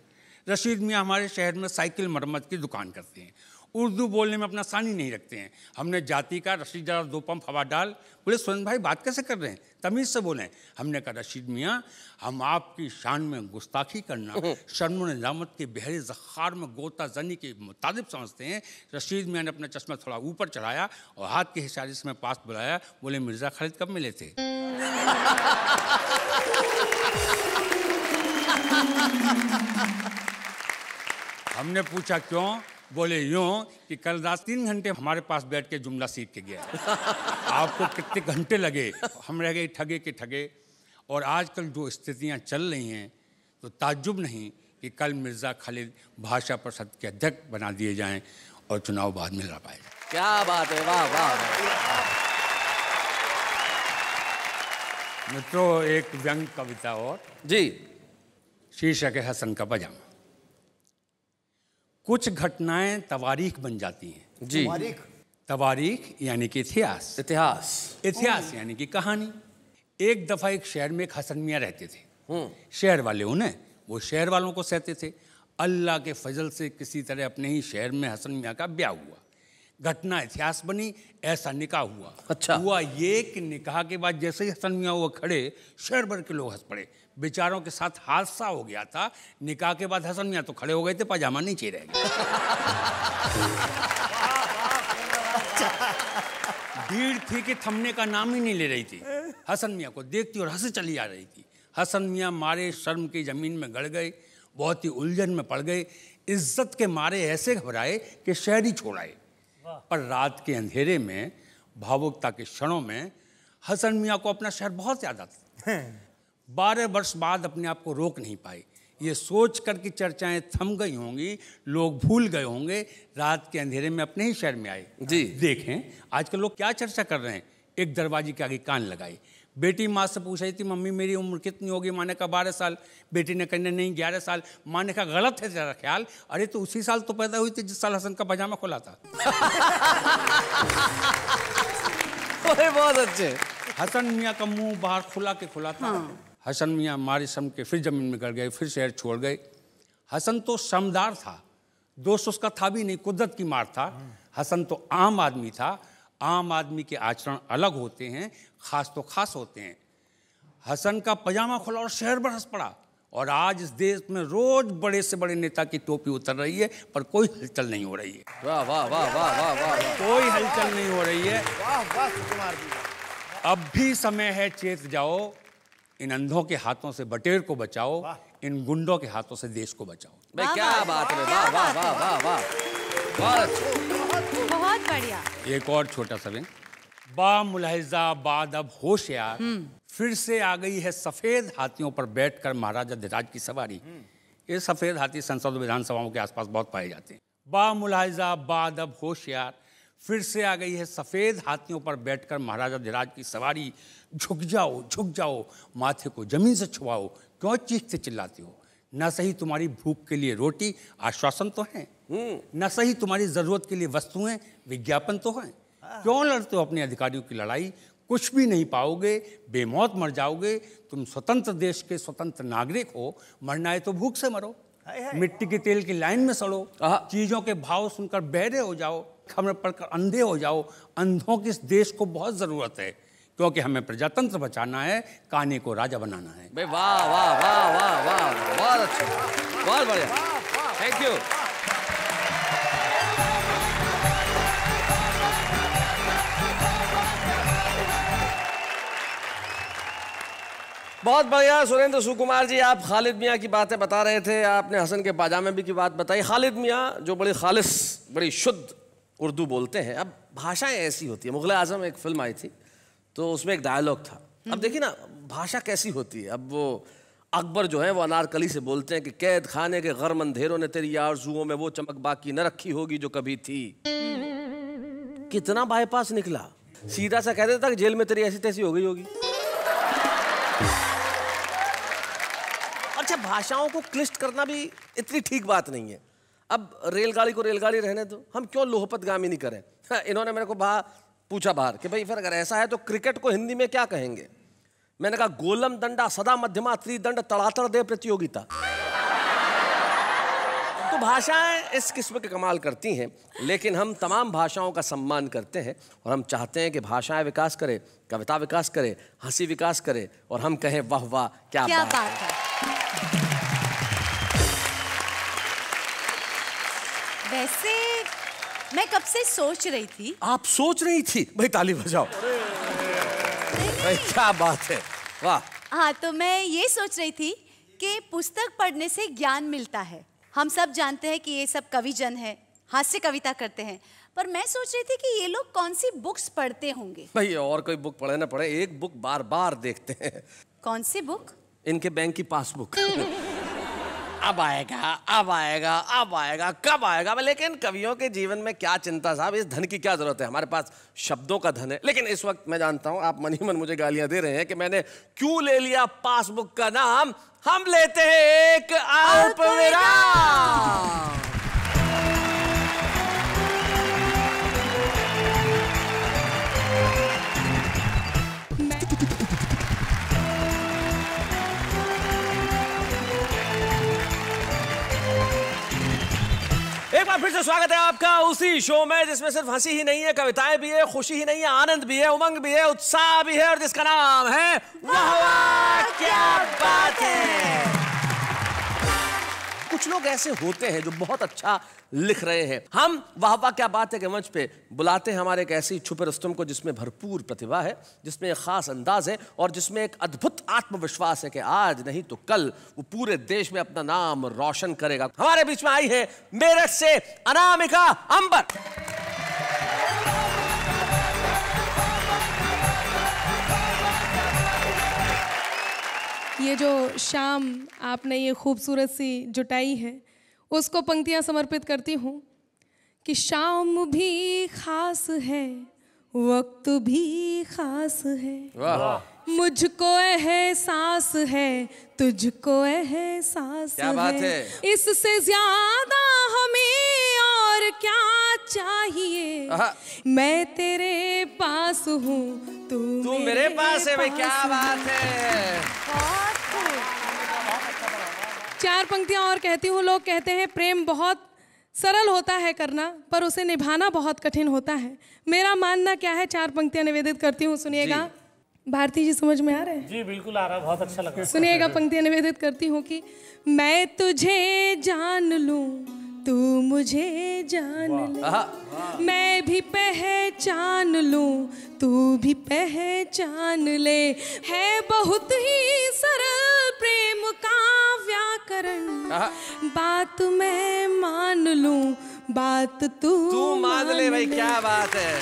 रशीद मियाँ हमारे शहर में साइकिल मरम्मत की दुकान करते हैं, उर्दू बोलने में अपना सानी नहीं रखते हैं। हमने जाति का रशीद जरा 2 पंप हवा डाल। बोले सुरेंद्र भाई बात कैसे कर रहे हैं, तमीज़ से बोलें। हमने कहा रशीद मियाँ, हम आपकी शान में गुस्ताखी करना शर्म निजामत के बहरे ज़ख़्ख़ार में गोता जनी के मुताबिक समझते हैं। रशीद मियाँ ने अपना चश्मा थोड़ा ऊपर चढ़ाया और हाथ के इशारे से मैं पास बुलाया। बोले मिर्ज़ा खालिद कब मिले थे? हमने पूछा क्यों? बोले यूं कि कल रात 3 घंटे हमारे पास बैठ के जुमला सीख के गया। आपको कितने घंटे लगे? हम रह गए ठगे के ठगे। और आजकल जो स्थितियां चल रही हैं तो ताज्जुब नहीं कि कल मिर्ज़ा खालिद भाषा परिषद के अध्यक्ष बना दिए जाएं और चुनाव बाद में लड़ पाए। क्या बात है, वाह वाह। मित्रों एक व्यंग कविता और जी, शीर्षक है हसन का पजामा। कुछ घटनाएं तवारीख बन जाती हैं। जी। तवारीख यानी कि इतिहास। इतिहास यानी कि कहानी। एक दफा एक शहर में एक हसन मियाँ रहते थे। शहर वाले उन्हें, वो शहर वालों को सहते थे। अल्लाह के फजल से किसी तरह अपने ही शहर में हसन मियाँ का ब्याह हुआ। घटना इतिहास बनी, ऐसा निकाह हुआ। अच्छा। हुआ ये कि निकाह के बाद जैसे ही हसन मियाँ वो खड़े, शहर भर के लोग हंस पड़े। बेचारों के साथ हादसा हो गया था। निकाह के बाद हसन मियाँ तो खड़े हो गए थे, पजामा नीचे रह गया। भीड़ थी कि थमने का नाम ही नहीं ले रही थी। हसन मियाँ को देखती और हंसी चली आ रही थी। हसन मियाँ मारे शर्म की जमीन में गड़ गए, बहुत ही उलझन में पड़ गए। इज्जत के मारे ऐसे घबराए कि शहर ही छोड़ आए। पर रात के अंधेरे में, भावुकता के क्षणों में हसन मियाँ को अपना शहर बहुत याद आता। 12 वर्ष बाद अपने आप को रोक नहीं पाए। ये सोच कर कि चर्चाएं थम गई होंगी, लोग भूल गए होंगे, रात के अंधेरे में अपने ही शहर में आए। जी देखें आजकल लोग क्या चर्चा कर रहे हैं। एक दरवाजे के आगे कान लगाए। बेटी माँ से पूछ रही थी, मम्मी मेरी उम्र कितनी होगी? माँ ने कहा 12 साल। बेटी ने कहने नहीं 11 साल। माँ ने कहा गलत है तेरा ख्याल। अरे तो उसी साल तो पैदा हुई थी जिस साल हसन का पजामा खुला था। बहुत अच्छे। हसन मियाँ का मुंह बाहर खुला के खुला था। हसन मियाँ मारे शर्म के फिर जमीन में गड़ गए, फिर शहर छोड़ गए। हसन तो शर्मदार था, दोस्त उसका था भी नहीं, कुदरत की मार था। हसन तो आम आदमी था। आम आदमी के आचरण अलग होते हैं, खास तो खास होते हैं। हसन का पजामा खुला और शहर भर हंस पड़ा। और आज इस देश में रोज बड़े से बड़े नेता की टोपी उतर रही है, पर कोई हलचल नहीं हो रही है। वाह वाह वाह वाह वाह वाह। कोई हलचल नहीं हो रही है। अब भी समय है, चेत जाओ। इन अंधों के हाथों से बटेर को बचाओ, इन गुंडों के हाथों से देश को बचाओ। भाई क्या बात है। वाह वाह वाह वाह वाह, बहुत बढ़िया। एक और छोटा सा भी। बा मुलाहिजा बाद अब होशियार, फिर से आ गई है सफेद हाथियों पर बैठकर महाराजा धीराज की सवारी। ये सफेद हाथी संसद और विधानसभाओं के आसपास बहुत पाए जाते हैं। बा मुलाहिजा बाद अब होशियार, फिर से आ गई है सफेद हाथियों पर बैठकर महाराजा धीराज की सवारी। झुक जाओ, माथे को जमीन से छुआओ, क्यों चीखते चिल्लाते हो? न सही तुम्हारी भूख के लिए रोटी आश्वासन तो है, न सही तुम्हारी जरूरत के लिए वस्तुएं विज्ञापन तो है। क्यों लड़ते हो अपने अधिकारियों की लड़ाई? कुछ भी नहीं पाओगे, बेमौत मर जाओगे। तुम स्वतंत्र देश के स्वतंत्र नागरिक हो, मरना है तो भूख से मरो, मिट्टी के तेल की लाइन में सड़ो, चीजों के भाव सुनकर बहरे हो जाओ, खबर पढ़कर अंधे हो जाओ। अंधों की इस देश को बहुत जरूरत है, क्योंकि हमें प्रजातंत्र बचाना है, कान्हे को राजा बनाना है। भाई वाह वाह वाह वाह वाह, बहुत अच्छा, बहुत बढ़िया, थैंक यू। बहुत बढ़िया सुरेंद्र सुकुमार जी, आप खालिद मियाँ की बातें बता रहे थे। आपने हसन के पाजामे भी की बात बताई। खालिद मियाँ जो बड़ी खालिस, बड़ी शुद्ध उर्दू बोलते हैं। अब भाषाएं ऐसी होती है। मुगल आजम एक फिल्म आई थी, तो उसमें एक डायलॉग था। अब देखिए ना भाषा कैसी होती है। अब वो अकबर जो है वो अनारकली से बोलते हैं कि कैद खाने के गर्म अंधेरों ने तेरी आरज़ुओं में वो चमक बाकी न रखी होगी जो कभी थी। कितना बाईपास निकला, सीधा सा कह देता कि जेल में तेरी ऐसी तैसी हो गई होगी। अच्छा, भाषाओं को क्लिष्ट करना भी इतनी ठीक बात नहीं है। अब रेलगाड़ी को रेलगाड़ी रहने दो, हम क्यों लोहपतगामी नहीं करें। इन्होंने मेरे को पूछा बाहर कि भाई फिर अगर ऐसा है तो क्रिकेट को हिंदी में क्या कहेंगे। मैंने कहा गोलम दंडा सदा मध्यमा त्रिदंड तड़ातड़ दे प्रतियोगिता। तो भाषाएं इस किस्म के कमाल करती हैं, लेकिन हम तमाम भाषाओं का सम्मान करते हैं और हम चाहते हैं कि भाषाएं विकास करे, कविता विकास करे, हंसी विकास करे और हम कहें वाह वाह क्या बात है। वैसे मैं कब से सोच रही थी। आप सोच रही थी? भाई ताली बजाओ। भाई क्या बात है, वाह। हाँ, तो मैं ये सोच रही थी कि पुस्तक पढ़ने से ज्ञान मिलता है। हम सब जानते हैं कि ये सब कविजन है, हास्य कविता करते हैं, पर मैं सोच रही थी कि ये लोग कौन सी बुक्स पढ़ते होंगे। भाई और कोई बुक पढ़े ना पढ़े, एक बुक बार बार देखते हैं। कौन सी बुक? इनके बैंक की पासबुक। अब आएगा, अब आएगा, अब आएगा, कब आएगा। लेकिन कवियों के जीवन में क्या चिंता साहब, इस धन की क्या जरूरत है। हमारे पास शब्दों का धन है। लेकिन इस वक्त मैं जानता हूं आप मन ही मन मुझे गालियां दे रहे हैं कि मैंने क्यों ले लिया पासबुक का नाम। हम लेते हैं एक अल्पविराम। एक बार बार फिर से स्वागत है आपका उसी शो में जिसमें सिर्फ हंसी ही नहीं है, कविताएं भी है, खुशी ही नहीं है, आनंद भी है, उमंग भी है, उत्साह भी है, और जिसका नाम है वाह वाह क्या बात है। कुछ लोग ऐसे होते हैं जो बहुत अच्छा लिख रहे हैं। हम वाह वाह क्या बात है के मंच पे बुलाते हैं हमारे एक ऐसी छुपे रुस्तम को जिसमें भरपूर प्रतिभा है, जिसमें एक खास अंदाज है और जिसमें एक अद्भुत आत्मविश्वास है कि आज नहीं तो कल वो पूरे देश में अपना नाम रोशन करेगा। हमारे बीच में आई है मेरठ से अनामिका अंबर। ये जो शाम आपने ये खूबसूरत सी जुटाई है उसको पंक्तियां समर्पित करती हूँ कि शाम भी खास है, वक्त भी खास है, मुझको एहसास है, तुझको एहसास क्या बात है? इससे ज्यादा हमें और क्या चाहिए। मैं तेरे पास हूँ, तू मेरे पास है भाई, क्या बात है। चार पंक्तियां और कहती हूँ। लोग कहते हैं प्रेम बहुत सरल होता है करना, पर उसे निभाना बहुत कठिन होता है। मेरा मानना क्या है, चार पंक्तियां निवेदित करती हूँ, सुनिएगा। भारती जी समझ में आ रहे हैं? जी बिल्कुल आ रहा है, बहुत अच्छा लगा। सुनिएगा, पंक्तियां निवेदित करती हूँ कि मैं तुझे जान लूं, तू मुझे जान ले, मैं भी पहचान लूं, तू भी पहचान ले। है बहुत ही सरल प्रेम का व्याकरण, बात मैं मान लूं, बात तू मान ले भाई, क्या बात है।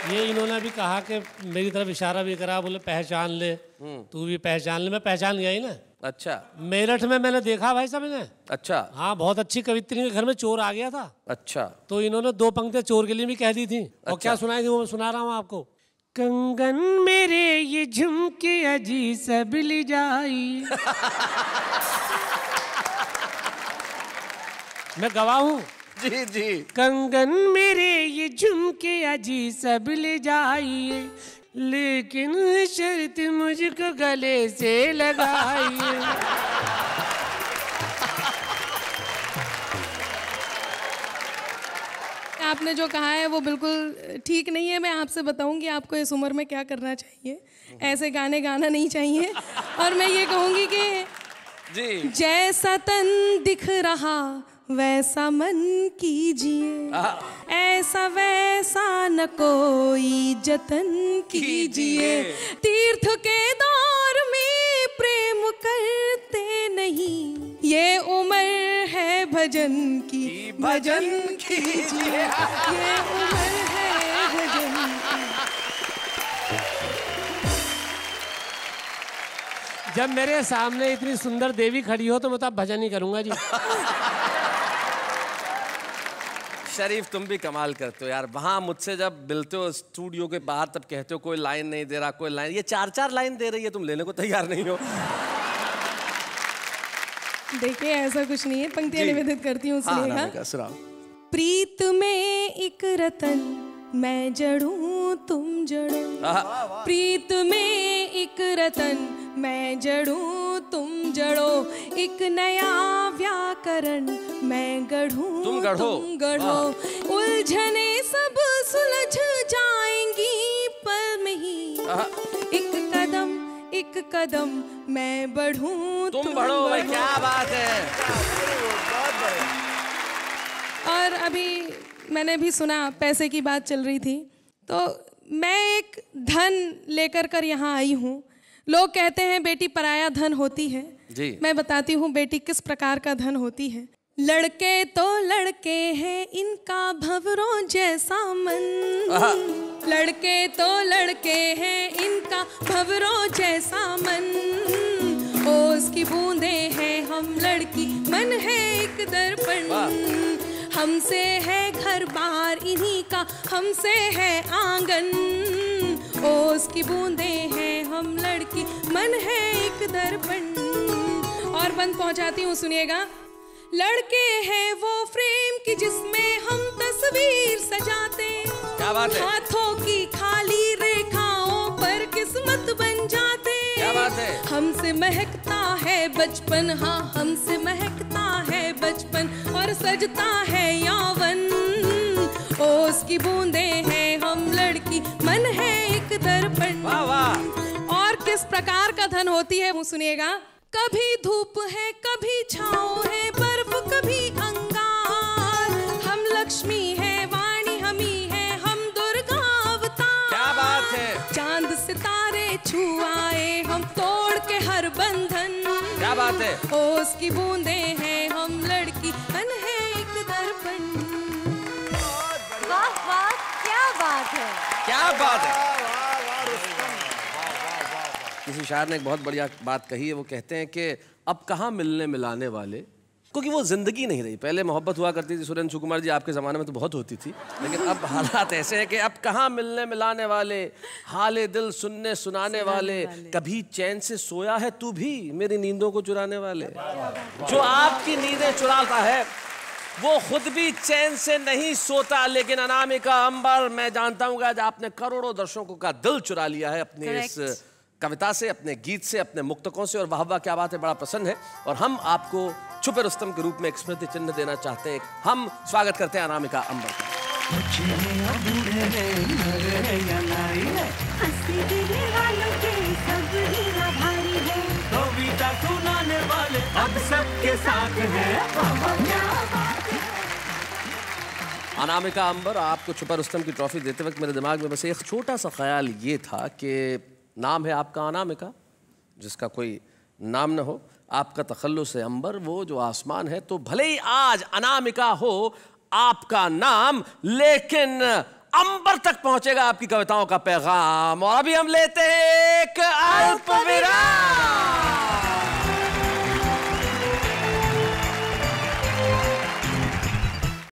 ये इन्होंने भी कहा कि मेरी तरफ इशारा भी करा, बोले पहचान ले, तू भी पहचान ले। मैं पहचान गया ही ना। अच्छा, मेरठ में मैंने देखा भाई साहब इन्हें। अच्छा, हाँ, बहुत अच्छी कवित्री के घर में चोर आ गया था। अच्छा, तो इन्होंने दो पंक्तियां चोर के लिए भी कह दी थी। और क्या सुनाई थी वो मैं सुना रहा हूँ आपको। कंगन मेरे ये झुमके अजी सब ले जाई। मैं गवाह हूँ। जी जी। कंगन मेरे ये झुमके अजी सब ले जाइए, लेकिन शर्त मुझको गले से लगाइए। आपने जो कहा है वो बिल्कुल ठीक नहीं है। मैं आपसे बताऊंगी आपको इस उम्र में क्या करना चाहिए। ऐसे गाने गाना नहीं चाहिए। और मैं ये कहूंगी कि जी, जैसा तन दिख रहा वैसा मन कीजिए, ऐसा वैसा न कोई जतन कीजिए। तीर्थ के दौर में प्रेम करते नहीं, ये उम्र है भजन की, भजन कीजिए। ये उम्र है भजन की। जब मेरे सामने इतनी सुंदर देवी खड़ी हो तो मैं तो भजन ही करूंगा जी। शरीफ, तुम भी कमाल करते हो यार। वहां मुझसे जब मिलते हो स्टूडियो के बाहर तब कहते हो कोई लाइन नहीं दे रहा, कोई लाइन। ये 4-4 लाइन दे रही है, तुम लेने को तैयार नहीं हो। देखिए ऐसा कुछ नहीं है। पंक्तियां निवेदित करती हूँ, सुनिएगा। प्रीत में एक रतन मैं जड़ूं तुम जड़ो, प्रीत में एक रतन मैं जड़ूं तुम जड़ो, एक नया व्याकरण मैं गढ़ूं तुम गढ़ो। उलझने सब सुलझ जाएंगी पल में ही, एक कदम मैं बढ़ूं तुम बढ़ो। भाई क्या बात है। और अभी मैंने भी सुना पैसे की बात चल रही थी, तो मैं एक धन लेकर कर यहाँ आई हूँ। लोग कहते हैं बेटी पराया धन होती है जी। मैं बताती हूँ बेटी किस प्रकार का धन होती है। लड़के तो लड़के हैं, इनका भंवरों जैसा मन, लड़के तो लड़के हैं, इनका भंवरों जैसा मन। ओस की बूंदे हैं हम लड़की, मन है एक दर्पण। हमसे है घर बार इन्हीं का, हमसे है आंगन। ओस की बूंदे हैं हम लड़की, मन है एक दर्पण। और बंद पहुंचाती हूँ, सुनिएगा। लड़के हैं वो फ्रेम की जिसमें हम तस्वीर सजाते, क्या बात है? हाथों की खाली रेखाओं पर किस्मत बन जाते। क्या बात है? हमसे महकता है बचपन, हाँ हमसे महकता है बचपन। सजता है यावन, ओस की बूंदे हैं हम लड़की, मन है एक दर्पण। और किस प्रकार का धन होती है वो सुनिएगा। कभी धूप है कभी छाँव है, बर्फ कभी अंगार, हम लक्ष्मी है वाणी हमी है, हम दुर्गा अवतार। क्या बात है। चांद सितारे छू आए हम तोड़ के हर बंधन। क्या बात है। ओस की बूंदे हैं हम लड़की, मन है एक दर्पण। वाह वाह, क्या बात है, क्या बात है। किसी शायर ने एक बहुत बढ़िया बात कही है, वो कहते हैं कि अब कहाँ मिलने मिलाने वाले, क्योंकि वो जिंदगी नहीं रही। पहले मोहब्बत हुआ करती थी, सुरेंद्र सुकुमार जी आपके ज़माने में तो बहुत होती थी, लेकिन अब हालात ऐसे हैं कि अब कहाँ मिलने मिलाने वाले, हाले दिल सुनने सुनाने वाले, कभी चैन से सोया है तू भी मेरी नींदों को चुराने वाले। जो आपकी नींदें चुराता है वो खुद भी चैन से नहीं सोता। लेकिन अनामिका अंबर, मैं जानता हूँ आज आपने करोड़ों दर्शकों का दिल चुरा लिया है अपने इस कविता से, अपने गीत से, अपने मुक्तकों से। और वाह वाह क्या बात है, बड़ा पसंद है। और हम आपको छुपे रुस्तम के रूप में एक स्मृति चिन्ह देना चाहते हैं। हम स्वागत करते हैं अनामिका अंबर का। कविता सुनाने वाले अब सबके साथ हैं। अनामिका अंबर, आपको छुपा रुस्तम की ट्रॉफी देते वक्त मेरे दिमाग में बस एक छोटा सा ख्याल ये था कि नाम है आपका अनामिका, जिसका कोई नाम न हो, आपका तखल्लुस है अंबर, वो जो आसमान है। तो भले ही आज अनामिका हो आपका नाम, लेकिन अंबर तक पहुंचेगा आपकी कविताओं का पैगाम। और अभी हम लेते हैं एक अल्प विराम।